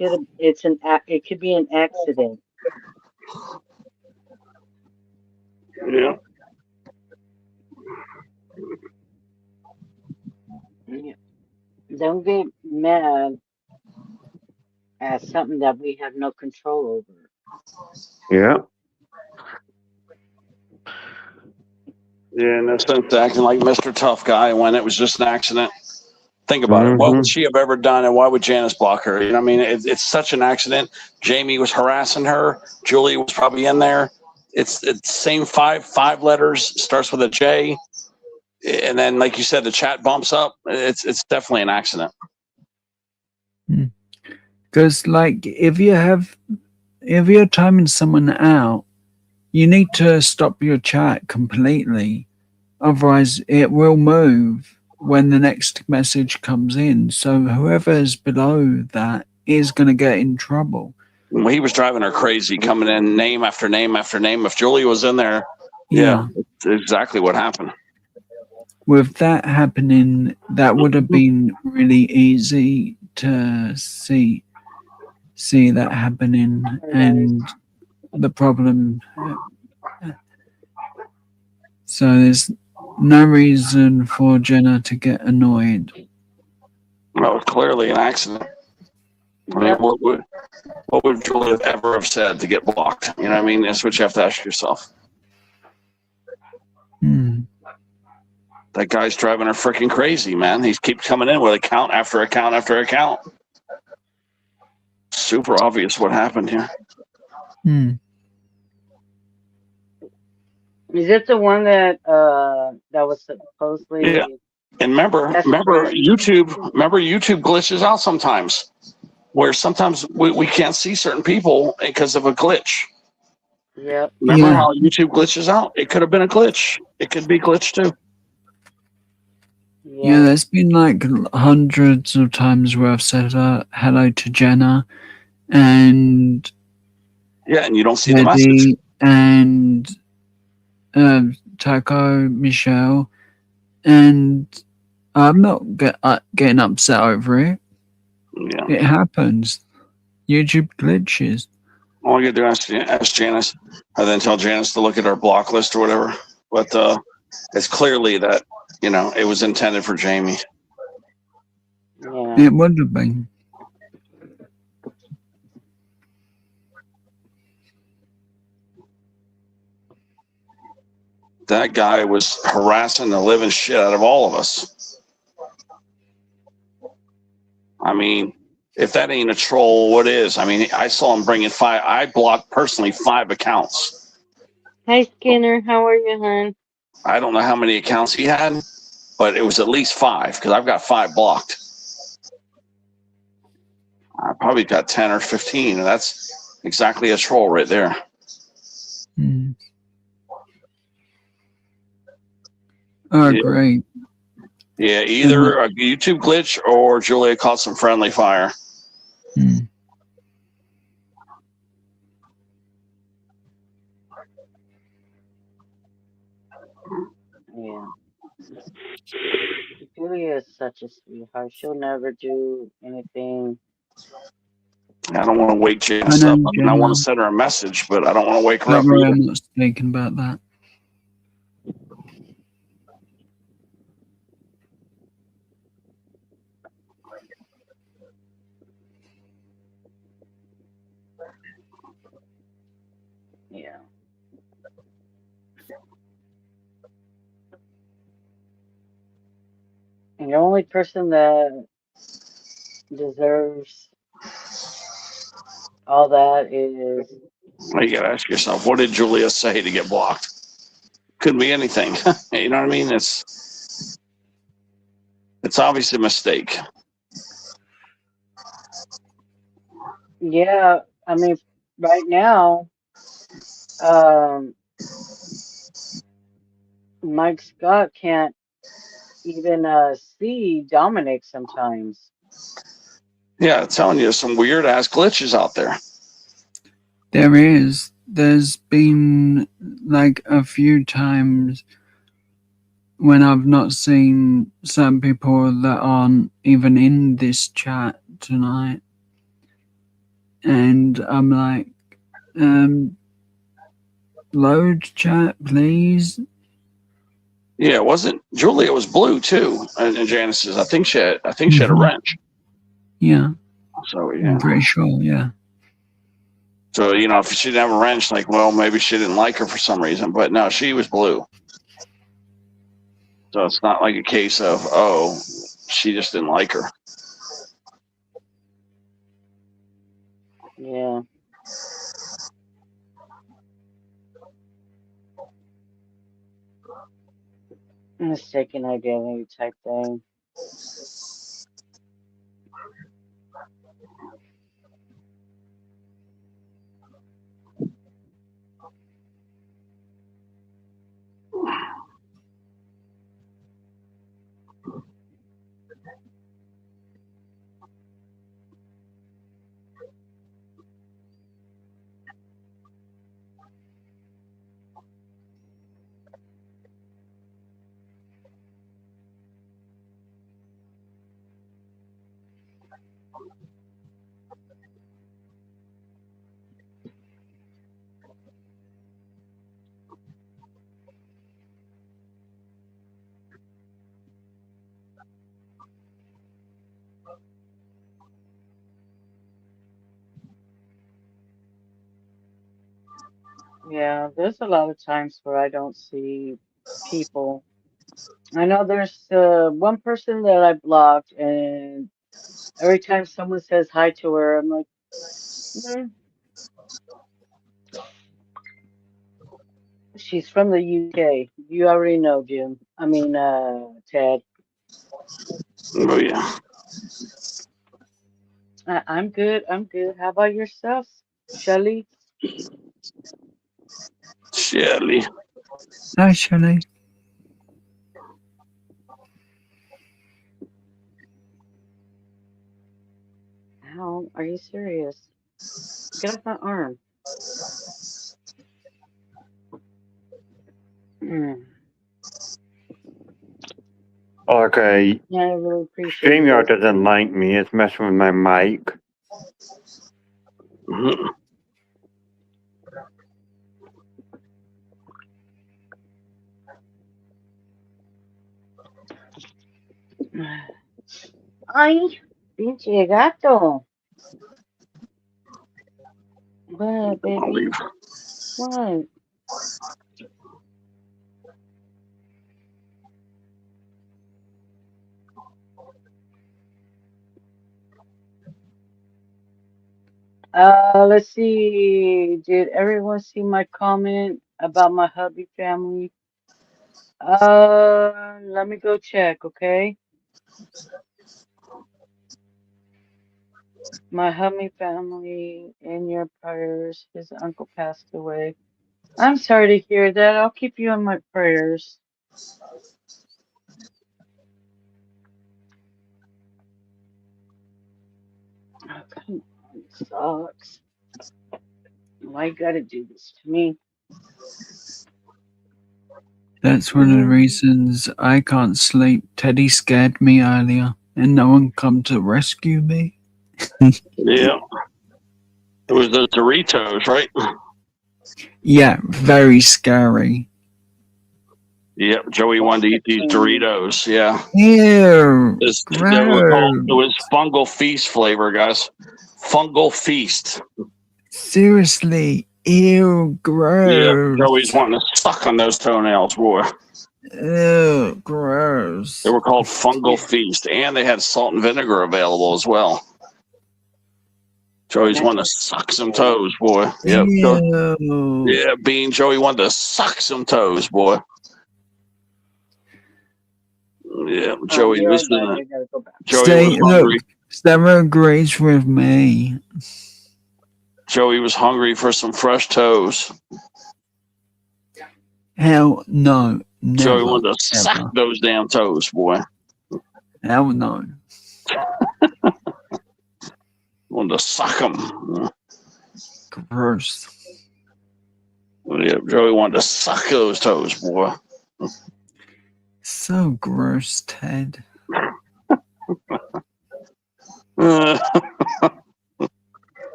It could be an accident. Yeah. Yeah. Don't get mad at something that we have no control over. Yeah. Yeah, no sense acting like Mr. Tough Guy when it was just an accident. Think about it. What would Mm-hmm. she have ever done, and why would Janice block her? You know, what I mean, it's such an accident. Jamie was harassing her. Julia was probably in there. It's same five letters, starts with a J, and then like you said, the chat bumps up. It's definitely an accident. Because like if you're timing someone out, you need to stop your chat completely. Otherwise, it will move when the next message comes in. So whoever's below that is going to get in trouble. Well, he was driving her crazy, coming in name after name after name. If Julia was in there, yeah, it's exactly what happened. With that happening, that would have been really easy to see that happening, and the problem. So there's no reason for Jenna to get annoyed. Well, clearly an accident. I mean, what would Julia ever have said to get blocked? You know what I mean? That's what you have to ask yourself. That guy's driving her freaking crazy, man. He keeps coming in with account after account after account. Super obvious what happened here. Is it the one that was supposedly? Yeah. And remember YouTube glitches out sometimes, where sometimes we can't see certain people because of a glitch. Yep. Remember how YouTube glitches out? It could have been a glitch. It could be glitched too. Yeah, there's been like hundreds of times where I've said hello to Jenna and and you don't see the message. Eddie and Taco, Michelle, and I'm not getting upset over it. Yeah. It happens. YouTube glitches. All you do is ask Janice, and then tell Janice to look at our block list or whatever. But it's clearly that, it was intended for Jamie. Yeah. It would have been. That guy was harassing the living shit out of all of us. I mean, if that ain't a troll, what is? I mean, I saw him bringing I blocked personally 5 accounts. Hi, Skinner. How are you, hon? I don't know how many accounts he had, but it was at least 5 because I've got 5 blocked. I probably got 10 or 15, and that's exactly a troll right there. Oh, great. Yeah, either a YouTube glitch or Julia caught some friendly fire. Yeah. Julia is such a sweetheart. She'll never do anything. I don't want to wake Janice up. I mean, I want to send her a message, but I don't want to wake her up. I'm not speaking about that. Yeah. And the only person that deserves all that is. Well, you gotta ask yourself, what did Julia say to get blocked? Couldn't be anything. You know what I mean? It's obviously a mistake. Yeah, I mean, right now, Mike Scott can't even see Dominic sometimes. Yeah, I'm telling you, there's some weird ass glitches out there. There is. There's been like a few times when I've not seen some people that aren't even in this chat tonight. and I'm like, load chat, please. Yeah, it wasn't Julia was blue too, and Janice's. I think she had a Mhm. wrench. Yeah, So yeah. I'm pretty sure. Yeah. So if she didn't have a wrench, like, well, maybe she didn't like her for some reason. But no, she was blue. So it's not like a case of she just didn't like her. Yeah. Mistaken identity type thing. Yeah, there's a lot of times where I don't see people. I know there's one person that I blocked, and every time someone says hi to her, I'm like, "Mm, she's from the UK. You already know, Jim. I mean, Ted. Oh yeah. I'm good. I'm good. How about yourself, Shelly? Shelly. Hi, Shelley. How are you serious? Get off my arm. Mm. Okay, Yeah, I really appreciate StreamYard this. doesn't like me. It's messing with my mic. Mhm. Ay, pinche gato. What, I'll baby? leave. What? Let's see. Did everyone see my comment about my hubby family? Let me go check, okay? My hubby family in your prayers. His uncle passed away. I'm sorry to hear that. I'll keep you in my prayers. Oh, come on, it sucks. Why you gotta do this to me? That's one of the reasons I can't sleep. Teddy scared me earlier, and no one come to rescue me. Yeah. It was the Doritos, right? Yeah, very scary. Yep. Joey wanted to eat these Doritos. Yeah. Ew, They were called. It gross. was Fungal Feast flavor, guys. Fungal Feast. Seriously, ew, Yeah. gross. Joey's wanting to suck on those toenails, boy. Ew, gross. They were called Fungal Feast, and they had salt and vinegar available as well. Joey's wanting to suck some toes, boy. Yep. Ew. Yeah, Bean. Joey wanted to suck some toes, boy. Yeah, Joey You're was right back. I gotta go back. Stay, was hungry. look, Sarah agrees with me. Joey was hungry for some fresh toes. Hell no. Never, Joey wanted to ever. suck those damn toes, boy. Hell no. Wanted to suck them. Gross. Yeah, Joey wanted to suck those toes, boy. So gross, Ted.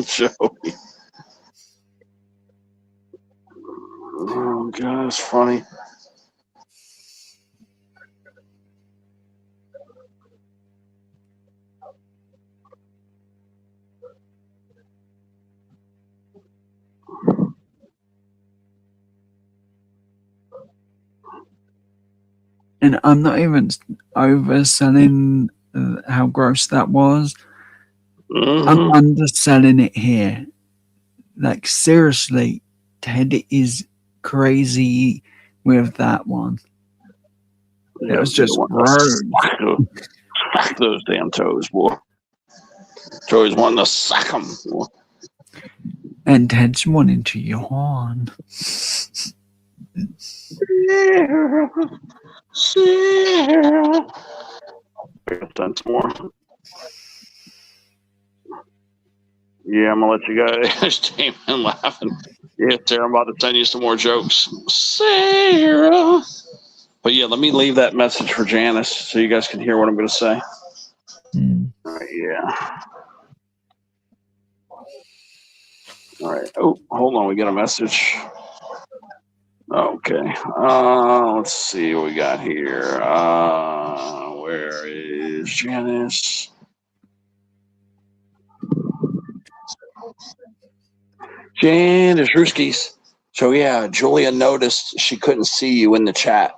Joey. Oh God, it's funny. And I'm not even overselling how gross that was. I'm Mhm. underselling it here. Like, seriously, Ted is crazy with that one. It Yeah, was you just want gross. to sack those damn toes, boy. Joey's wanting to sack them. And Ted's wanting to yawn. Sarah, Sarah. Done some more. Yeah, I'm gonna let you guys. Damon laughing. Yeah, Sarah, I'm about to send you some more jokes. Sarah. But yeah, let me leave that message for Janice so you guys can hear what I'm gonna say. All right, yeah. All right. Oh, hold on. We got a message. Okay. Let's see what we got here. Where is Janice? Janice Ruskies. So yeah, Julia noticed she couldn't see you in the chat.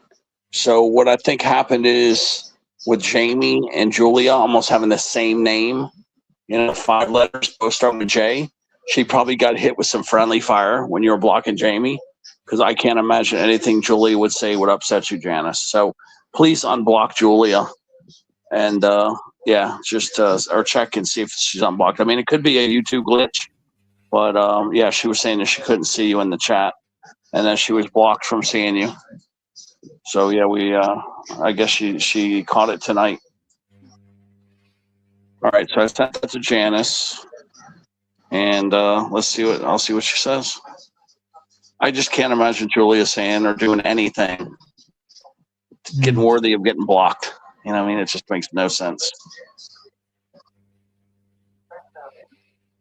So what I think happened is with Jamie and Julia almost having the same name, 5 letters both start with J. She probably got hit with some friendly fire when you were blocking Jamie, because I can't imagine anything Julia would say would upset you, Janice. So please unblock Julia, and just or check and see if she's unblocked. I mean, it could be a YouTube glitch, but yeah, she was saying that she couldn't see you in the chat, and then she was blocked from seeing you. So yeah, I guess she caught it tonight. All right, so I sent that to Janice, and I'll see what she says. I just can't imagine Julia saying or doing anything getting worthy of getting blocked. I mean, it just makes no sense.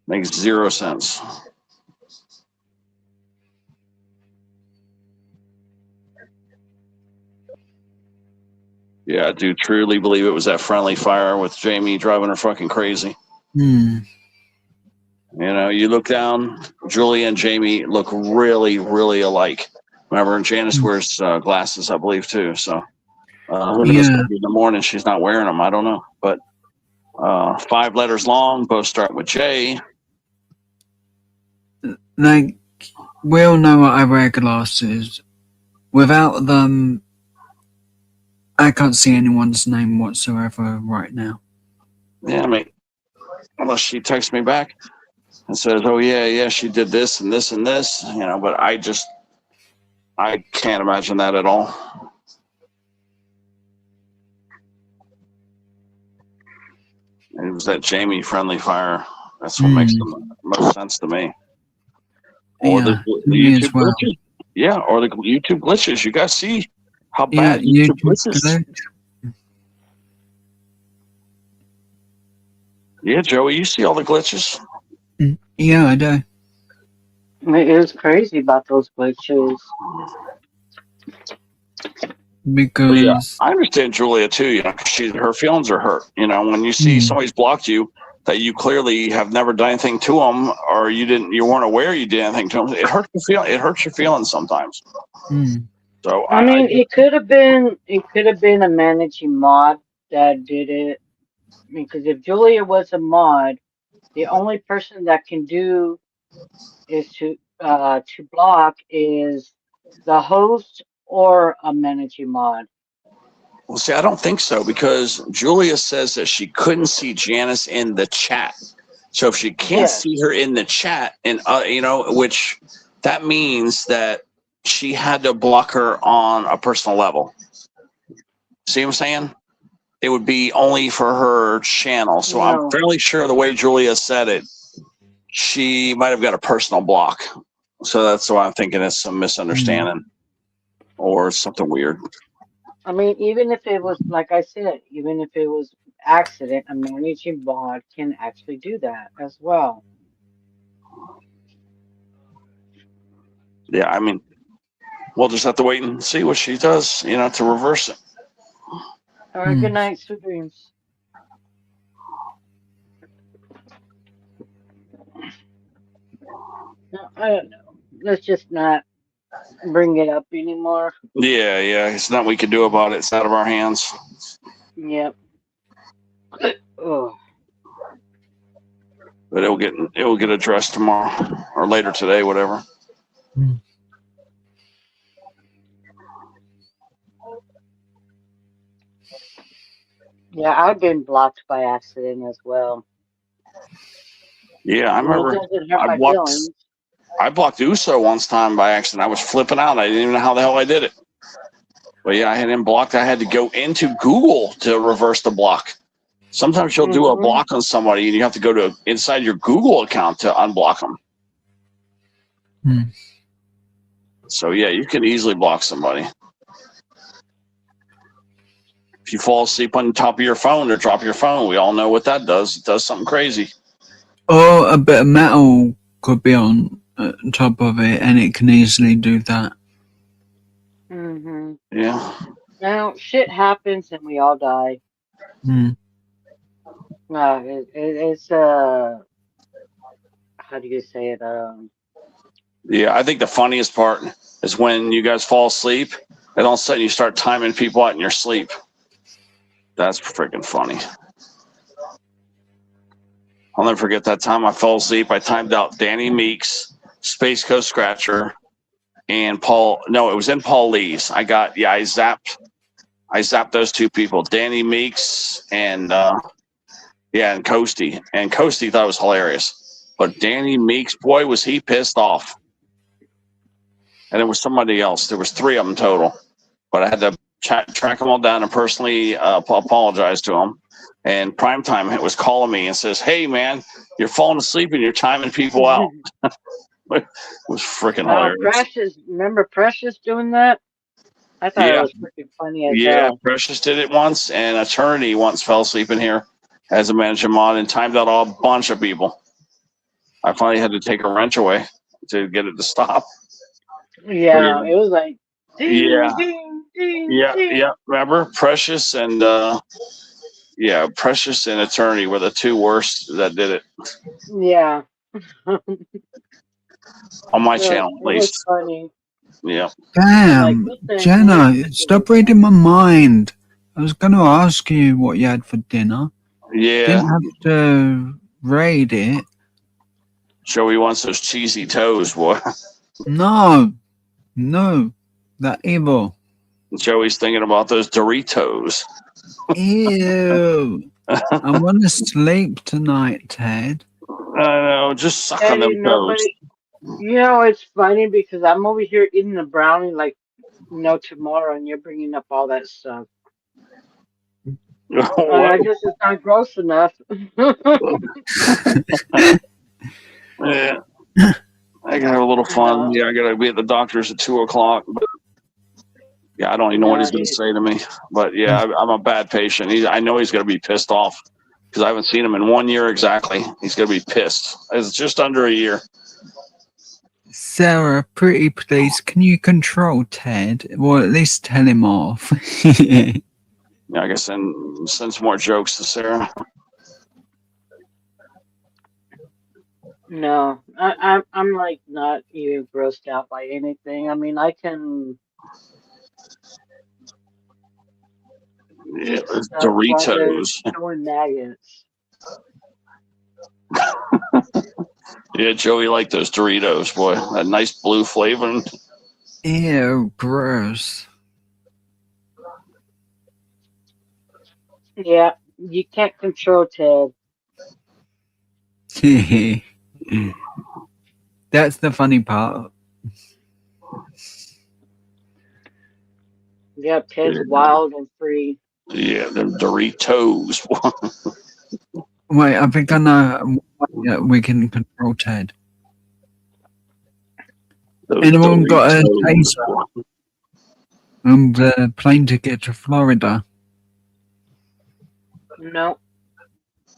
Makes zero sense. Yeah, I do truly believe it was that friendly fire with Jamie driving her fucking crazy. You look down, Julia and Jamie look really, really alike. Remember, Janice wears glasses, I believe, too. So who knows? Maybe in the morning she's not wearing them. I don't know. But 5 letters long, both start with J. Like, we all know what I wear glasses. Without them, I can't see anyone's name whatsoever right now. Yeah, I mean, unless she texts me back and says, "Oh yeah, she did this and this and this," But I can't imagine that at all. It was that Jamie friendly fire. That's what makes the most sense to me. Or the YouTube glitches. Yeah, or the YouTube glitches. You guys see how bad YouTube glitches. Yeah, Joey, you see all the glitches? Yeah, I do. It was crazy about those glitches. Because yeah, I understand Julia too. Her feelings are hurt. When you see somebody's blocked you, that you clearly have never done anything to them, or you weren't aware you did anything to them. It hurts your feelings sometimes. So I mean, it could have been a managing mod that did it. Because if Julia was a mod, the only person that can do is to block is the host or a managing mod. Well, see, I don't think so, because Julia says that she couldn't see Janice in the chat. So if she can't see her in the chat, and which that means that she had to block her on a personal level. See what I'm saying? It would be only for her channel. So I'm fairly sure the way Julia said it, she might have got a personal block. So that's why I'm thinking it's some misunderstanding or something weird. I mean, even if it was, like I said, even if it was accident, a managing bot can actually do that as well. Yeah, I mean, we'll just have to wait and see what she does, to reverse it. All right, good night, sweet dreams. No, I don't know. Let's just not bring it up anymore. Yeah, it's nothing we can do about it. It's out of our hands. Yep. Oh. But it will get addressed tomorrow or later today, whatever. Yeah, I've been blocked by accident as well. Yeah, I remember. It doesn't hurt my feelings. I blocked Uso once time by accident. I was flipping out. I didn't even know how the hell I did it. But yeah, I had him blocked. I had to go into Google to reverse the block. Sometimes you'll do a block on somebody and you have to go to inside your Google account to unblock them. So yeah, you can easily block somebody. If you fall asleep on the top of your phone or drop your phone, we all know what that does. It does something crazy. Or a bit of metal could be on top of it, and it can easily do that. Yeah. Now, shit happens and we all die. It's how do you say it? Yeah, I think the funniest part is when you guys fall asleep and all of a sudden you start timing people out in your sleep. That's freaking funny. I'll never forget that time I fell asleep. I timed out Danny Meeks, Space Coast Scratcher, and Paul. No, it was in Paul Lee's. I zapped those two people, Danny Meeks and and Coasty. And Coasty thought it was hilarious. But Danny Meeks, boy, was he pissed off. And it was somebody else. There was 3 of them total. But I had to track them all down and personally apologize to them. And Primetime was calling me and says, "Hey, man, you're falling asleep and you're timing people out." It was freaking hilarious. Precious, remember Precious doing that? I thought it was freaking funny as hell. Precious did it once, and Eternity once fell asleep in here as a manager mod and timed out a bunch of people. I finally had to take a wrench away to get it to stop. Yeah, it was like, ding, yeah, ding, ding, yeah, ding. yeah. Remember Precious and Precious and Eternity were the 2 worst that did it Yeah. on my channel, at least. It was funny. Yeah. Damn, Jenna, stop reading my mind. I was going to ask you what you had for dinner. Yeah. Didn't have to raid it. Joey wants those cheesy toes, boy. No, that evil. Joey's thinking about those Doritos. Ew. I want to sleep tonight, Ted. I know, just suck on them toes. It's funny because I'm over here eating a brownie like tomorrow, and you're bringing up all that stuff. I guess it's not gross enough. Yeah. I can have a little fun. Yeah, I gotta be at the doctor's at 2:00. But yeah, I don't even know what he's gonna say to me. But yeah, I'm a bad patient. I know he's gonna be pissed off because I haven't seen him in 1 year exactly. He's gonna be pissed. It's just under a year. Sarah, pretty please, can you control Ted? Or at least tell him off. Yeah, I guess send some more jokes to Sarah. No, I'm like not even grossed out by anything. I mean, I can. Yeah, those Doritos. Showing maggots. Yeah, Joey liked those Doritos, boy. That nice blue flavor. Ew, gross. Yeah, you can't control Ted. That's the funny part. Yeah, Ted's wild and free. Yeah, them Doritos. Wait, I think I know we can control Ted. Anyone got a taser and a plane ticket to Florida? No.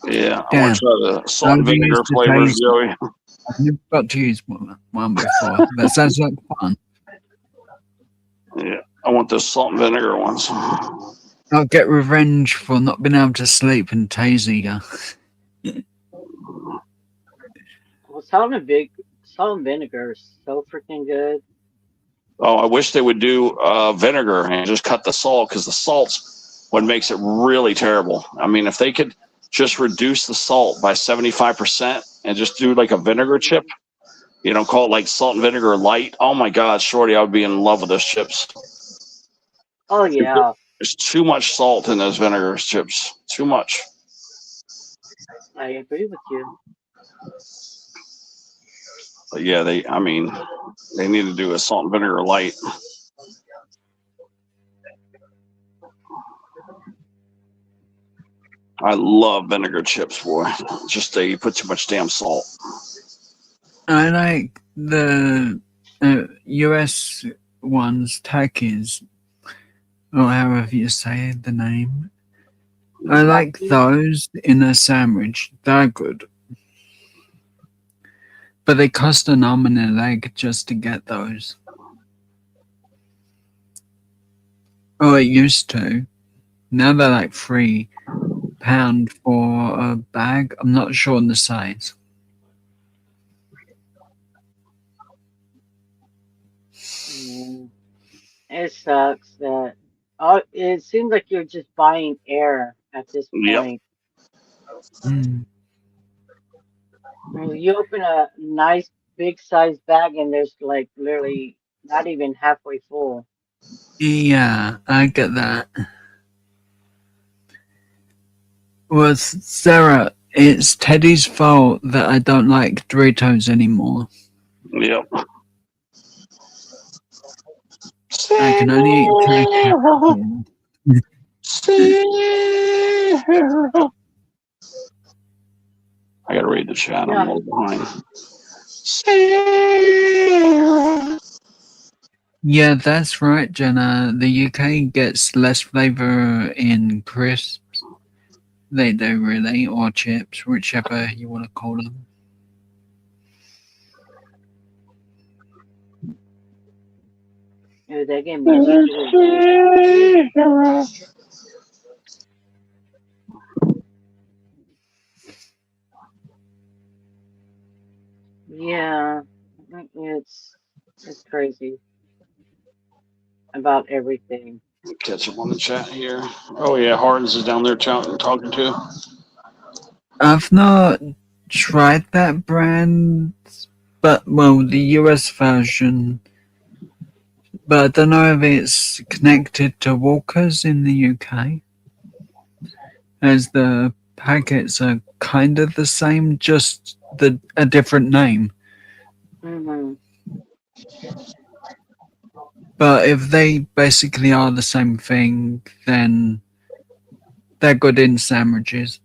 Yeah, I Damn. want to try the salt and I've vinegar used to flavors, taste. Joey. I've never got to use one before. That sounds like fun. Yeah, I want the salt and vinegar ones. I'll get revenge for not being able to sleep and taser you. Well, salt and vinegar is so freaking good. Oh, I wish they would do vinegar and just cut the salt, because the salt's what makes it really terrible. I mean, if they could just reduce the salt by 75% and just do like a vinegar chip, call it like salt and vinegar light. Oh my God, Shorty, I would be in love with those chips. Oh yeah. There's too much salt in those vinegar chips. Too much. I agree with you. But yeah, they need to do a salt and vinegar light. I love vinegar chips, boy. Just you put too much damn salt. I like the US ones, Takis, or however you say the name. I like those in a sandwich. They're good. But they cost an arm and a leg just to get those. Oh, it used to. Now they're like £3 for a bag. I'm not sure on the size. It sucks that it seems like you're just buying air at this point. Mm. You open a nice big size bag and there's like literally not even halfway full. Yeah, I get that. Well, Sarah, it's Teddy's fault that I don't like Doritos anymore. Yep. I can only eat I gotta read the chat. I'm a little behind. Yeah, that's right, Jenna. The UK gets less flavor in crisps. They do, really, or chips, whichever you want to call them. They get me. Yeah, it's crazy about everything. Catch up on the chat here. Oh yeah, Hardens is down there talking to. I've not tried that brand, but the US version. But I don't know if it's connected to Walkers in the UK, as the packets are kind of the same, just a different name. Mm-hmm. But if they basically are the same thing, then they're good in sandwiches.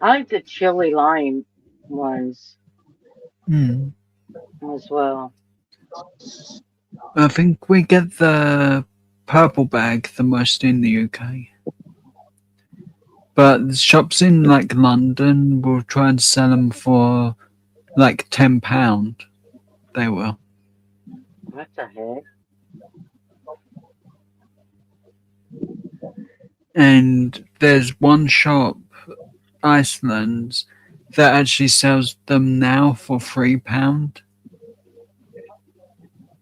I like the chili lime ones as well. I think we get the purple bag the most in the UK. But the shops in like London will try and sell them for like £10. They will. What the heck? And there's one shop, Iceland's, that actually sells them now for £3.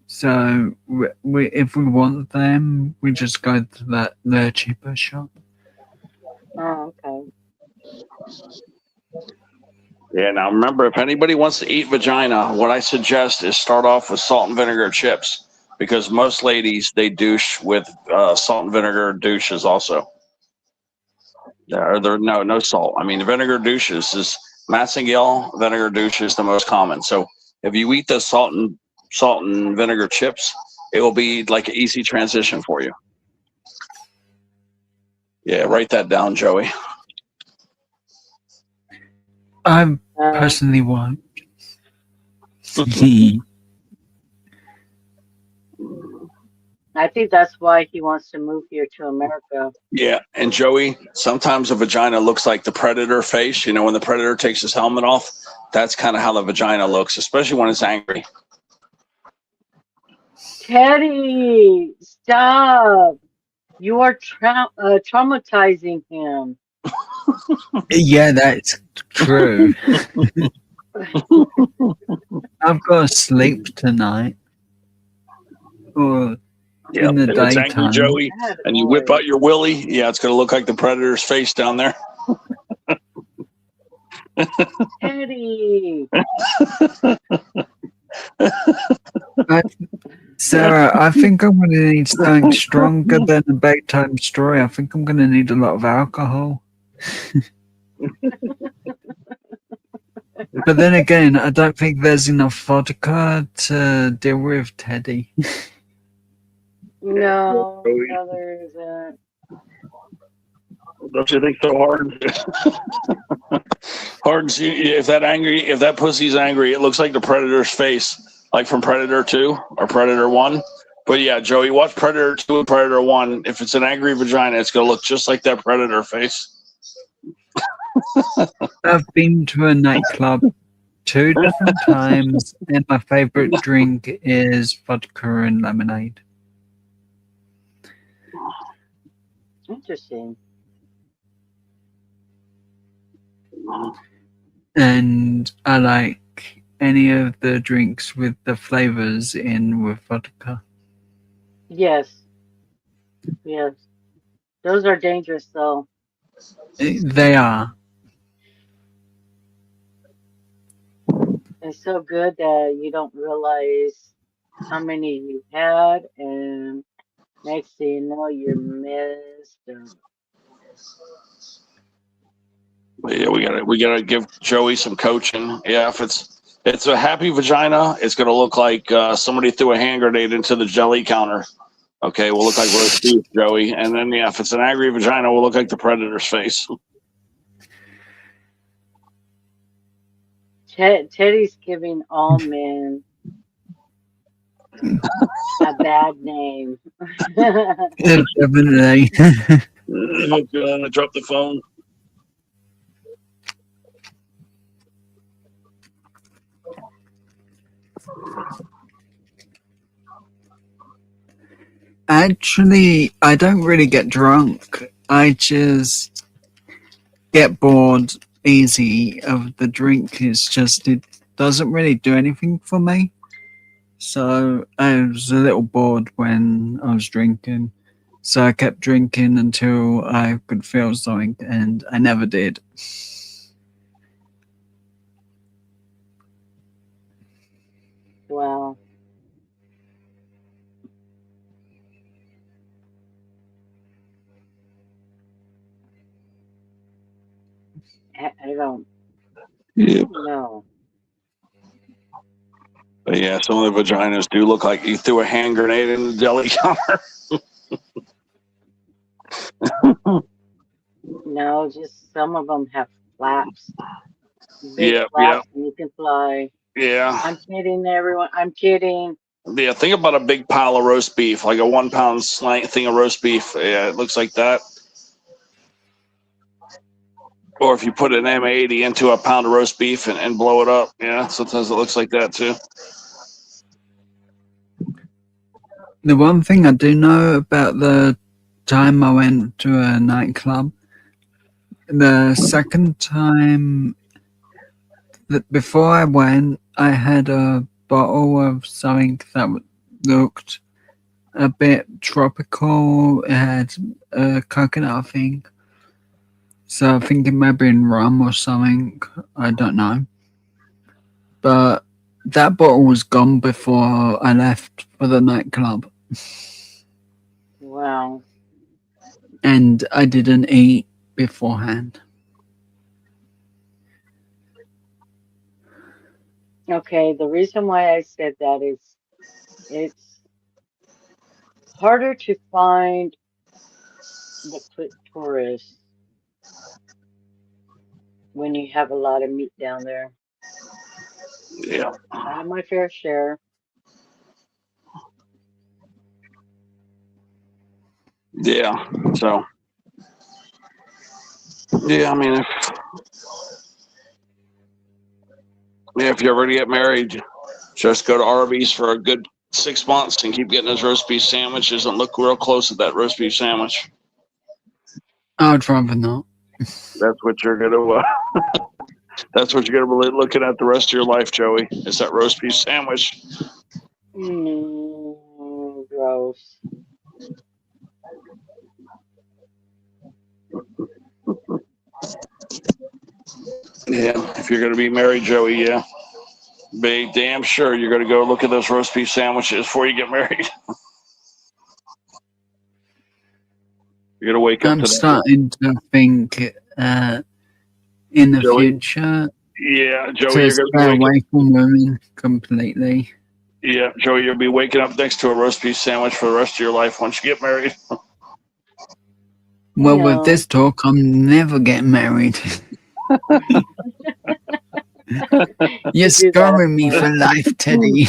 So if we want them, we just go to their cheaper shop. Oh, okay. Yeah, now remember, if anybody wants to eat vagina, what I suggest is start off with salt and vinegar chips, because most ladies, they douche with salt and vinegar douches also. There no salt. I mean, the vinegar douches is Massengill vinegar douche is the most common. So if you eat the salt and vinegar chips, it will be like an easy transition for you. Yeah, write that down, Joey. I personally won't. I think that's why he wants to move here to America. Yeah, and Joey, sometimes a vagina looks like the predator face. You know, when the predator takes his helmet off, that's kind of how the vagina looks, especially when it's angry. Teddy, stop! You are traumatizing him. Yeah, that's true. I've got to sleep tonight. Or Yeah, in the if it's angry, daytime. Joey, Bad and you whip boy. out your willy, yeah, it's gonna look like the predator's face down there. Teddy. Sarah, I think I'm going to need something stronger than a bedtime story. I think I'm going to need a lot of alcohol. But then again, I don't think there's enough vodka to deal with Teddy. No, there isn't. Don't you think so, Harden? Harden, if that pussy's angry, it looks like the predator's face, like from Predator 2 or Predator 1. But yeah, Joey, watch Predator 2 and Predator 1. If it's an angry vagina, it's gonna look just like that predator face. I've been to a nightclub 2 different times, and my favorite drink is vodka and lemonade. Interesting. And I like any of the drinks with the flavors in with vodka. Yes. Yes. Those are dangerous, though. They are. It's so good that you don't realize how many you had, and next thing you know, you're messed up. But yeah, we gotta give Joey some coaching. Yeah, if it's a happy vagina, it's gonna look like somebody threw a hand grenade into the jelly counter. Okay, we'll look like roast beef, Joey. And then yeah, if it's an angry vagina, we'll look like the predator's face. Teddy's giving all men a bad name. Definitely. I dropped the phone. Actually, I don't really get drunk. I just get bored easy of the drink. It's just, it doesn't really do anything for me. So I was a little bored when I was drinking. So I kept drinking until I could feel something, and I never did. Wow. I don't know. But yeah, some of the vaginas do look like you threw a hand grenade in the deli counter. No, just some of them have flaps. Big flaps, and you can fly. Yeah. I'm kidding, everyone. I'm kidding. Yeah, think about a big pile of roast beef, like a 1 pound thing of roast beef. Yeah, it looks like that. Or if you put an M80 into a pound of roast beef and blow it up. Yeah, sometimes it looks like that too. The one thing I do know about the time I went to a nightclub, the second time that before I went, I had a bottle of something that looked a bit tropical. It had a coconut, I think. So I think it might have been rum or something. I don't know. But that bottle was gone before I left for the nightclub. Wow. And I didn't eat beforehand. Okay, the reason why I said that is it's harder to find the clitoris when you have a lot of meat down there. Yeah. I have my fair share. Yeah. So, yeah, I mean, if you ever get married, just go to Arby's for a good 6 months and keep getting those roast beef sandwiches and look real close at that roast beef sandwich. I'd rather not. That's what you're gonna. That's what you're gonna be looking at the rest of your life, Joey. Is that roast beef sandwich? Gross. Yeah. If you're gonna be married, Joey, yeah, be damn sure you're gonna go look at those roast beef sandwiches before you get married. You're gonna wake up I'm to that. starting to think in the Joey? future Yeah, Joey, to you're stay gonna be away from women completely. yeah, Joey, you'll be waking up next to a roast beef sandwich for the rest of your life once you get married. Well, No. with this talk, I'm never getting married. You're scarring me for life, Teddy.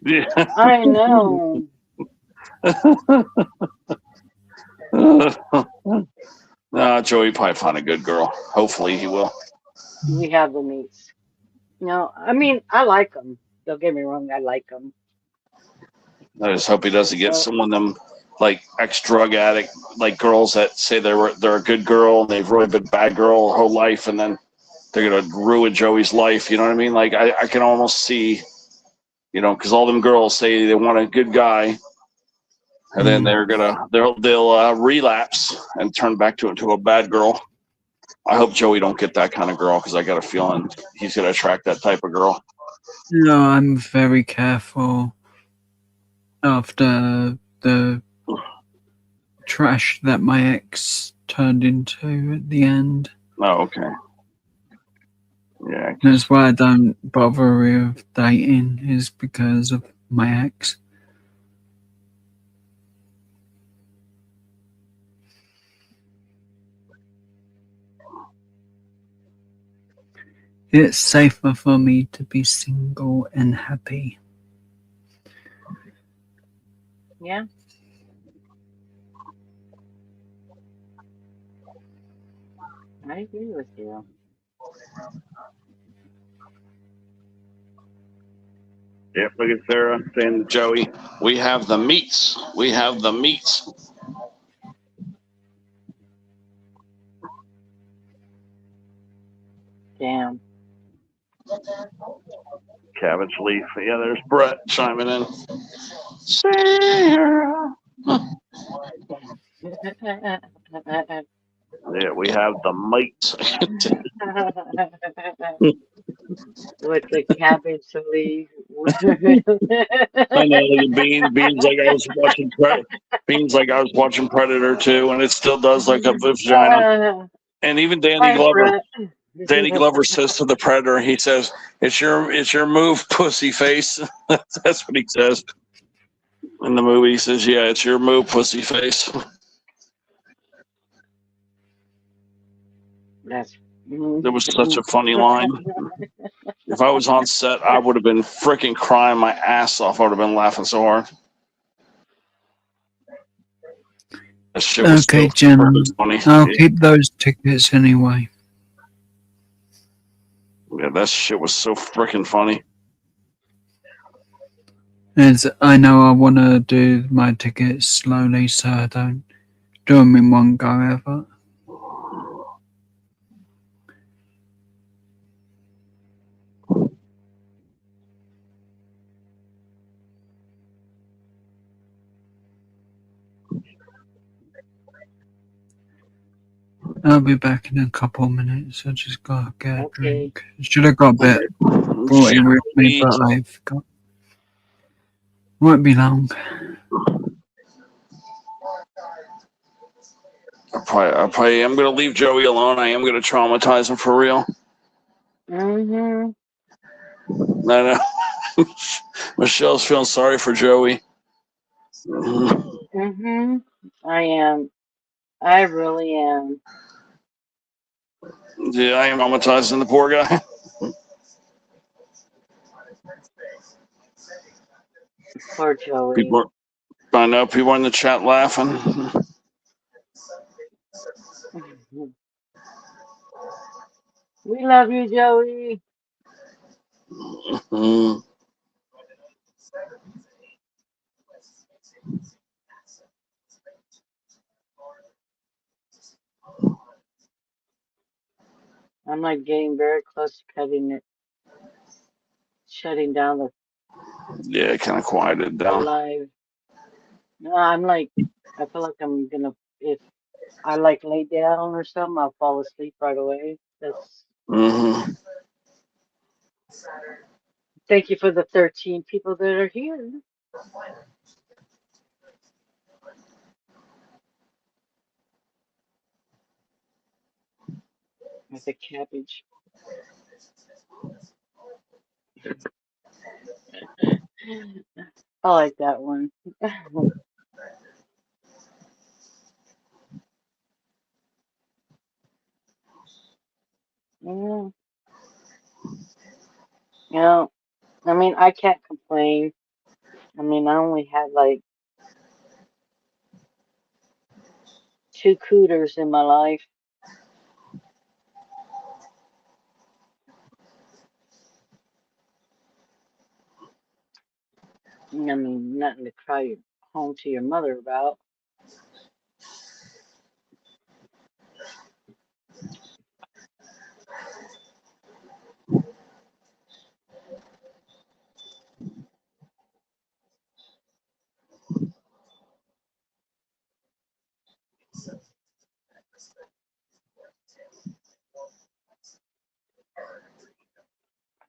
Yeah. I know. Joey probably find a good girl. Hopefully he will. We have the meats. No, I mean, I like them. Don't get me wrong, I like them. I just hope he doesn't get someone of them like ex-drug addict, like girls that say they're a good girl and they've really been a bad girl her whole life, and then they're gonna ruin Joey's life. You know what I mean? Like I can almost see, because all them girls say they want a good guy, and then they'll relapse and turn back into a bad girl. I hope Joey don't get that kind of girl, because I got a feeling he's gonna attract that type of girl. No, I'm very careful after the trash that my ex turned into at the end. Oh, okay. Yeah. That's why I don't bother with dating, is because of my ex. It's safer for me to be single and happy. Yeah. I agree with you. Yep, look at Sarah saying to Joey, we have the meats. We have the meats. Damn. Cabbage leaf. Yeah, there's Brett chiming in. Sarah. Yeah, we have the meats. With the cabbage leaf. I know, look at Beans like I was watching Beans like I was watching Predator too, and it still does like a vagina. And even Danny Glover says to the Predator, he says, "It's your move, pussy face." That's what he says in the movie. He says, "Yeah, it's your move, pussy face." That was such a funny line. If I was on set, I would have been freaking crying my ass off. I would have been laughing so hard. That shit was Okay, so Jenna. funny. I'll keep those tickets anyway. Yeah, that shit was so freaking funny. As I know I want to do my tickets slowly, so I don't do them in one go ever. I'll be back in a couple of minutes. I just gotta get a drink. Should have got a bit brought in with me, but I've got. Won't be long. I probably am going to leave Joey alone. I am going to traumatize him for real. Mm-hmm. I know. Michelle's feeling sorry for Joey. Mm-hmm. I am. I really am. Yeah, I am traumatizing the poor guy. Poor Joey. I know people in the chat laughing. We love you, Joey. Mm. I'm like getting very close to shutting down Yeah, kind of quieted the down. live. No, I'm like, I feel like I'm gonna, if I like lay down or something, I'll fall asleep right away. Hmm. Thank you for the 13 people that are here with the cabbage. I like that one. Yeah. You know, I mean, I can't complain. I mean, I only had like 2 cooters in my life. I mean, nothing to cry home to your mother about.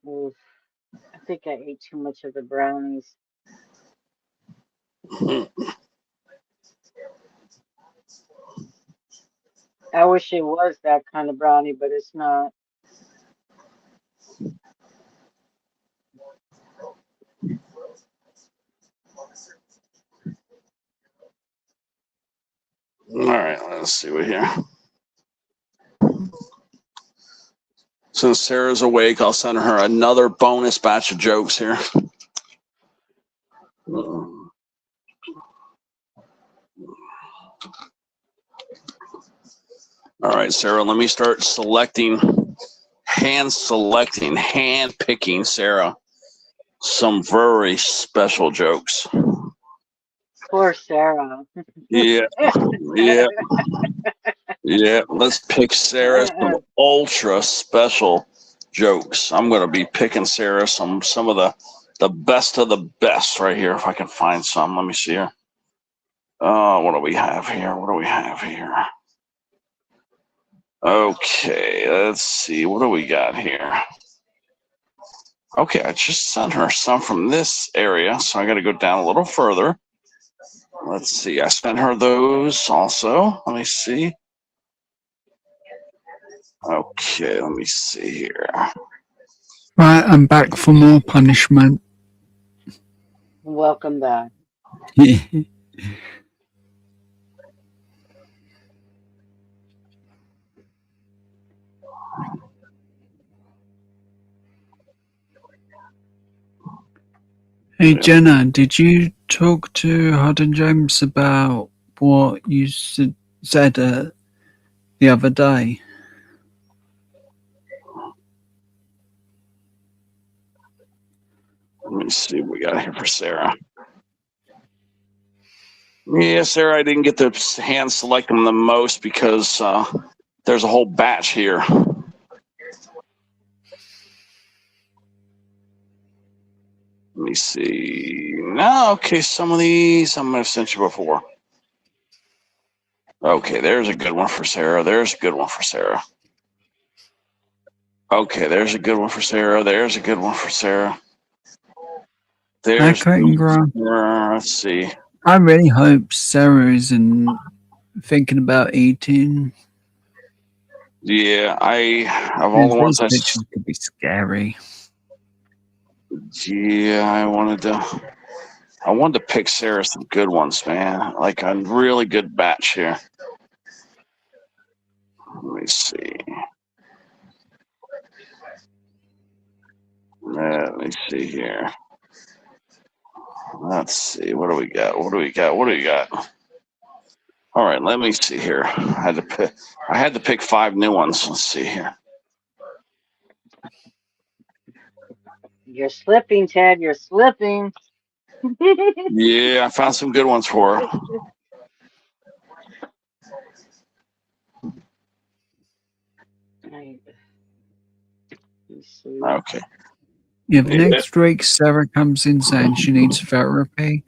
Oof. I think I ate too much of the brownies. I wish it was that kind of brownie, but it's not. All right, let's see what here. Since Sarah's awake, I'll send her another bonus batch of jokes here. All right, Sarah, let me start hand picking, Sarah, some very special jokes. Poor Sarah. Yeah, yeah. Let's pick Sarah some ultra special jokes. I'm gonna be picking Sarah some of the best right here. If I can find some, let me see here. What do we have here? Okay, let's see. What do we got here? Okay, I just sent her some from this area, so I got to go down a little further. Let's see. I sent her those also. Let me see. Okay, let me see here. Right, I'm back for more punishment. Welcome back. Hey Jenna, did you talk to Hardin James about what you said the other day? Let me see what we got here for Sarah. Yeah, Sarah, I didn't get to hand select them the most because there's a whole batch here. Let me see. No, okay, some of these I'm going to send you before. Okay, there's a good one for Sarah. Okay, there's a good one for Sarah. Let's see. I really hope Sarah isn't thinking about eating. Yeah, of all the ones These pictures could be scary. Yeah, I wanted to pick Sarah some good ones, man. Like a really good batch here. Let me see. Let me see here. Let's see. What do we got? All right, let me see here. I had to pick 5 new ones. Let's see here. You're slipping, Ted. You're slipping. Yeah, I found some good ones for her. Right. Let's see. Okay. If Yeah. next week Sarah comes in saying she needs therapy,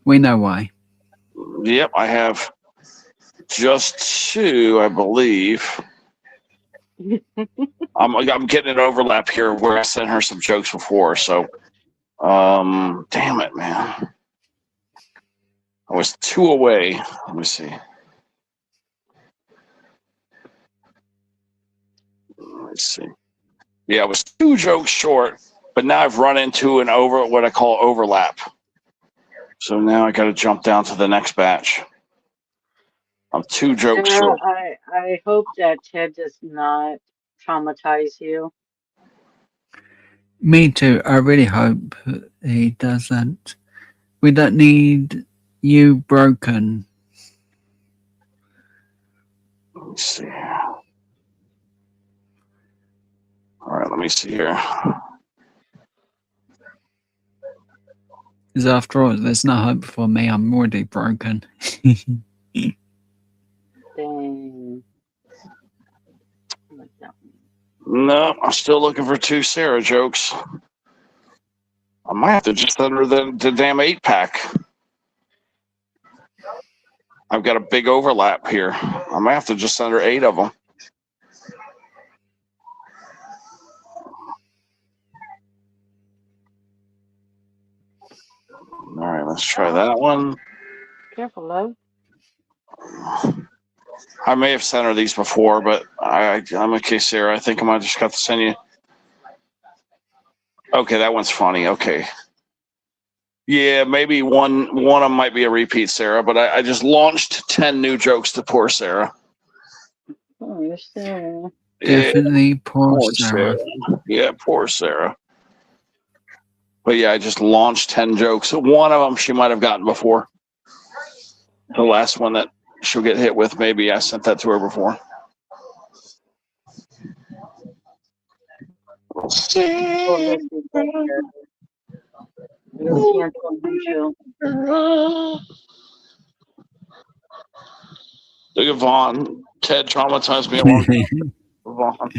we know why. Yep, I have just 2, I believe. I'm getting an overlap here where I sent her some jokes before. So, damn it, man. I was 2 away. Let me see. Let's see. Yeah, I was 2 jokes short, but now I've run into what I call overlap. So now I got to jump down to the next batch. I'm 2 jokes short. I hope that Ted does not traumatize you. Me too. I really hope he doesn't. We don't need you broken. Let's see. All right, let me see here. Because after all, there's no hope for me. I'm already broken. Dang. No, I'm still looking for 2 Sarah jokes. I might have to just send her the damn 8-pack. I've got a big overlap here. I might have to just send her 8 of them. All right, let's try that one. Careful, love. I may have sent her these before, but I'm okay, Sarah. I think I might just got to send you. Okay, that one's funny. Okay. Yeah, maybe one of them might be a repeat, Sarah, but I just launched 10 new jokes to poor Sarah. Oh, you're still. Definitely poor Sarah. Yeah, poor Sarah. But yeah, I just launched 10 jokes. One of them she might have gotten before. The last one that she'll get hit with, maybe I sent that to her before. We'll see. Lo siento mucho. Look at Vaughn. Ted traumatized me a long time. Vaughn.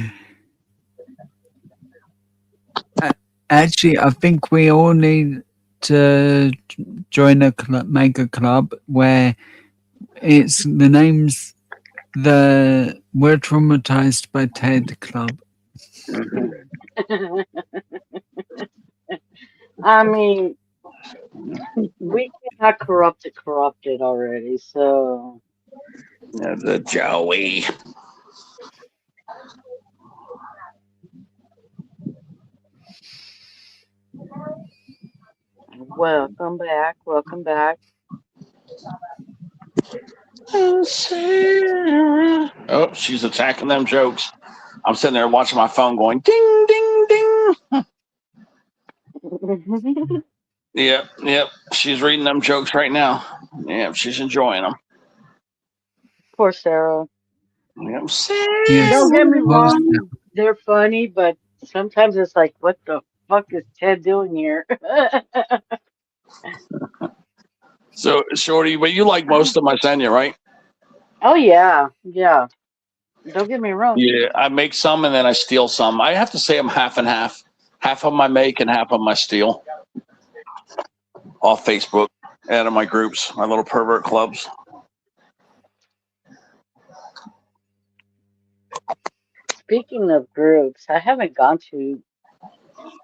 Actually, I think we all need to join a club, make a club where it's the name's the We're Traumatized by Ted Club. I mean, we cannot corrupt the corrupted already, so. Yeah, the Joey. Welcome back. Welcome back. Oh, she's attacking them jokes. I'm sitting there watching my phone going ding, ding, ding. Yep. She's reading them jokes right now. Yeah, she's enjoying them. Poor Sarah. Yep. Yes. Don't get me wrong. They're funny, but sometimes it's like, what the fuck is Ted doing here? So, Shorty, but you like most of my send right? Oh, yeah. Don't get me wrong. Yeah, I make some and then I steal some. I have to say I'm half and half. Half of my make and half of my steal. Off Facebook and in my groups, my little pervert clubs. Speaking of groups, I haven't gone to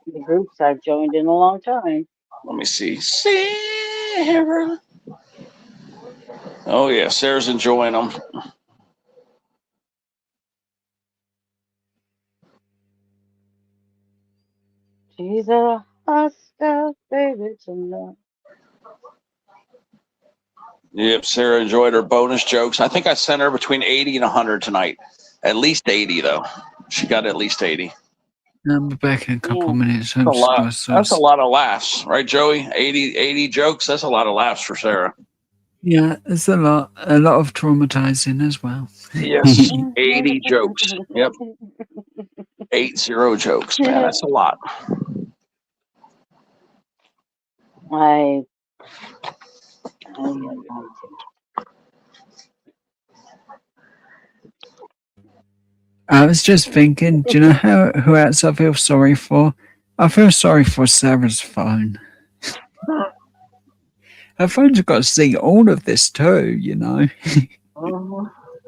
the groups I've joined in a long time. Let me see. Sarah. Oh, yeah, Sarah's enjoying them. She's a hot stuff, baby, tonight. Yep, Sarah enjoyed her bonus jokes. I think I sent her between 80 and 100 tonight. At least 80, though. She got at least 80. I'll be back in a couple minutes. That's a lot of laughs, right, Joey? 80 jokes, that's a lot of laughs for Sarah. Yeah, it's a lot of traumatizing as well. Yes, 80 jokes. Yep, 80 jokes, man. That's a lot. I get that too. I was just thinking, do you know who else I feel sorry for? I feel sorry for Sarah's phone. Her phone's got to see all of this too, you know.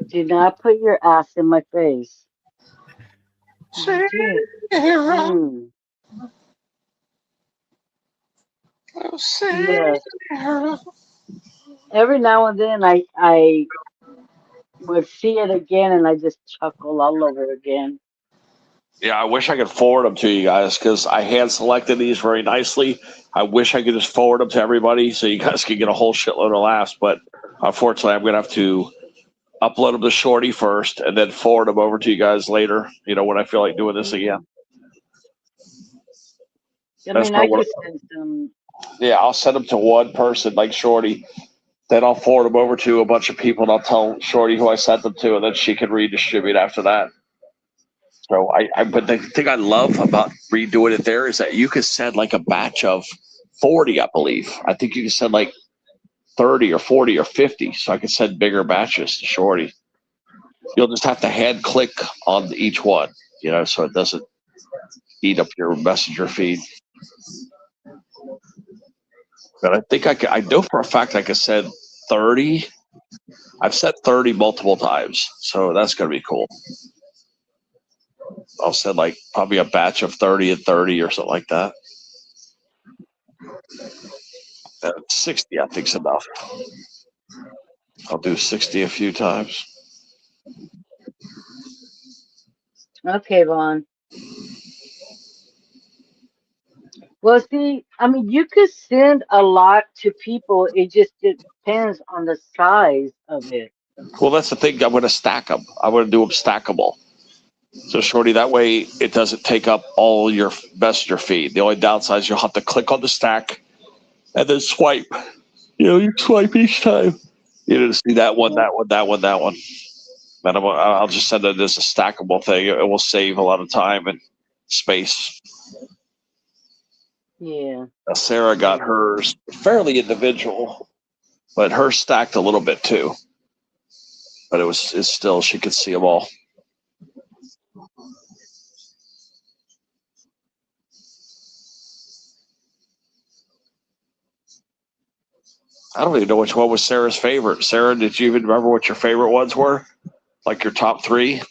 Do not put your ass in my face. Gee. Mm. Yes. Every now and then I would see it again and I just chuckle all over again. Yeah, I wish I could forward them to you guys because I hand selected these very nicely. I wish I could just forward them to everybody so you guys could get a whole shitload of laughs. But unfortunately, I'm going to have to upload them to Shorty first and then forward them over to you guys later, when I feel like doing this again. I mean, I could send some. Yeah, I'll send them to one person like Shorty. Then I'll forward them over to a bunch of people and I'll tell Shorty who I sent them to, and then she can redistribute after that. So but the thing I love about redoing it there is that you could send like a batch of 40, I believe. I think you can send like 30 or 40 or 50. So I can send bigger batches to Shorty. You'll just have to hand click on each one, so it doesn't eat up your messenger feed. But I think I know for a fact I could send 30. I've sent 30 multiple times. So that's going to be cool. I'll send like probably a batch of 30 and 30 or something like that. 60, I think, is enough. I'll do 60 a few times. Okay, Vaughn. Well, see, I mean, you could send a lot to people. It just depends on the size of it. Well, that's the thing. I'm going to stack them. I'm going to do them stackable. So, Shorty, that way it doesn't take up all your messenger feed. The only downside is you'll have to click on the stack and then swipe. You swipe each time. To see that one, that one, that one, that one. Then I'll just send it as a stackable thing. It will save a lot of time and space. Yeah. Sarah got hers fairly individual, but hers stacked a little bit too. But it's still, she could see them all. I don't even know which one was Sarah's favorite. Sarah, did you even remember what your favorite ones were? Like your top 3?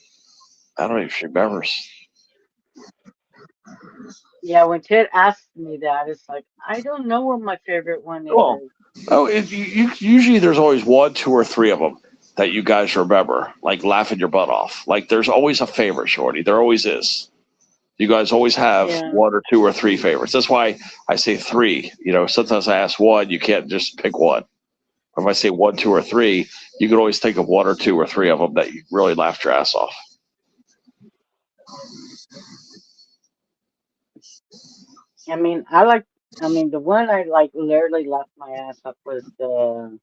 I don't even remember. Yeah, when Ted asked me that, it's like, I don't know what my favorite one is. Usually there's always 1, 2, or 3 of them that you guys remember, like laughing your butt off. Like there's always a favorite, Shorty. There always is. You guys always have 1 or 2 or 3 favorites. That's why I say 3. Sometimes I ask 1, you can't just pick one. If I say 1, 2, or 3, you can always think of 1 or 2 or 3 of them that you really laughed your ass off. I mean, the one I literally laughed my ass off was the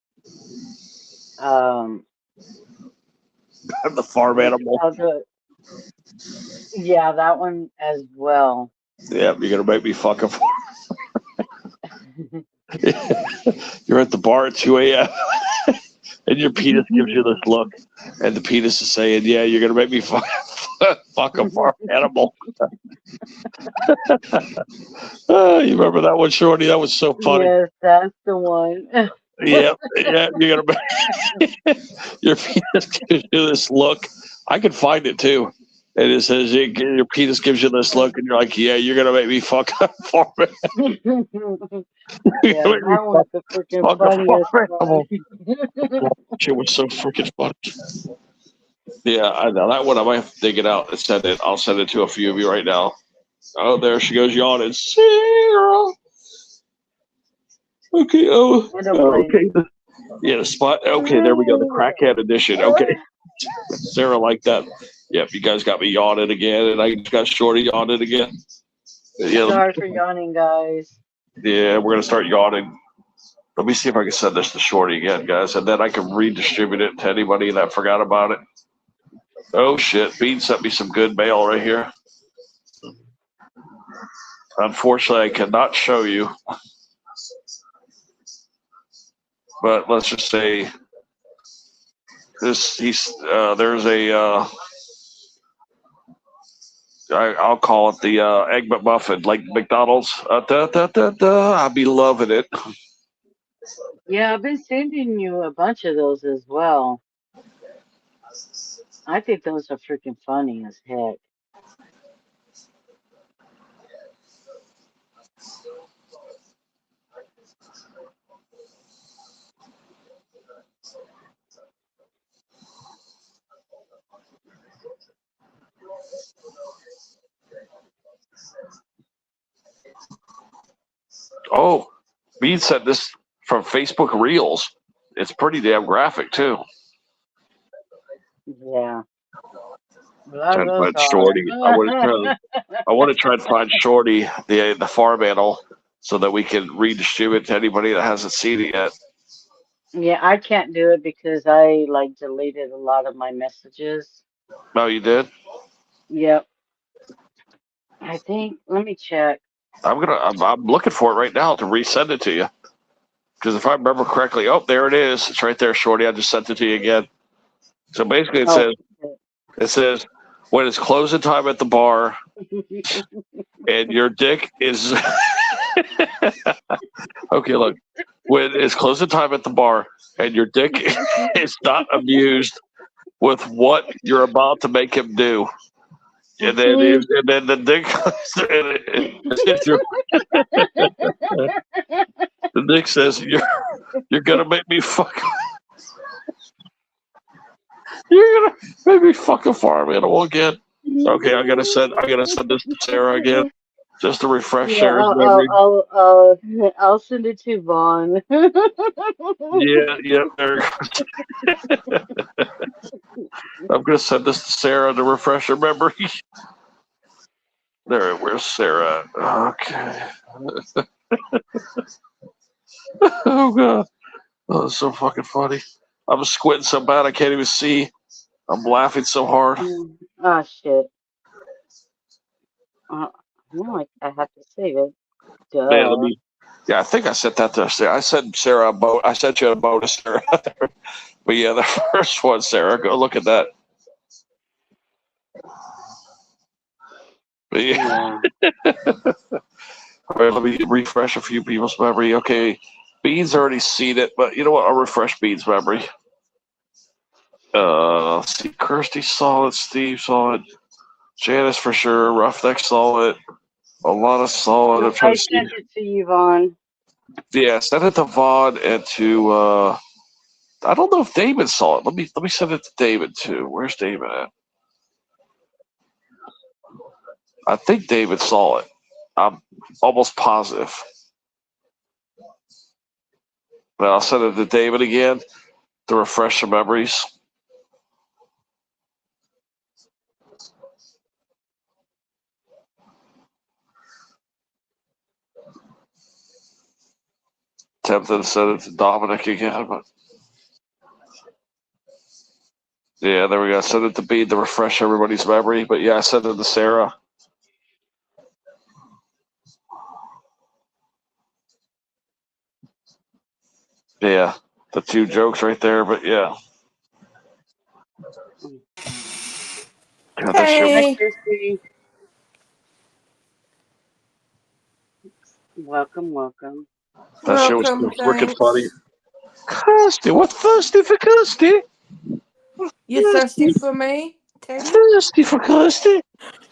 the farm animal. Yeah, that one as well. Yeah, you're gonna make me fuck up. You're at the bar at 2 a.m. and your penis gives you this look, and the penis is saying, "Yeah, you're gonna make me fuck a farm animal." You remember that one, Shorty? That was so funny. Yes, that's the one. Yeah, you're gonna. Your penis gives you this look. I can find it too. And it says your penis gives you this look, and you're like, "Yeah, you're gonna make me fuck a farm animal." Yeah, that was the freaking funniest. Shit was so freaking funny. Yeah, I know that one. I might have to dig it out and send it. I'll send it to a few of you right now. Oh, there she goes yawning. Sarah. Okay. Oh, okay. Yeah, the spot. Okay, there we go. The crackhead edition. Okay. Sarah liked that. Yep, you guys got me yawning again, and I got Shorty yawning again. Yeah, Sorry for yawning, guys. Yeah, we're gonna start yawning. Let me see if I can send this to Shorty again, guys, and then I can redistribute it to anybody that forgot about it. Oh shit, Bean sent me some good mail right here. Unfortunately, I cannot show you, but let's just say this. There's a. I'll call it the Egg McMuffin, like McDonald's. I'll be loving it. Yeah, I've been sending you a bunch of those as well. I think those are freaking funny as heck. Oh, Bean sent this from Facebook Reels. It's pretty damn graphic too. Yeah. Well, Trying to those find Shorty. I are. want to try and find Shorty, the farm animal, so that we can redistribute to anybody that hasn't seen it yet. Yeah, I can't do it because I like deleted a lot of my messages. No, you did. Yep. I think. Let me check. I'm looking for it right now to resend it to you. Because if I remember correctly, oh, there it is. It's right there, Shorty. I just sent it to you again. So basically, it says when it's closing time at the bar, and your dick is okay. Look, when it's closing time at the bar, and your dick is not amused with what you're about to make him do. And then, the dick, the dick says, "You're gonna make me fuck. You're gonna make me fuck a farm animal again." Okay, I'm gonna send this to Sarah again, just to refresh Sarah's memory. I'll send it to Vaughn. Yeah, there it goes. I'm gonna send this to Sarah to refresh her memory. There, where's Sarah? Okay. Oh god, oh, that's so fucking funny. I'm squinting so bad I can't even see. I'm laughing so hard. Oh shit. No, I have to save it. Duh. Man, I think I sent that to Sarah. I sent Sarah a boat. I sent you a bonus, Sarah. But yeah, the first one, Sarah, go look at that. But yeah. All right, let me refresh a few people's memory. Okay, Bean's already seen it, but you know what? I'll refresh Bean's memory. Let's see, Kirsty saw it, Steve saw it, Janice for sure, Roughneck saw it, Alana saw it. I'm trying I to see. sent it to you, Vaughn. Yeah, send it to Vaughn and to I don't know if David saw it. Let me send it to David too. Where's David at? I think David saw it. I'm almost positive. But I'll send it to David again to refresh some memories. Tempted to send it to Dominic again, but yeah, there we go. Send it to Bean to refresh everybody's memory. But yeah, I sent it to Sarah. Yeah, the two jokes right there, but yeah. God, that shit was- Hi, Christy. Welcome. That shit was so freaking funny. Kirsty, what's thirsty for Kirsty? You thirsty for me, Teddy? Thirsty for Kirsty?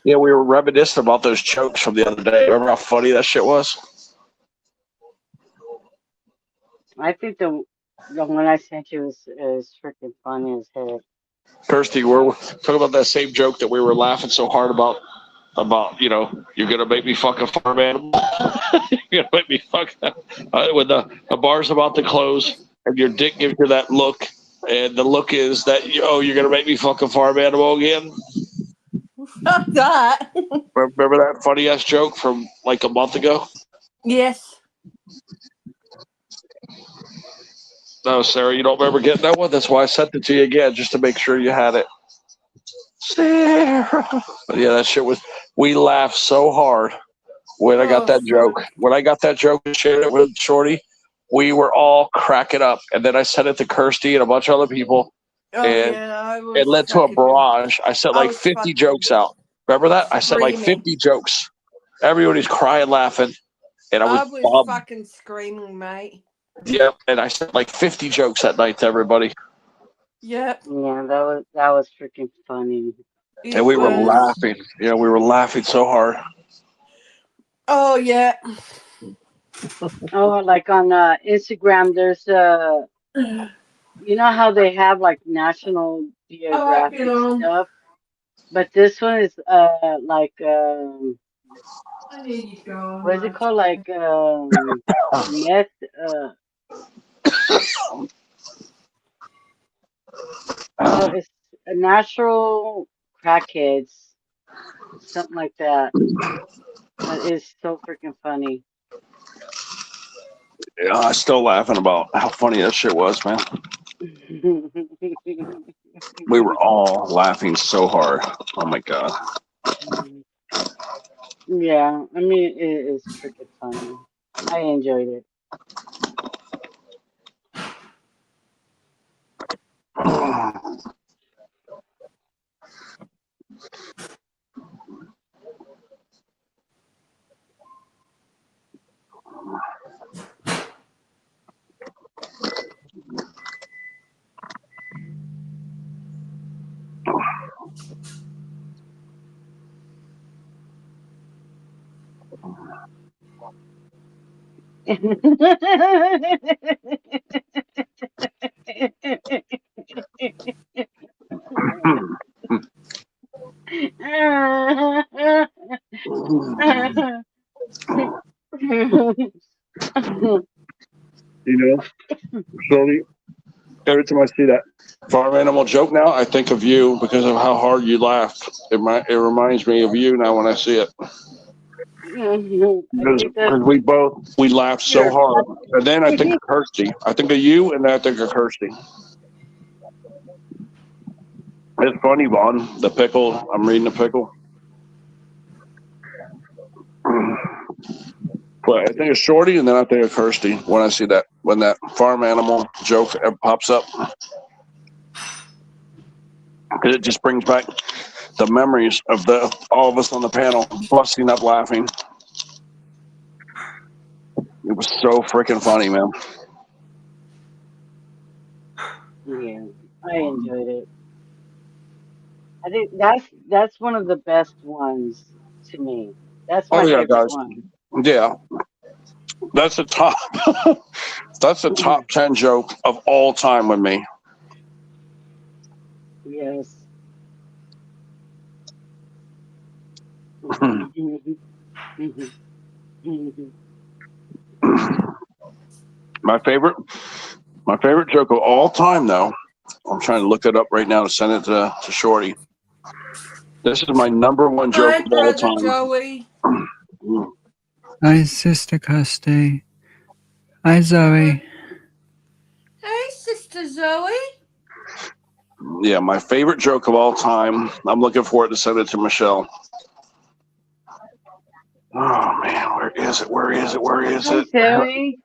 Yeah, we were reminiscing about those jokes from the other day. Remember how funny that shit was? I think the one I sent you is freaking funny as heck. Kirsty, we're talking about that same joke that we were laughing so hard about, you're going to make me fuck a farm animal. You're going to make me fuck when the bar's about to close and your dick gives you that look, and the look is that, you're going to make me fuck a farm animal again. Fuck that. Remember that funny-ass joke from like a month ago? Yes. No, Sarah, you don't remember getting that one? That's why I sent it to you again, just to make sure you had it. Sarah. But yeah, that shit was. We laughed so hard when I got that joke. When I got that joke and shared it with Shorty, we were all cracking up. And then I sent it to Kirsty and a bunch of other people. Oh And yeah, I was it led to a fucking barrage. I sent I like was 50 fucking jokes out. Remember that? I sent like screaming. 50 jokes. Everybody's crying, laughing. And I I was, was fucking screaming, mate. yeah, and I sent like 50 jokes that night to everybody. Yep. Yeah, that was freaking funny. And we were laughing. Yeah, we were laughing so hard. Oh yeah. Oh, like on Instagram, there's you know how they have like National Geographic stuff, but this one is like I need to go. what is it called? Like meth oh, it's a natural crackheads, something like that. But it's so freaking funny. Yeah, I'm still laughing about how funny that shit was, man. We were all laughing so hard. Oh my god. Yeah, I mean it is freaking funny. I enjoyed it. You know, slowly, every time I see that farm animal joke now, I think of you because of how hard you laughed. It reminds me of you now when I see it. Because we laughed so hard. And then I think of Kirsty. I think of you, and then I think of Kirsty. It's funny, Vaughn. The pickle. I'm reading the pickle. But I think of Shorty, and then I think of Kirsty when I see that, when that farm animal joke pops up. Because it just brings back the memories of all of us on the panel busting up laughing. It was so freaking funny, man. Yeah, I enjoyed it. I think that's one of the best ones to me. That's my favorite guys. one. Yeah. That's the top. That's the top 10 joke of all time with me. Yes. My favorite joke of all time, though. I'm trying to look it up right now to send it to Shorty. This is my number one joke Hi, of all brother time. Joey. Hi, Sister Kirsty. Hi, Zoe. Hey, Sister Zoe. Yeah, my favorite joke of all time. I'm looking forward to send it to Michelle. Oh man, where is it? Where is it? Where is it? Zoe.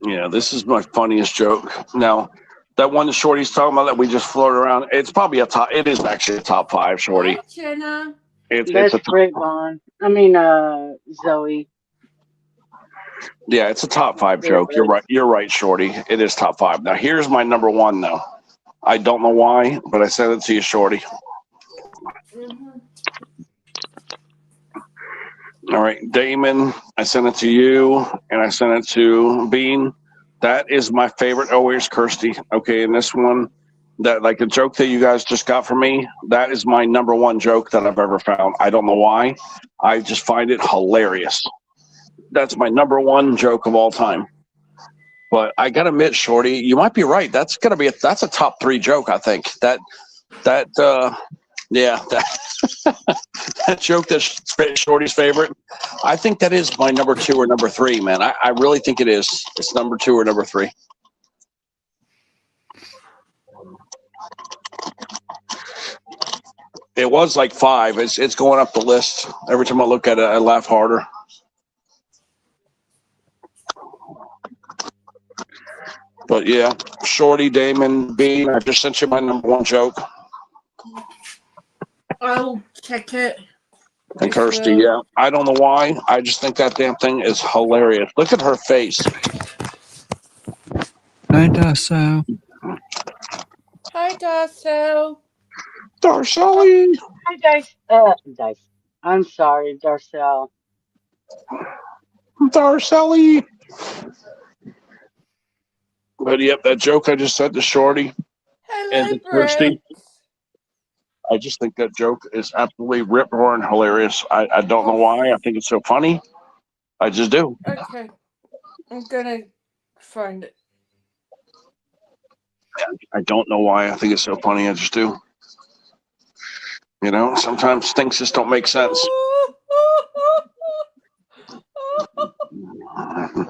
Yeah, this is my funniest joke. Now, that one that Shorty's talking about that we just floated around, it's probably it is actually a top 5, Shorty. Hi, Jenna. That's a great, Vaughn. I mean, Zoe. Yeah, it's a top 5 joke. You're right. You're right, Shorty. It is top 5. Now, here's my number 1, though. I don't know why, but I sent it to you, Shorty. All right, Damon, I sent it to you, and I sent it to Bean. That is my favorite. Oh, here's Kirsty. Okay, and this one, that like the joke that you guys just got from me, that is my number 1 joke that I've ever found. I don't know why. I just find it hilarious. That's my number 1 joke of all time. But I gotta admit, Shorty, you might be right. That's a top 3 joke. I think that joke that's Shorty's favorite. I think that is my number 2 or number 3, man. I really think it is. It's number 2 or number 3. It was like 5. It's going up the list. Every time I look at it, I laugh harder. But yeah, Shorty, Damon, Bean, I just sent you my number 1 joke. I'll check it. And Kirsty, yeah. I don't know why. I just think that damn thing is hilarious. Look at her face. Hi, Darcel. Hi, Darcel. Darcel. Hi, Dice. I'm sorry, Darcel. Darcel. But yep, that joke I just said to Shorty and to Kirsty. I just think that joke is absolutely rip-roaring hilarious. I don't know why. I think it's so funny. I just do. Okay. I'm gonna find it. I don't know why. I think it's so funny. I just do. You know, sometimes things just don't make sense.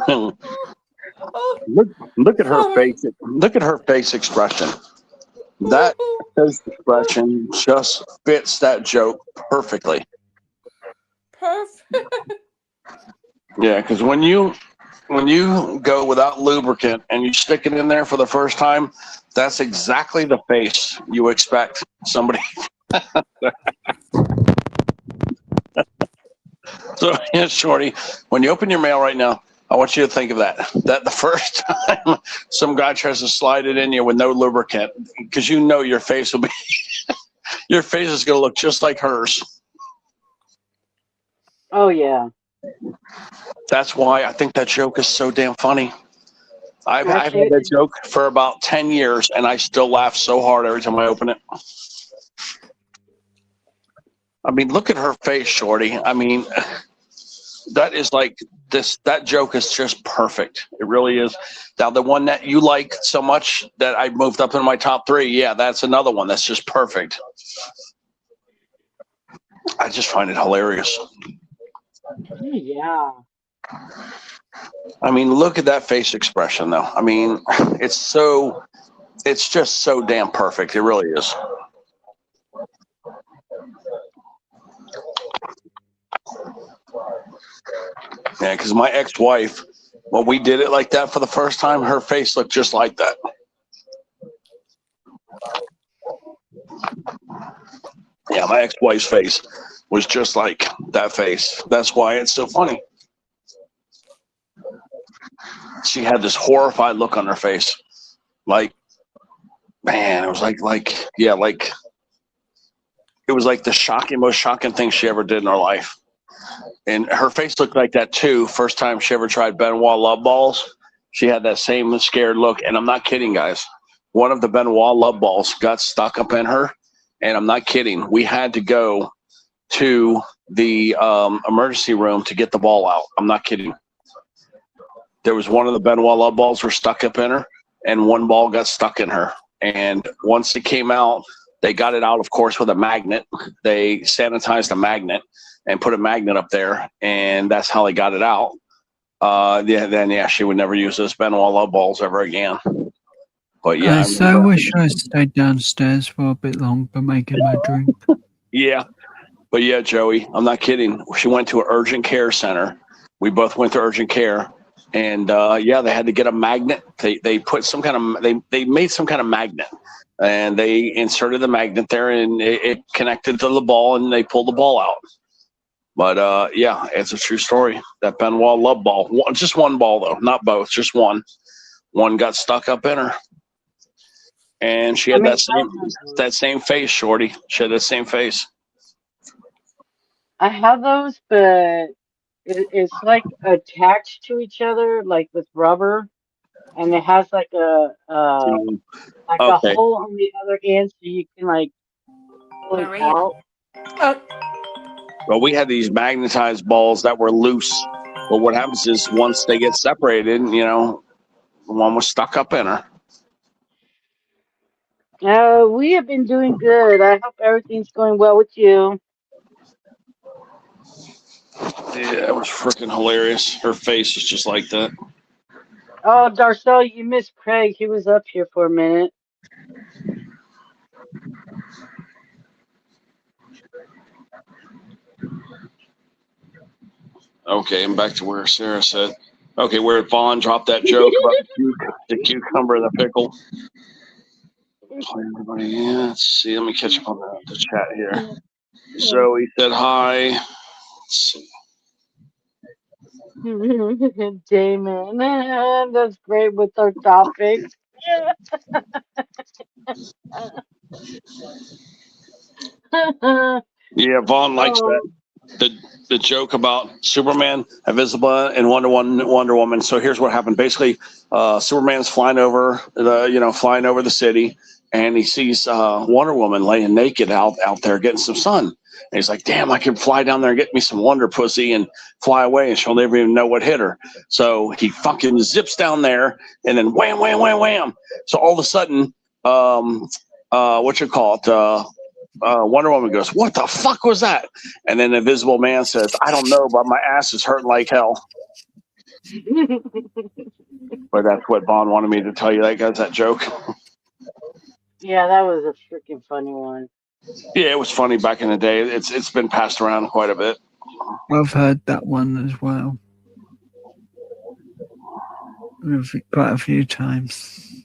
Look at her face. Look at her face expression. That face expression just fits that joke perfectly. Perfect. Yeah, because when you go without lubricant and you stick it in there for the first time, that's exactly the face you expect somebody. So, yeah, Shorty, when you open your mail right now, I want you to think of that. That the first time some guy tries to slide it in you with no lubricant, because you know your face will be, your face is going to look just like hers. Oh, yeah. That's why I think that joke is so damn funny. I've had that joke for about 10 years, and I still laugh so hard every time I open it. I mean, look at her face, Shorty. I mean, that is like this. That joke is just perfect. It really is. Now, the one that you like so much that I moved up in my top 3, yeah, that's another one that's just perfect. I just find it hilarious. Yeah. I mean, look at that face expression, though. I mean, it's just so damn perfect. It really is. Yeah, because my ex-wife, when we did it like that for the first time, her face looked just like that. Yeah, my ex-wife's face was just like that face. That's why it's so funny. She had this horrified look on her face. Like, man, it was like it was like the most shocking thing she ever did in her life. And her face looked like that too. First time she ever tried Benoit Love Balls, she had that same scared look. And I'm not kidding, guys. One of the Benoit Love Balls got stuck up in her. And I'm not kidding. We had to go to the emergency room to get the ball out. I'm not kidding. There was one of the Benoit Love Balls were stuck up in her, and one ball got stuck in her. And once it came out, they got it out, of course, with a magnet. They sanitized the magnet and put a magnet up there, and that's how they got it out. She would never use those Benoit Love Balls ever again. But yeah, I so wish I stayed downstairs for a bit longer making my drink. Yeah. But yeah, Joey, I'm not kidding. She went to an urgent care center. We both went to urgent care. And yeah, they had to get a magnet. They put some kind of they made some kind of magnet, and they inserted the magnet there, and it connected to the ball, and they pulled the ball out. But yeah, it's a true story. That Benoit Love Ball, just one ball though, not both, just one. One got stuck up in her, and she had that same face, Shorty. She had that same face. I have those, but it's like attached to each other, like with rubber, and it has like a hole on the other end, so you can like pull it out. Well, we had these magnetized balls that were loose, but what happens is once they get separated, you know, one was stuck up in her. We have been doing good. I hope everything's going well with you. Yeah, it was freaking hilarious. Her face is just like that. Oh, Darcel, you missed Craig. He was up here for a minute. Okay, and back to where Sarah said. Okay, where Vaughn dropped that joke about the cucumber and the pickle. Everybody, yeah, let's see. Let me catch up on the chat here. Zoe said hi. Let's see. Damon, that's great with our topics. Yeah, Vaughn likes that. The joke about Superman, Invisible, and Wonder Woman. So here's what happened. Basically, Superman's flying over the city, and he sees Wonder Woman laying naked out there getting some sun. And he's like, "Damn, I can fly down there and get me some Wonder Pussy and fly away, and she'll never even know what hit her." So he fucking zips down there, and then wham, wham, wham, wham. So all of a sudden, Wonder Woman goes, "What the fuck was that?" And then Invisible Man says, "I don't know, but my ass is hurting like hell." But that's what Vaughn wanted me to tell you. That joke. Yeah, that was a freaking funny one. Yeah, it was funny back in the day. It's been passed around quite a bit. I've heard that one as well. Quite a few times.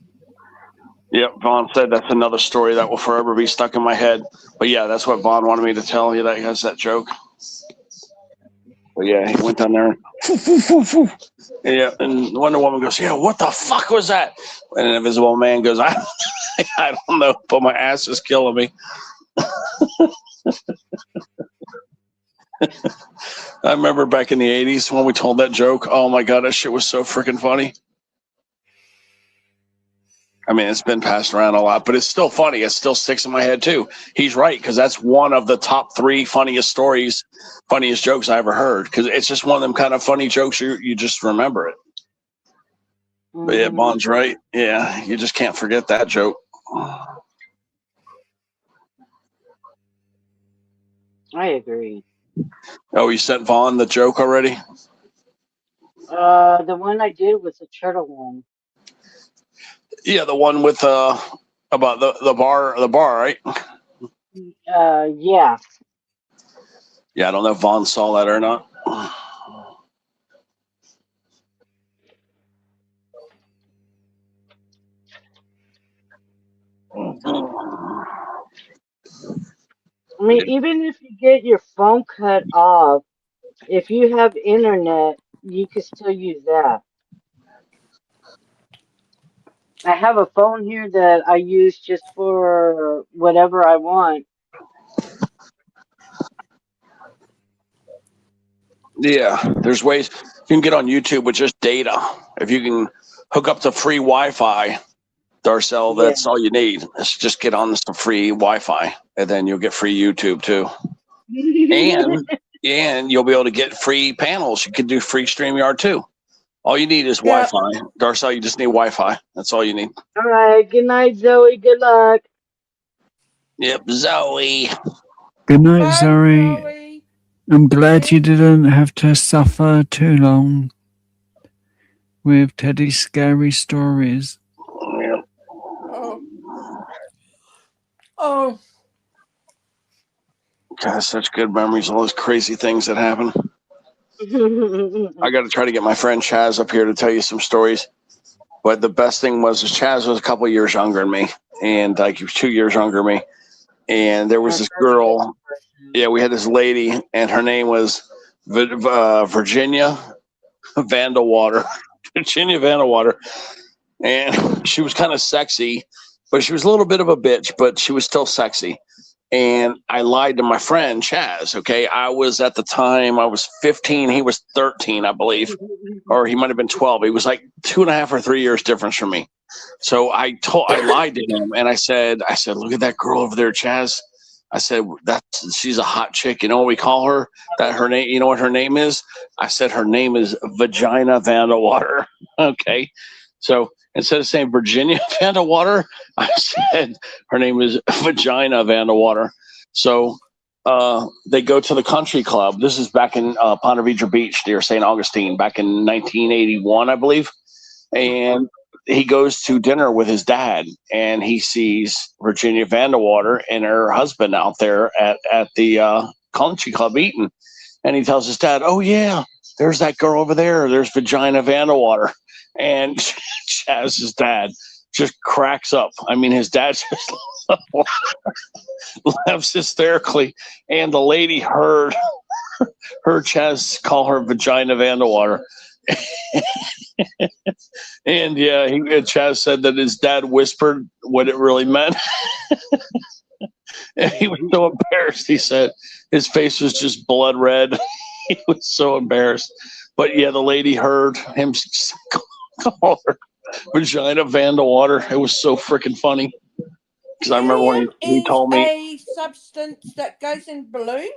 Yep, Vaughn said that's another story that will forever be stuck in my head. But yeah, that's what Vaughn wanted me to tell you. That joke. But yeah, he went down there. Yeah, and Wonder Woman goes, "Yeah, what the fuck was that?" And an Invisible Man goes, I don't know, but my ass is killing me." I remember back in the 80s when we told that joke. Oh my God, that shit was so freaking funny. I mean, it's been passed around a lot, but it's still funny. It still sticks in my head too. He's right, because that's one of the top 3 funniest jokes I ever heard. Because it's just one of them kind of funny jokes you just remember it. But yeah, Bond's right. Yeah, you just can't forget that joke. I agree. Oh, you sent Vaughn the joke already? The one I did was the turtle one. Yeah, the one with about the bar, right? Yeah. Yeah, I don't know if Vaughn saw that or not. I mean, even if you get your phone cut off, if you have internet, you can still use that. I have a phone here that I use just for whatever I want. Yeah, there's ways you can get on YouTube with just data. If you can hook up to free Wi-Fi, Darcel, that's all you need. Is just get on some free Wi-Fi, and then you'll get free YouTube too. and you'll be able to get free panels. You can do free StreamYard too. All you need is Wi-Fi. Darcel, you just need Wi-Fi. That's all you need. All right. Good night, Zoe. Good luck. Yep, Zoe. Good night, Zoe. I'm glad you didn't have to suffer too long with Teddy's scary stories. Yep. Oh. God, such good memories. All those crazy things that happen. I got to try to get my friend Chaz up here to tell you some stories. But the best thing was Chaz was a couple of years younger than me, and like he was 2 years younger than me. And there was this girl. Yeah, we had this lady, and her name was Virginia Vandewater. Virginia Vandewater. And she was kind of sexy, but she was a little bit of a bitch, but she was still sexy. And I lied to my friend Chaz. Okay, I was at the time, I was 15, he was 13, I believe, or he might have been 12. He was like 2.5 or 3 years difference from me. So I lied to him, and I said, "Look at that girl over there, Chaz." I said, she's a hot chick. You know what we call her? That her name. You know what her name is? I said her name is Vagina Vandewater. Okay, so instead of saying Virginia Vandewater, I said her name is Vagina Vandewater. So they go to the country club. This is back in Ponte Vedra Beach near St. Augustine back in 1981, I believe. And he goes to dinner with his dad, and he sees Virginia Vanderwater and her husband out there at the country club eating. And he tells his dad, "Oh yeah, there's that girl over there. There's Vagina Vanderwater." And Chaz's dad just cracks up. I mean, his dad just laughs hysterically, and the lady heard Chaz call her Vagina Vanderwater. And yeah, Chaz said that his dad whispered what it really meant. And he was so embarrassed. He said his face was just blood red. He was so embarrassed. But yeah, the lady heard him call her Vagina Vanderwater. It was so freaking funny. Because I remember when he told me. A substance that goes in balloons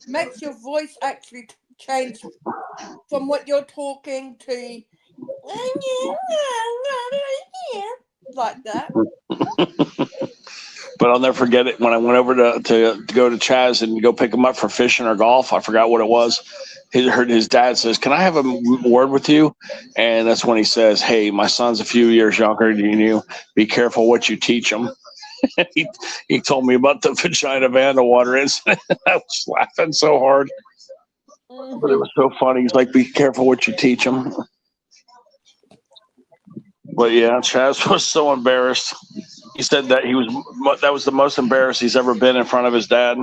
makes your voice actually change from what you're talking to like that. But I'll never forget it when I went over to go to Chaz and go pick him up for fishing or golf. I forgot what it was. He heard his dad says, "Can I have a word with you?" And that's when he says, "Hey, my son's a few years younger than you. Be careful what you teach him." he told me about the Vagina Vanderwater incident. I was laughing so hard. But it was so funny. He's like, "Be careful what you teach him." But yeah, Chaz was so embarrassed. He said that that was the most embarrassed he's ever been in front of his dad.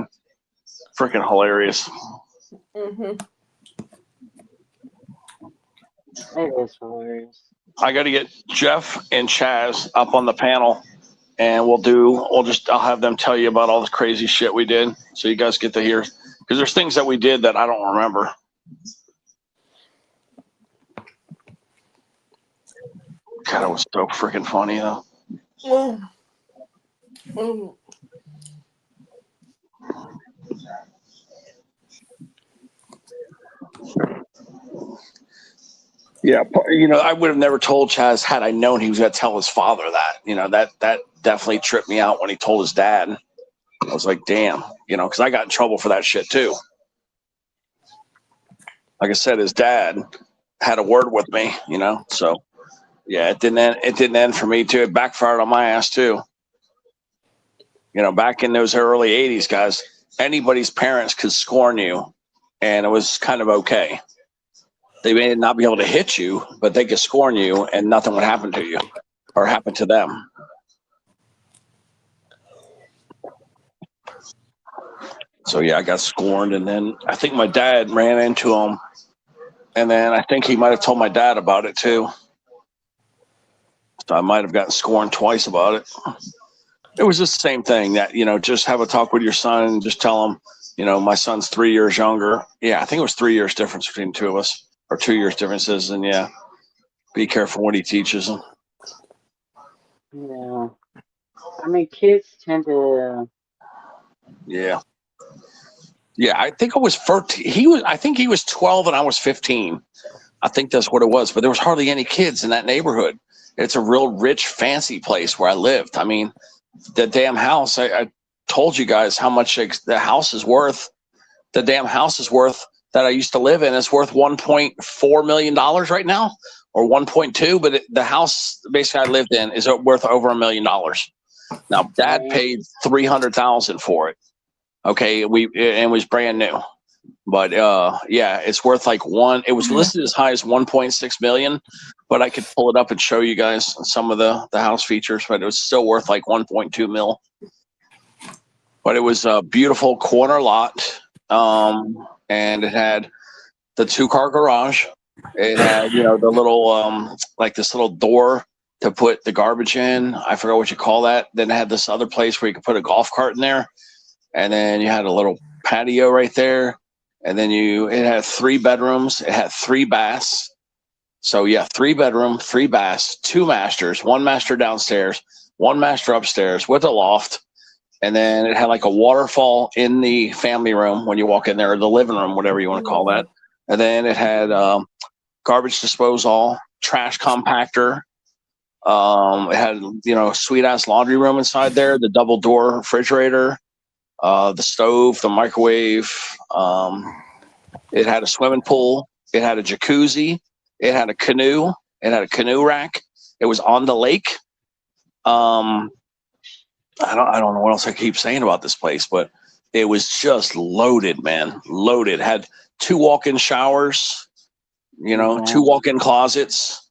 Freaking hilarious. It is hilarious. I got to get Jeff and Chaz up on the panel, and I'll have them tell you about all the crazy shit we did, so you guys get to hear. Because there's things that we did that I don't remember. God, it was so freaking funny, though. Yeah, I would have never told Chaz had I known he was going to tell his father that. That definitely tripped me out when he told his dad. I was like, damn, because I got in trouble for that shit too. Like I said, his dad had a word with me, so yeah, it didn't end for me too. It backfired on my ass too. Back in those early 80s, guys, anybody's parents could scorn you, and it was kind of okay. They may not be able to hit you, but they could scorn you, and nothing would happen to you or happen to them. So yeah, I got scorned, and then I think my dad ran into him, and then I think he might have told my dad about it too. So I might have gotten scorned twice about it. It was just the same thing that, just have a talk with your son and just tell him, my son's 3 years younger. Yeah, I think it was 3 years difference between the two of us, or 2 years differences. And yeah, be careful what he teaches them. Yeah. I mean, kids tend to. Yeah. Yeah, I think I was 13. I think he was 12 and I was 15. I think that's what it was. But there was hardly any kids in that neighborhood. It's a real rich, fancy place where I lived. I mean, the damn house, I told you guys how much the house is worth. The damn house is worth that I used to live in is worth $1.4 million right now, or 1.2. But the house basically I lived in is worth over $1 million. Now, Dad paid $300,000 for it. Okay, it was brand new, but yeah, it's worth like it was listed as high as 1.6 million, but I could pull it up and show you guys some of the house features, but it was still worth like 1.2 mil. But it was a beautiful corner lot, and it had the 2-car garage. It had the little like this little door to put the garbage in. I forgot what you call that. Then it had this other place where you could put a golf cart in there. And then you had a little patio right there. And then it had 3 bedrooms. It had 3 baths. So yeah, 3 bedroom, 3 baths, 2 masters, 1 master downstairs, 1 master upstairs with a loft. And then it had like a waterfall in the family room when you walk in there, or the living room, whatever you want to call that. And then it had garbage disposal, trash compactor. It had, sweet ass laundry room inside there, the double door refrigerator. the stove, the microwave. It had a swimming pool. It had a jacuzzi. It had a canoe. It had a canoe rack. It was on the lake. I don't know what else I keep saying about this place, but it was just loaded, man. Loaded. Had 2 walk-in showers, you know, 2 walk-in closets.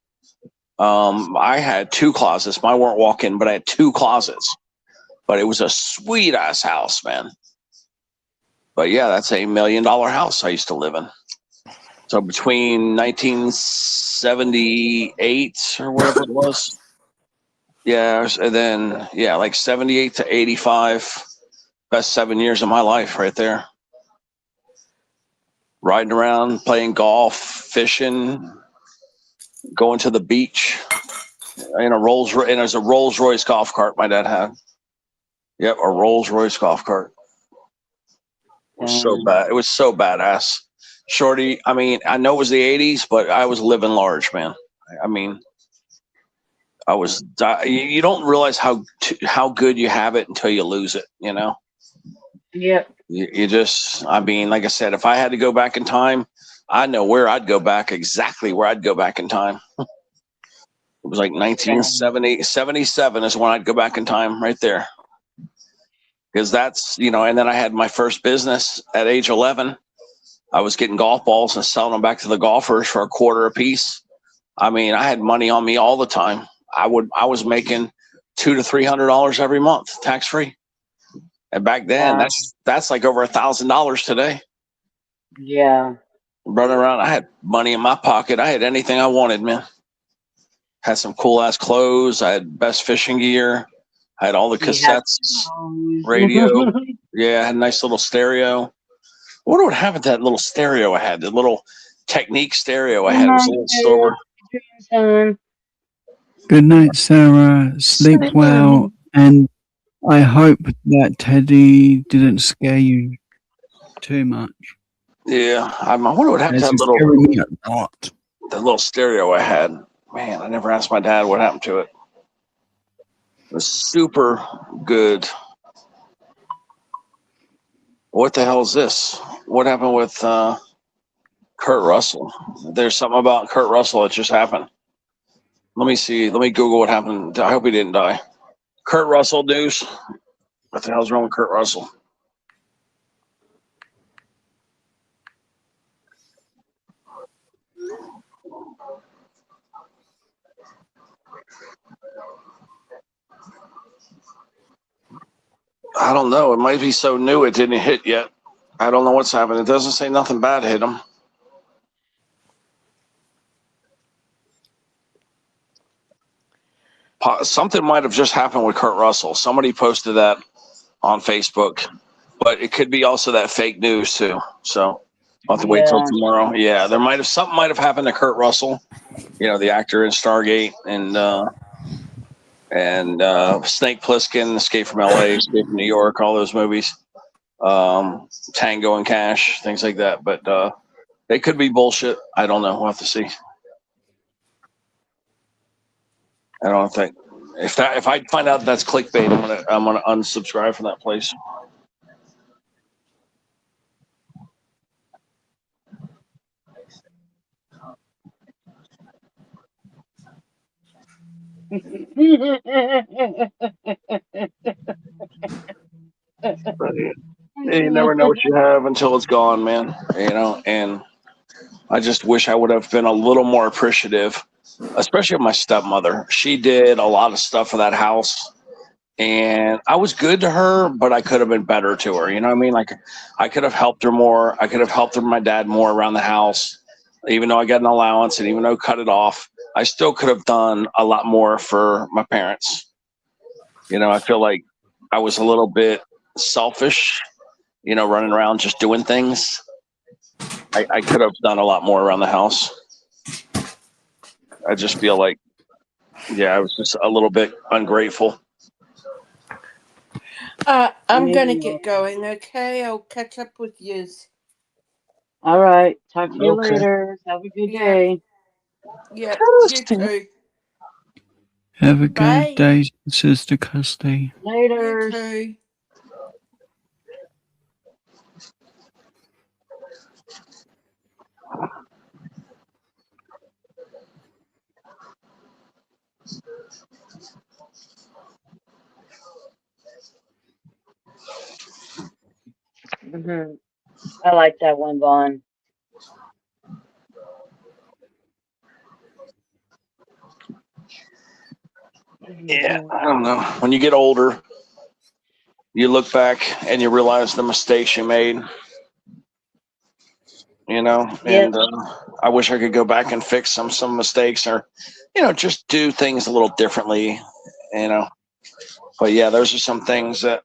I had 2 closets. Mine weren't walk-in, but I had 2 closets. But it was a sweet ass house, man. But yeah, that's $1 million house I used to live in. So between 1978 or whatever it was. Yeah, and then yeah, like 78 to 85. Best 7 years of my life right there. Riding around, playing golf, fishing, going to the beach in a Rolls Royce, and there's a Rolls Royce golf cart my dad had. Yep, a Rolls Royce golf cart. It was so bad. It was so badass. Shorty, I mean, I know it was the 80s, but I was living large, man. I mean, I was, you don't realize how good you have it until you lose it, you know? Yep. You just, I mean, like I said, if I had to go back in time, I know where I'd go back, exactly where I'd go back in time. It was like 1977 is when I'd go back in time right there. Because that's, you know, and then I had my first business at age 11. I was getting golf balls and selling them back to the golfers for $0.25 a piece. I mean, I had money on me all the time. I was making $200 to $300 every month, tax free. And back then, that's like over $1,000 today. Yeah. Running around, I had money in my pocket. I had anything I wanted, man. Had some cool ass clothes. I had best fishing gear. I had all the cassettes, radio. Yeah, I had a nice little stereo. I wonder what happened to that little stereo I had, the little Technique stereo I had. It was a little silver. Good night, Sarah. Sleep well, and I hope that Teddy didn't scare you too much. Yeah, I wonder what happened to that little stereo I had. Man, I never asked my dad what happened to it. It was super good. What the hell is this? What happened with Kurt Russell? There's something about Kurt Russell that just happened. Let me see. Let me Google what happened. I hope he didn't die. Kurt Russell news. What the hell's wrong with Kurt Russell? I don't know. It might be so new it didn't hit yet. I don't know what's happening. It doesn't say nothing bad hit him. Something might have just happened with Kurt Russell. Somebody posted that on Facebook, but it could be also that fake news too. So I'll have to wait till tomorrow. Yeah, something might have happened to Kurt Russell, you know, the actor in Stargate and Snake Plissken, Escape from LA, Escape from New York, all those movies, Tango and Cash, things like that. But it could be bullshit. I don't know. We'll have to see. I don't think if I find out that's clickbait, I'm gonna unsubscribe from that place. But you never know what you have until it's gone, man. You know, and I just wish I would have been a little more appreciative, especially of my stepmother. She did a lot of stuff for that house, and I was good to her, but I could have been better to her. You know what I mean? Like, I could have helped her more. I could have helped her, my dad, more around the house. Even though I got an allowance and even though I cut it off, I still could have done a lot more for my parents. You know, I feel like I was a little bit selfish, you know, running around just doing things. I could have done a lot more around the house. I just feel like, yeah, I was just a little bit ungrateful. I'm gonna get going, okay? I'll catch up with you. All right. Talk to you later. Have a good day. Yeah, you too. Have a Bye. good day, Sister Custody. Later. You too. Hmm. I like that one, Vaughn. Yeah, I don't know. When you get older, you look back and you realize the mistakes you made, you know, Yep. and I wish I could go back and fix some mistakes, or, you know, just do things a little differently, you know. But yeah, those are some things that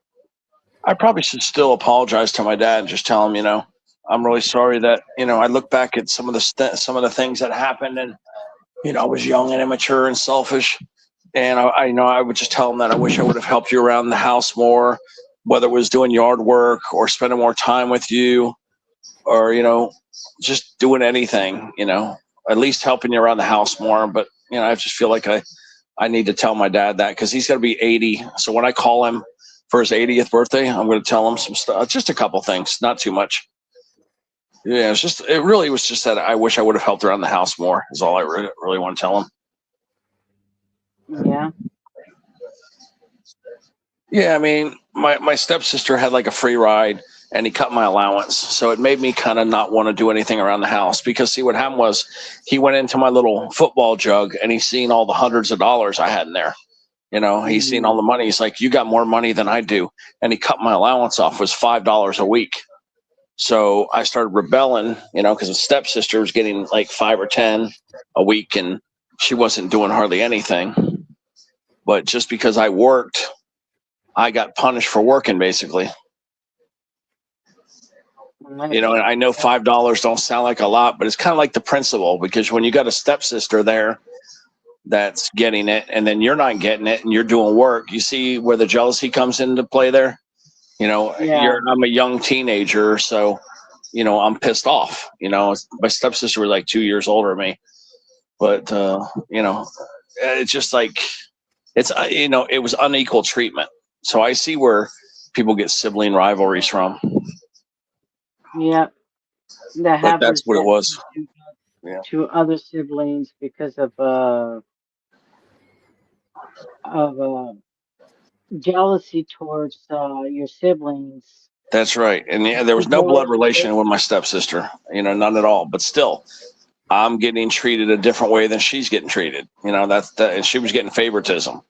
I probably should still apologize to my dad and just tell him, you know, I'm really sorry that, you know, I look back at some of the things that happened, and, you know, I was young and immature and selfish. And I know I would just tell him that I wish I would have helped you around the house more, whether it was doing yard work or spending more time with you, or, you know, just doing anything, you know, at least helping you around the house more. But, you know, I just feel like I need to tell my dad that, because he's going to be 80. So when I call him for his 80th birthday, I'm going to tell him some stuff, just a couple things, not too much. Yeah, it really was just that I wish I would have helped around the house more, is all I really want to tell him. Yeah. Yeah, I mean, my stepsister had like a free ride, and he cut my allowance. So it made me kind of not want to do anything around the house, because see, what happened was he went into my little football jug and he's seen all the hundreds of dollars I had in there. You know, he's seen all the money. He's like, you got more money than I do. And he cut my allowance off. It was $5 a week. So I started rebelling, you know, because the stepsister was getting like 5 or 10 a week, and she wasn't doing hardly anything. But just because I worked, I got punished for working, basically. You know, and I know $5 don't sound like a lot, but it's kind of like the principle, because when you got a stepsister there that's getting it, and then you're not getting it, and you're doing work, you see where the jealousy comes into play there. You know, Yeah. I'm a young teenager, so, you know, I'm pissed off. You know, my stepsister was like 2 years older than me, but you know, it's just like, it's, you know, it was unequal treatment. So I see where people get sibling rivalries from. Yep. That But happens that's what it was. Yeah. to other siblings because of jealousy towards your siblings. That's right. And yeah, there was no blood relation with my stepsister, you know, none at all. But still, I'm getting treated a different way than she's getting treated. You know, and she was getting favoritism.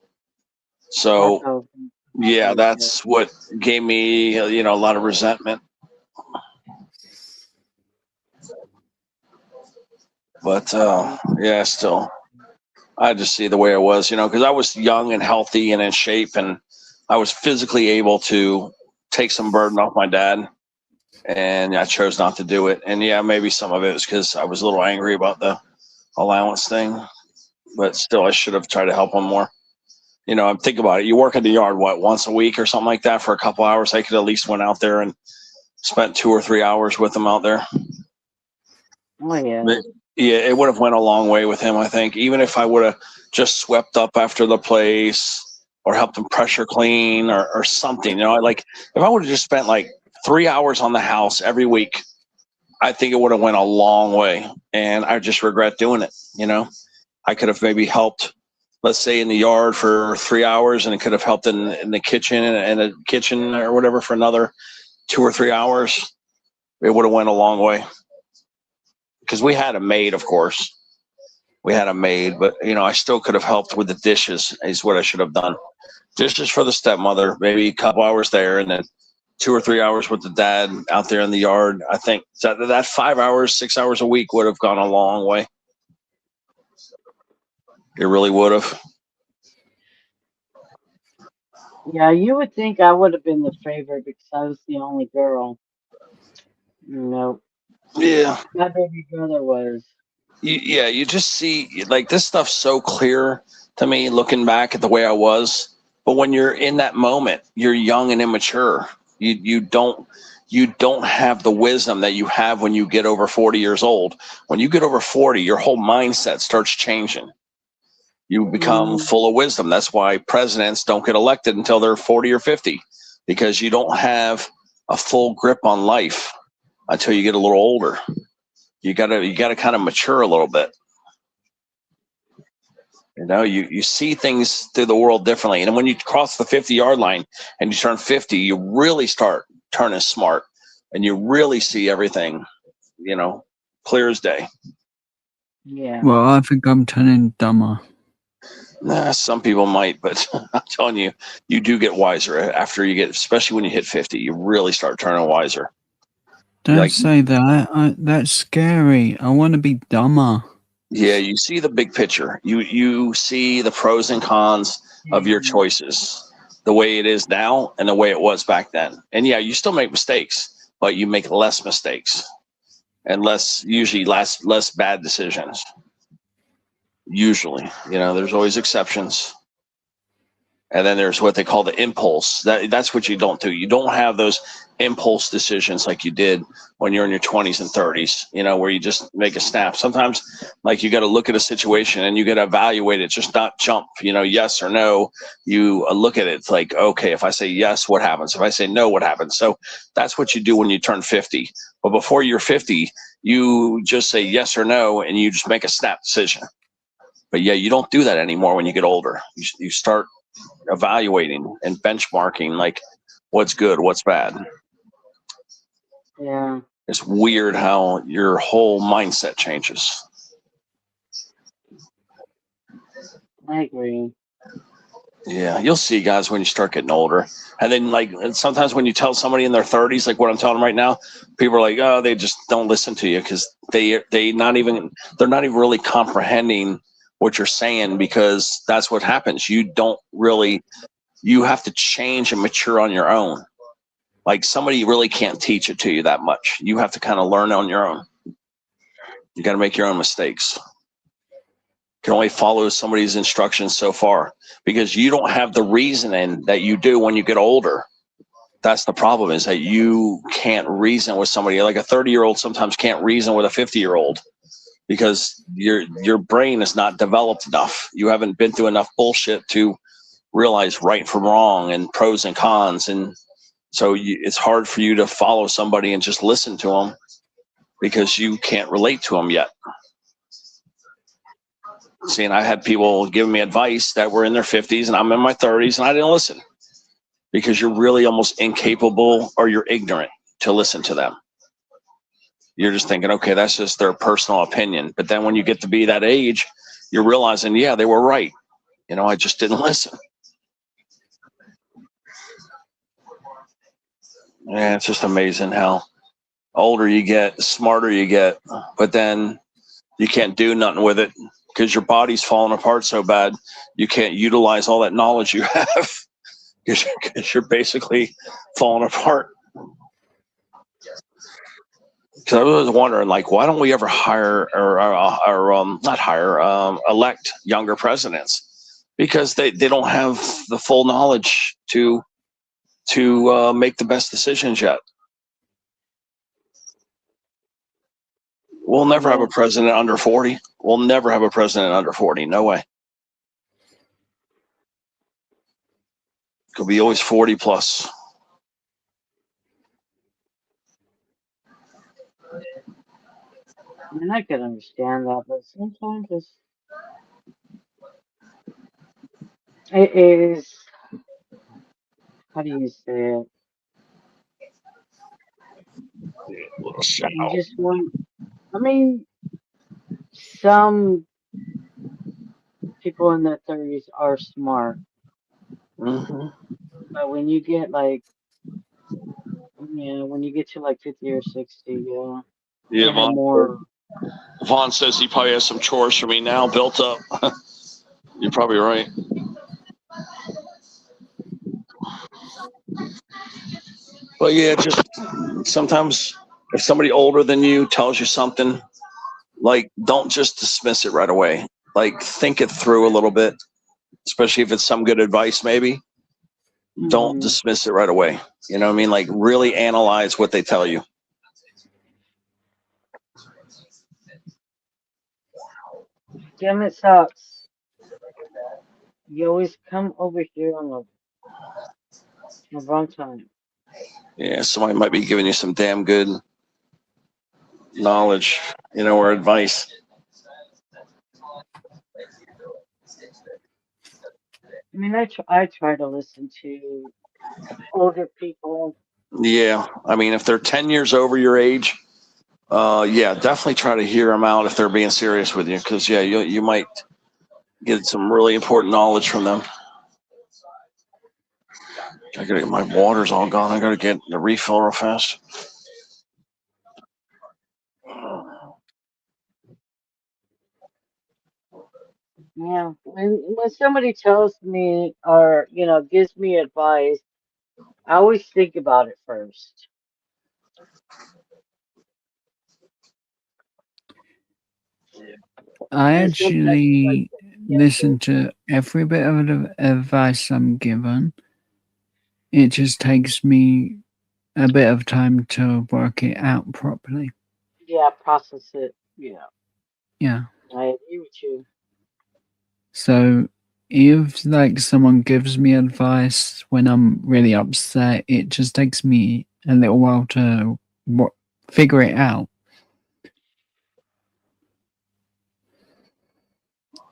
So, yeah, that's what gave me, you know, a lot of resentment. But yeah, still, I just see the way I was, you know, because I was young and healthy and in shape, and I was physically able to take some burden off my dad, and I chose not to do it. And yeah, maybe some of it was because I was a little angry about the allowance thing, but still, I should have tried to help him more. You know, I'm thinking about it. You work in the yard, what, once a week or something like that for a couple hours? I could at least went out there and spent 2 or 3 hours with him out there. Oh yeah. But, yeah, it would have went a long way with him, I think. Even if I would have just swept up after the place or helped him pressure clean or something, you know, like if I would have just spent like 3 hours on the house every week, I think it would have went a long way. And I just regret doing it. You know, I could have maybe helped, let's say, in the yard for 3 hours, and it could have helped in the kitchen and the kitchen or whatever for another 2 or 3 hours. It would have went a long way. Because we had a maid, of course. We had a maid, but, you know, I still could have helped with the dishes, is what I should have done. Dishes for the stepmother, maybe a couple hours there, and then 2 or 3 hours with the dad out there in the yard. I think that 5 hours, 6 hours a week would have gone a long way. It really would have. Yeah, you would think I would have been the favorite because I was the only girl. Nope. Yeah. My baby brother was. Yeah, you just see, like, this stuff's so clear to me looking back at the way I was. But when you're in that moment, you're young and immature. You don't have the wisdom that you have when you get over 40 years old. When you get over 40, your whole mindset starts changing. You become full of wisdom. That's why presidents don't get elected until they're 40 or 50, because you don't have a full grip on life until you get a little older. You gotta kind of mature a little bit. You see things through the world differently. And when you cross the 50-yard line and you turn 50, you really start turning smart, and you really see everything, clear as day. Yeah. Well, I think I'm turning dumber. Nah, some people might, but I'm telling you, you do get wiser after you get, especially when you hit 50, you really start turning wiser. Don't say that. That's scary. I want to be dumber. Yeah, you see the big picture. You see the pros and cons of your choices, the way it is now and the way it was back then. And yeah, you still make mistakes, but you make less mistakes and usually less bad decisions. Usually, there's always exceptions. And then there's what they call the impulse. That's what you don't do. You don't have those impulse decisions like you did when you're in your 20s and 30s, where you just make a snap. Sometimes, like, you got to look at a situation and you got to evaluate it, just not jump, yes or no. You look at it. It's like, okay, if I say yes, what happens? If I say no, what happens? So that's what you do when you turn 50. But before you're 50, you just say yes or no, and you just make a snap decision. But yeah, you don't do that anymore when you get older. You start evaluating and benchmarking, like, what's good, what's bad. Yeah. It's weird how your whole mindset changes. I agree. Yeah, you'll see, guys, when you start getting older. And then, like, sometimes when you tell somebody in their 30s, like what I'm telling them right now, people are like, oh, they just don't listen to you because they're not even really comprehending what you're saying, because that's what happens. You have to change and mature on your own. Like, somebody really can't teach it to you that much. You have to kind of learn on your own. You got to make your own mistakes. You can only follow somebody's instructions so far, because you don't have the reasoning that you do when you get older. That's the problem, is that you can't reason with somebody. Like a 30-year-old sometimes can't reason with a 50-year-old because your brain is not developed enough. You haven't been through enough bullshit to realize right from wrong and pros and cons. And so it's hard for you to follow somebody and just listen to them because you can't relate to them yet. See, and I had people give me advice that were in their 50s and I'm in my 30s, and I didn't listen because you're really almost incapable, or you're ignorant to listen to them. You're just thinking, okay, that's just their personal opinion. But then when you get to be that age, you're realizing, yeah, they were right. I just didn't listen. Yeah, it's just amazing how older you get, smarter you get, but then you can't do nothing with it because your body's falling apart so bad. You can't utilize all that knowledge you have because you're basically falling apart. Because I was wondering, like, why don't we ever hire or not hire, elect younger presidents? Because they don't have the full knowledge to make the best decisions yet. We'll never have a president under 40. We'll never have a president under 40. No way. Could be always 40 plus. I mean, I could understand that, but sometimes it is, how do you say it? You just want, I mean, some people in their 30s are smart. Mm-hmm. But when you get when you get to like 50 or 60, Yeah, they have more. Vaughn says he probably has some chores for me now built up. You're probably right. But yeah, just sometimes if somebody older than you tells you something, like, don't just dismiss it right away. Like, think it through a little bit, especially if it's some good advice, maybe. Don't dismiss it right away. You know what I mean? Like, really analyze what they tell you. Damn, it sucks. You always come over here on the wrong time. Yeah, somebody might be giving you some damn good knowledge, or advice. I mean, I try to listen to older people. Yeah, I mean, if they're 10 years over your age, yeah, definitely try to hear them out if they're being serious with you, because yeah, you might get some really important knowledge from them. I gotta get my water's all gone. I gotta get the refill real fast. Yeah, when somebody tells me or gives me advice, I always think about it first. I And sometimes it's like, actually yeah, listen to every bit of advice I'm given. It just takes me a bit of time to work it out properly. yeah, process it. Yeah, Yeah. I agree with you. So if like someone gives me advice when I'm really upset, it just takes me a little while to figure it out.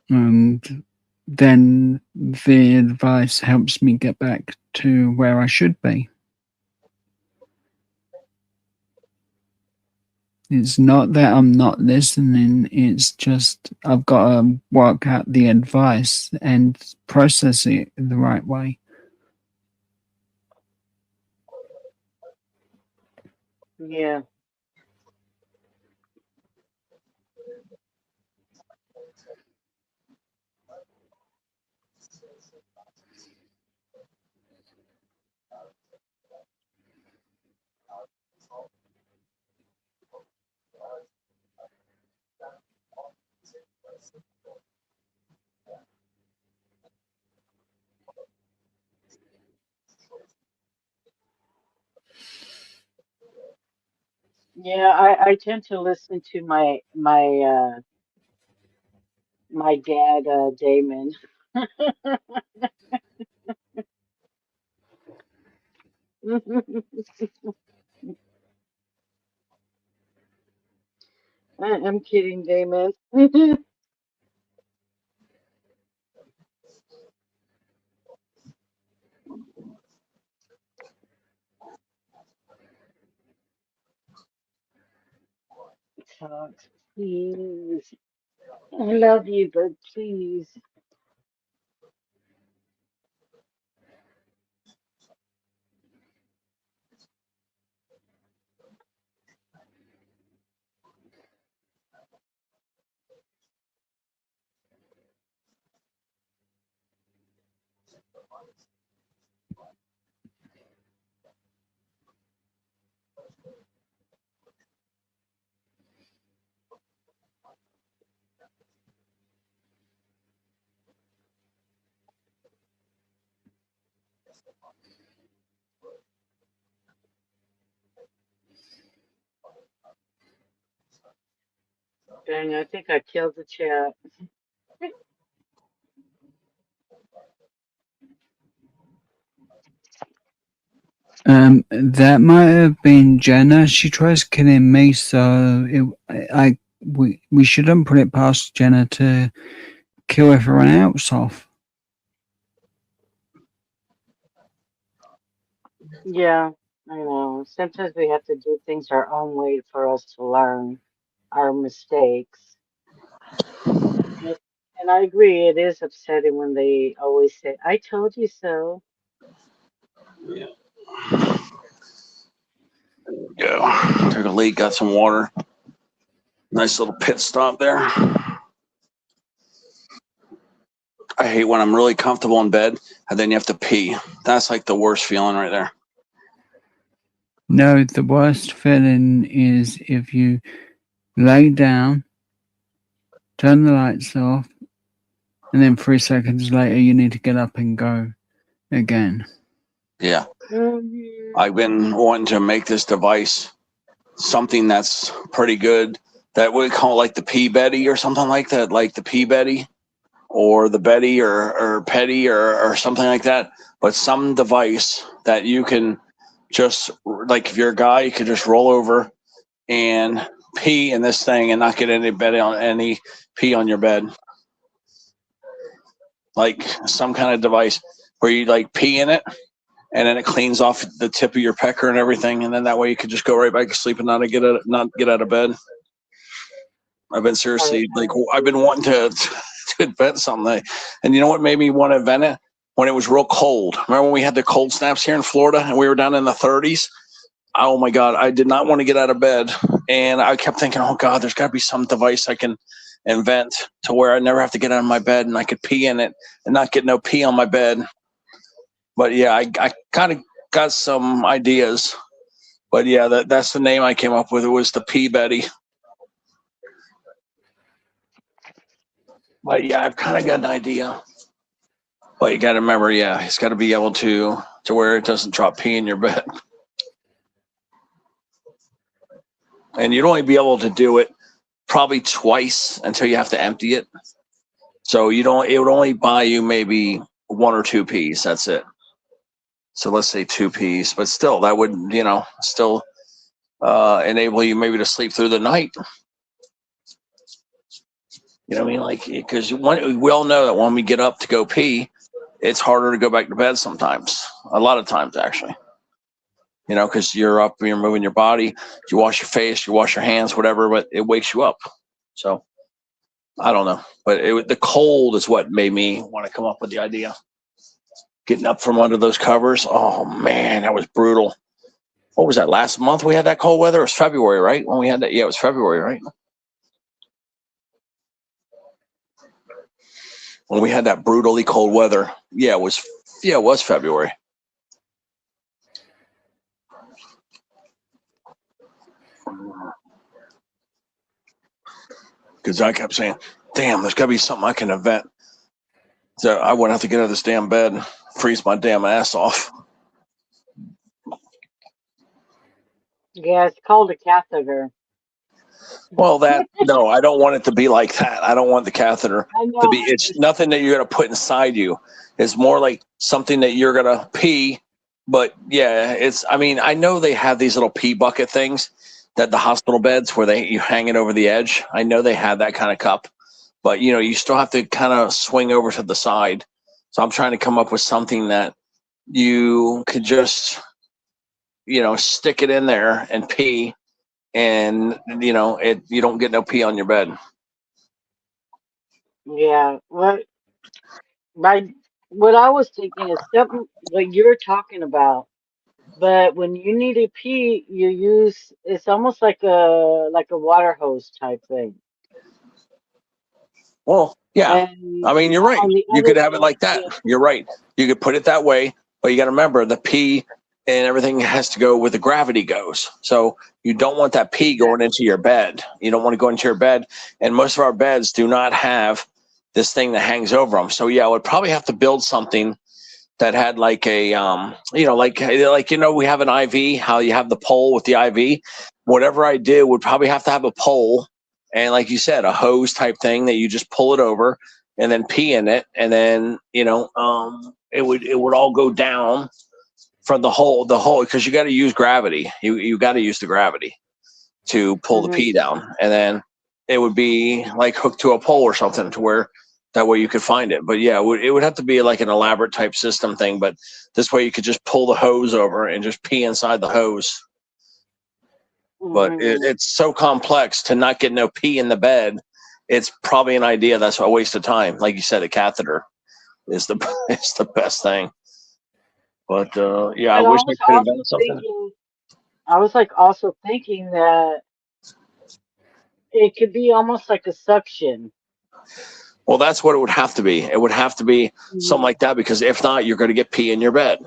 And then the advice helps me get back to where I should be. It's not that I'm not listening, it's just I've got to work out the advice and process it the right way. Yeah. Yeah, I tend to listen to my dad, Damon. I'm kidding, Damon. Talk, please. I love you, but please. Dang, I think I killed the chat. That might have been Jenna. She tries killing me, so we shouldn't put it past Jenna to kill everyone else off. Yeah, I know. Sometimes we have to do things our own way for us to learn our mistakes. And and I agree, it is upsetting when they always say, I told you so. Go. Took a leak, got some water. Nice little pit stop there. I hate when I'm really comfortable in bed and then you have to pee. That's like the worst feeling right there. No, the worst feeling is if you lay down, turn the lights off, and then 3 seconds later you need to get up and go again. Yeah. I've been wanting to make this device something that's pretty good that we call like the P Betty or something like that, like the P Betty or the Betty or Petty or something like that. But some device that you can just, like if you're a guy, you could just roll over and pee in this thing and not get any pee on your bed. Like some kind of device where you like pee in it and then it cleans off the tip of your pecker and everything, and then that way you could just go right back to sleep and not get out of bed. I've been seriously I've been wanting to invent something, and you know what made me want to invent it? When it was real cold. Remember when we had the cold snaps here in Florida and we were down in the 30s? Oh my God, I did not want to get out of bed, and I kept thinking, oh God, there's got to be some device I can invent to where I never have to get out of my bed and I could pee in it and not get no pee on my bed. But yeah, I kind of got some ideas. But yeah, that's the name I came up with. It was the Pee Betty. But yeah, I've kind of got an idea. But you got to remember, yeah, it's got to be able to where it doesn't drop pee in your bed. And you'd only be able to do it probably twice until you have to empty it. So it would only buy you maybe 1 or 2 pees. That's it. So let's say 2 pees, but still that would, still enable you maybe to sleep through the night. You know what I mean? Like, because we all know that when we get up to go pee, it's harder to go back to bed sometimes. A lot of times, actually. Because you're up, you're moving your body, you wash your face, you wash your hands, whatever, but it wakes you up. So I don't know, but the cold is what made me want to come up with the idea. Getting up from under those covers. Oh man, that was brutal. What was that? Last month we had that cold weather? It was February, right? When we had that, yeah, it was February, right? When we had that brutally cold weather. Yeah, it was February. Because I kept saying, damn, there's got to be something I can invent. So I wouldn't have to get out of this damn bed, freeze my damn ass off. Yeah, it's called a catheter. Well, no, I don't want it to be like that. I don't want the catheter to be, it's nothing that you're going to put inside you. It's more like something that you're going to pee. But yeah, I know they have these little pee bucket things that the hospital beds where you hang it over the edge. I know they have that kind of cup, but you still have to kind of swing over to the side. So I'm trying to come up with something that you could just, stick it in there and pee, and you don't get no pee on your bed. Yeah, what I was thinking is something like you're talking about. But when you need to pee, it's almost like a water hose type thing. Well, yeah. And You're right. You could have it like that. You're right. You could put it that way, but you got to remember the pee and everything has to go where the gravity goes. So you don't want that pee going into your bed. You don't want to go into your bed. And most of our beds do not have this thing that hangs over them. So yeah, I would probably have to build something that had like a, we have an IV, how you have the pole with the IV. Whatever I do would probably have to have a pole. And like you said, a hose type thing that you just pull it over and then pee in it. And then, it would all go down from the hole, because you got to use gravity. You got to use the gravity to pull the pee down. And then it would be like hooked to a pole or something to where that way you could find it. But yeah, it would have to be like an elaborate type system thing. But this way you could just pull the hose over and just pee inside the hose. But it's so complex to not get no pee in the bed. It's probably an idea that's a waste of time. Like you said, a catheter is the best thing. But yeah, I wish I could have done something. I was also thinking that it could be almost like a suction. Well, that's what it would have to be. It would have to be something like that, because if not, you're going to get pee in your bed.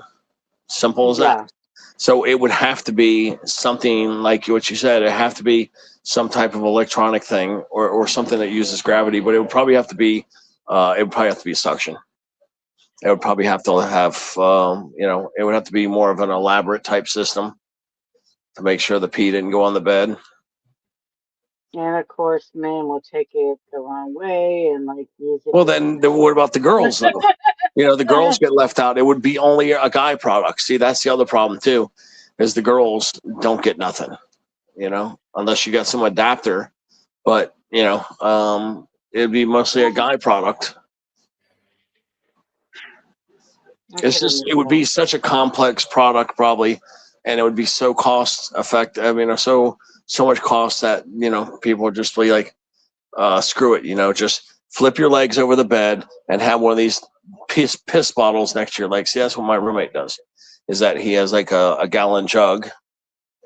Simple as that. So it would have to be something like what you said. It have to be some type of electronic thing or something that uses gravity. But it would probably have to be suction. It would probably have to have it would have to be more of an elaborate type system to make sure the pee didn't go on the bed. And of course, men will take it the wrong way and use it. Well, then what about the girls though? The girls get left out. It would be only a guy product. See, that's the other problem too, is the girls don't get nothing. unless you got some adapter. But it'd be mostly a guy product. It's just it would be such a complex product probably, and it would be so cost effective. I mean, so much cost that people would just be like, screw it. Just flip your legs over the bed and have one of these piss bottles next to your leg. See, that's what my roommate does. Is that he has like a gallon jug,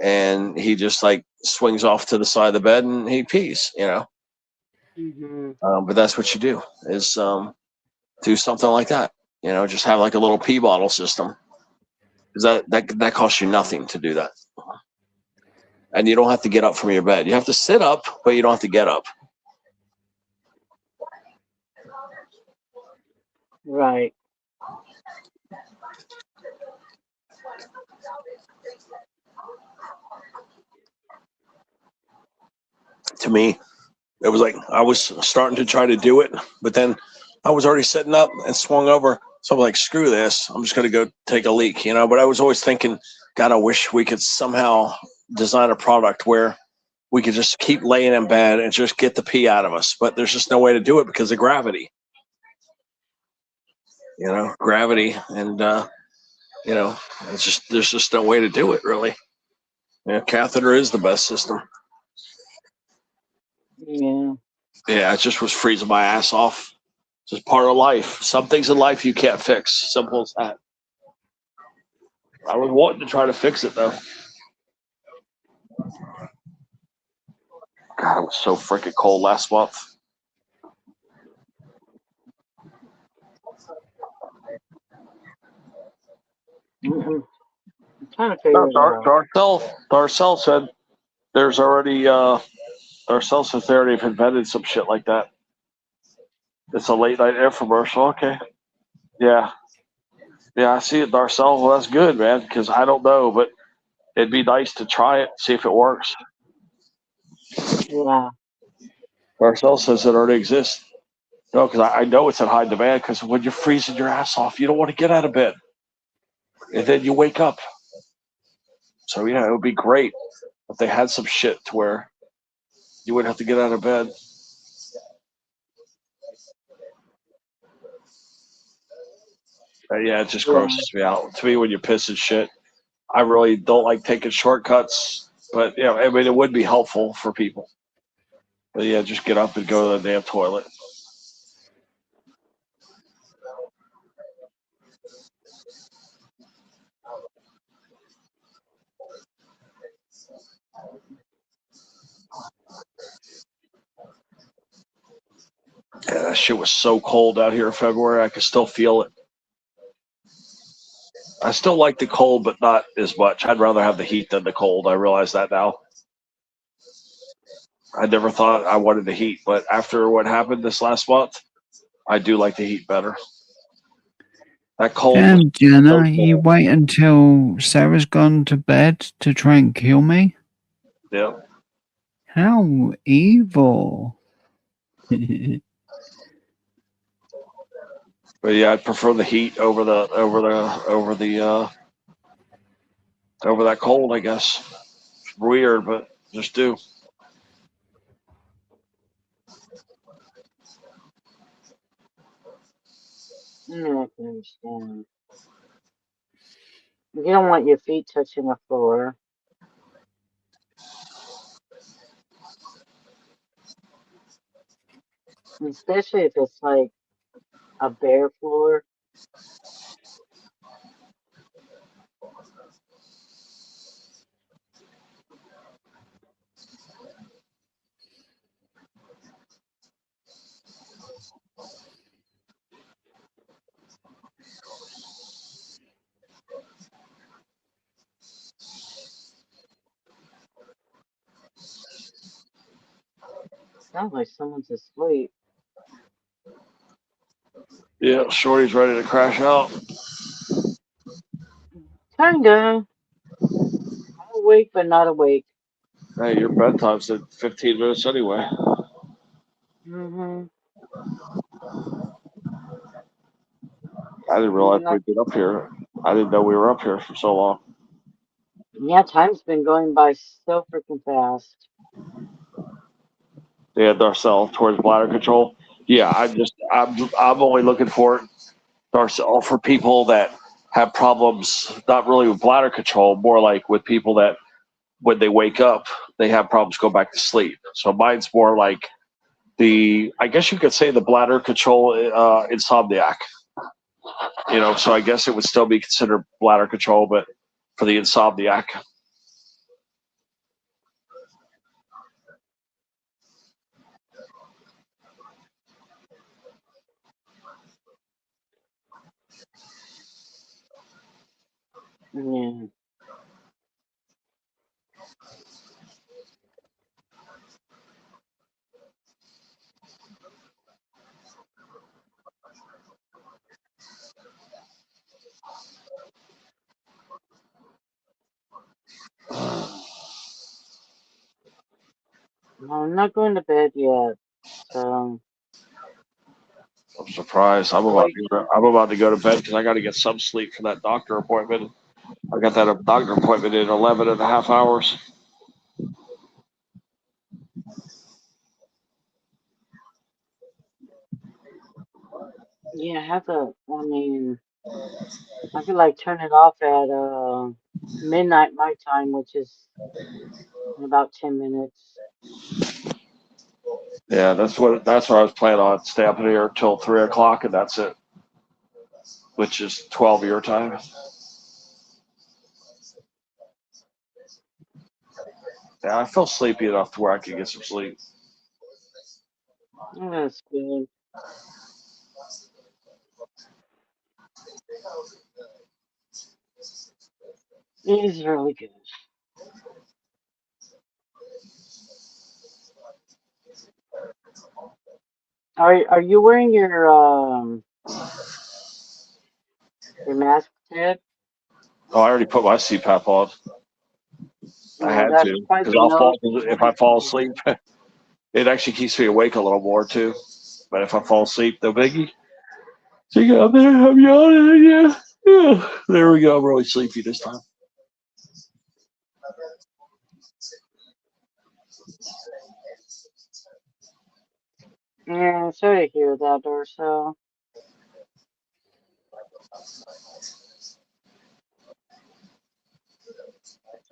and he just like swings off to the side of the bed and he pees. Mm-hmm. But that's what you do is do something like that. Just have like a little pee bottle system. Because that costs you nothing to do that. And you don't have to get up from your bed. You have to sit up, but you don't have to get up. Right. To me, it was like I was starting to try to do it, but then I was already sitting up and swung over. So I'm like, screw this. I'm just going to go take a leak, But I was always thinking, God, I wish we could somehow design a product where we could just keep laying in bed and just get the pee out of us. But there's just no way to do it because of gravity. Gravity. And, there's just no way to do it, really. Catheter is the best system. Yeah. Yeah, it just was freezing my ass off. Just part of life. Some things in life you can't fix. Simple as that. I was wanting to try to fix it though. God, it was so freaking cold last month. I'm trying to figure it out. Darcel said there's already Darcel says they already have invented some shit like that. It's a late night infomercial. Okay. Yeah. Yeah, I see it, Darcel. Well, that's good, man, because I don't know, but it'd be nice to try it, see if it works. Yeah. Darcel says it already exists. No, because I know it's in high demand because when you're freezing your ass off, you don't want to get out of bed. And then you wake up. So, yeah, it would be great if they had some shit to where you wouldn't have to get out of bed. Yeah, it just grosses me out. To me, when you piss and shit, I really don't like taking shortcuts. But, I mean, it would be helpful for people. But, yeah, just get up and go to the damn toilet. Yeah, that shit was so cold out here in February. I could still feel it. I still like the cold, but not as much. I'd rather have the heat than the cold. I realize that now. I never thought I wanted the heat, but after what happened this last month, I do like the heat better. That cold. Damn, Jenna, you wait until Sarah's gone to bed to try and kill me? Yeah. How evil. But yeah, I'd prefer the heat over that cold, I guess. It's weird, but just do. I can understand. You don't want your feet touching the floor. Especially if it's like a bare floor. Sounds like someone's asleep. Yeah, Shorty's ready to crash out. Kinda. I'm awake, but not awake. Hey, your bedtime's at 15 minutes anyway. Mm-hmm. I didn't realize we'd been up here. I didn't know we were up here for so long. Yeah, time's been going by so freaking fast. Yeah, Darcel towards bladder control. Yeah, I'm only looking for it, Darcel, for people that have problems, not really with bladder control, more like with people that when they wake up, they have problems go back to sleep. So mine's more like I guess you could say the bladder control insomniac. So I guess it would still be considered bladder control, but for the insomniac. Yeah. No, I'm not going to bed yet. So I'm surprised. I'm about to go to bed because I got to get some sleep for that doctor appointment. I got that doctor appointment in 11 and a half hours. yeah, I could like turn it off at midnight my time, which is in about 10 minutes. Yeah, that's what I was planning on. Stay up in here till 3 o'clock, and that's it, which is 12 your time. Yeah, I feel sleepy enough to where I can get some sleep. Oh, that's good. It is really good. Are you wearing your mask, Ted? Oh, I already put my CPAP on. I Yeah, had that's to why because the nose if I fall asleep, it actually keeps me awake a little more too. But if I fall asleep, no biggie. So you go up there, I'm yawning, yeah. There we go. I'm really sleepy this time. Yeah, sorry to hear that, Dorso.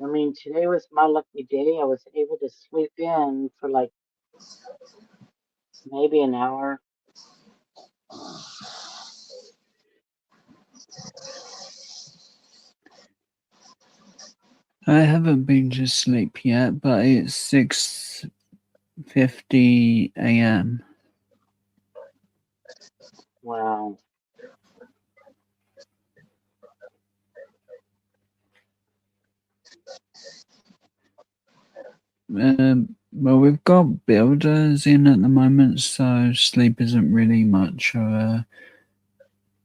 I mean, today was my lucky day. I was able to sleep in for like maybe an hour. I haven't been to sleep yet, but it's 6:50 a.m. Wow. Well, we've got builders in at the moment, so sleep isn't really much of a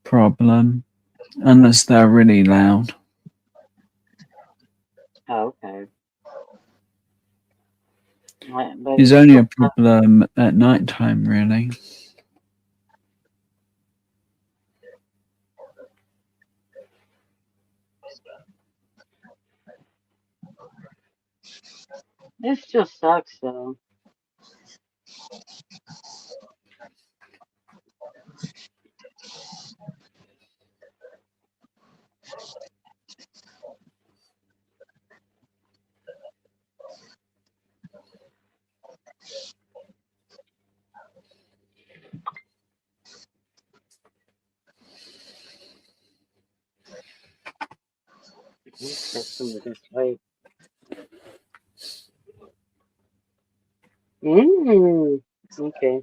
problem, unless they're really loud. Oh, okay. But It's it's only a still problem at night time, really. it still sucks though. Let's get some of this right. Okay.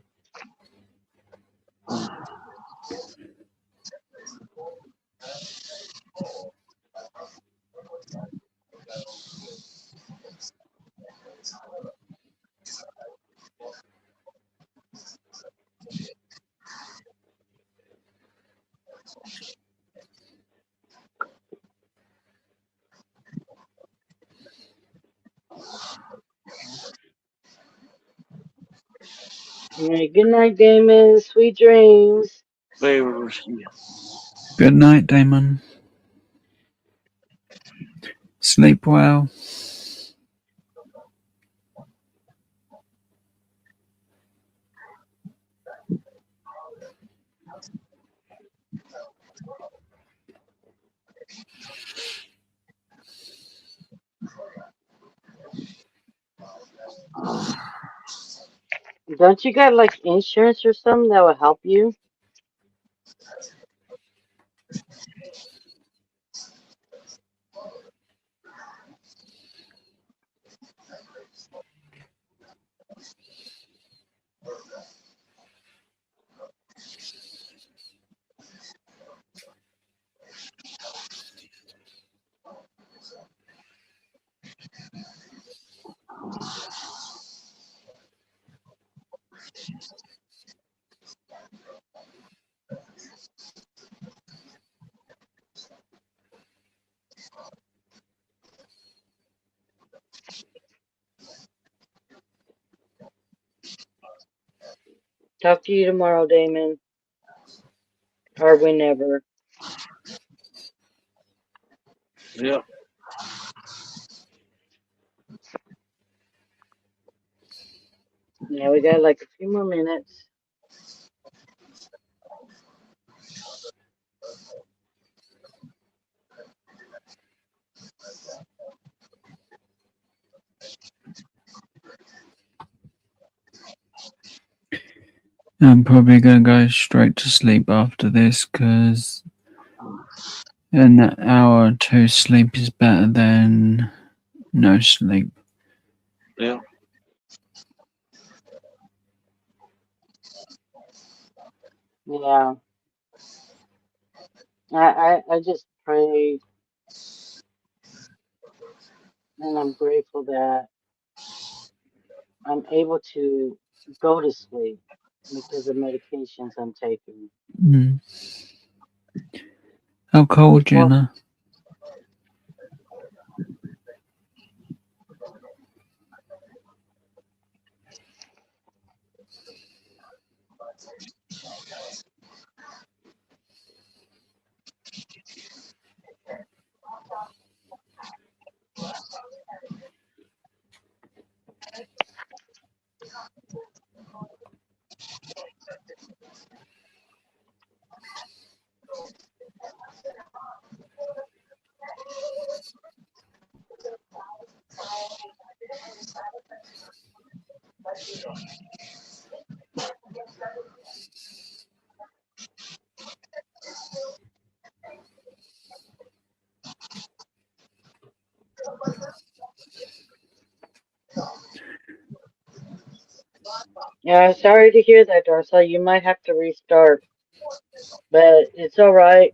All right. Good night, Damon. Sweet dreams. Good night, Damon. Sleep well. Don't you got like insurance or something that will help you? Talk to you tomorrow, Damon, or whenever. Yeah. Yeah, we got like a few more minutes. I'm probably going to go straight to sleep after this because an hour or two sleep is better than no sleep. Yeah. Yeah. I just pray and I'm grateful that I'm able to go to sleep because of medications I'm taking. Mm. How cold, Well, Jenna? yeah, sorry to hear that, Darcel. You might have to restart, but it's all right.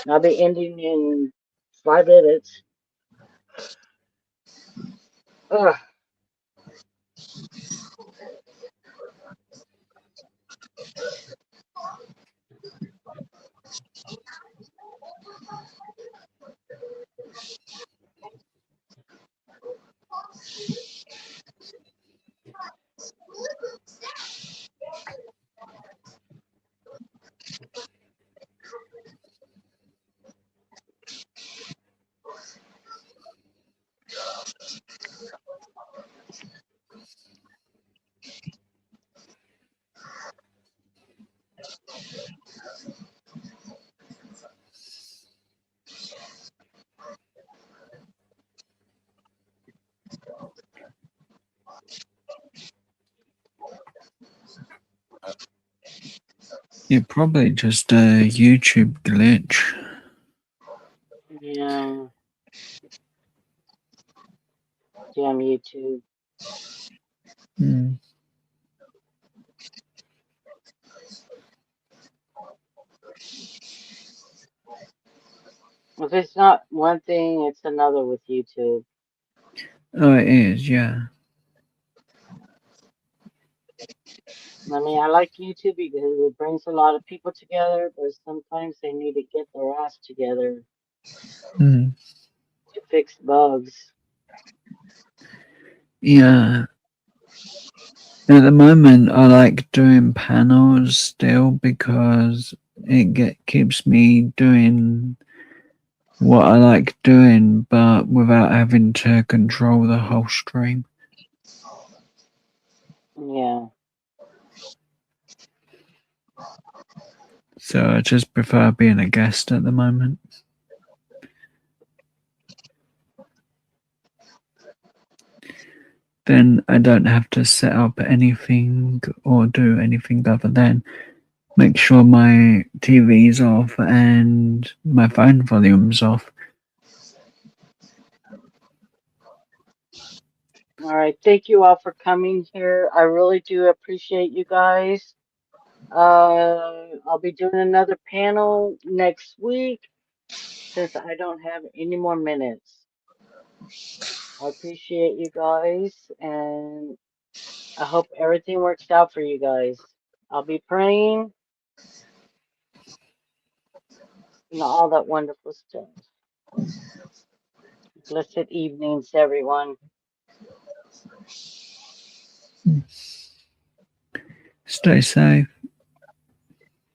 I'll be ending in 5 minutes. Ugh. You're probably just a YouTube glitch. Yeah. Damn YouTube. Mm. If it's not one thing, it's another with YouTube. Oh, it is, yeah. I mean, I like YouTube because it brings a lot of people together, but sometimes they need to get their ass together Mm. to fix bugs. Yeah. At the moment, I like doing panels still because it keeps me doing what I like doing, but without having to control the whole stream. Yeah. So I just prefer being a guest at the moment. Then I don't have to set up anything or do anything other than make sure my TV's off and my phone volume's off. All right. Thank you all for coming here. I really do appreciate you guys. I'll be doing another panel next week since I don't have any more minutes. I appreciate you guys, and I hope everything works out for you guys. I'll be praying and all that wonderful stuff. Blessed evenings, everyone. Stay safe.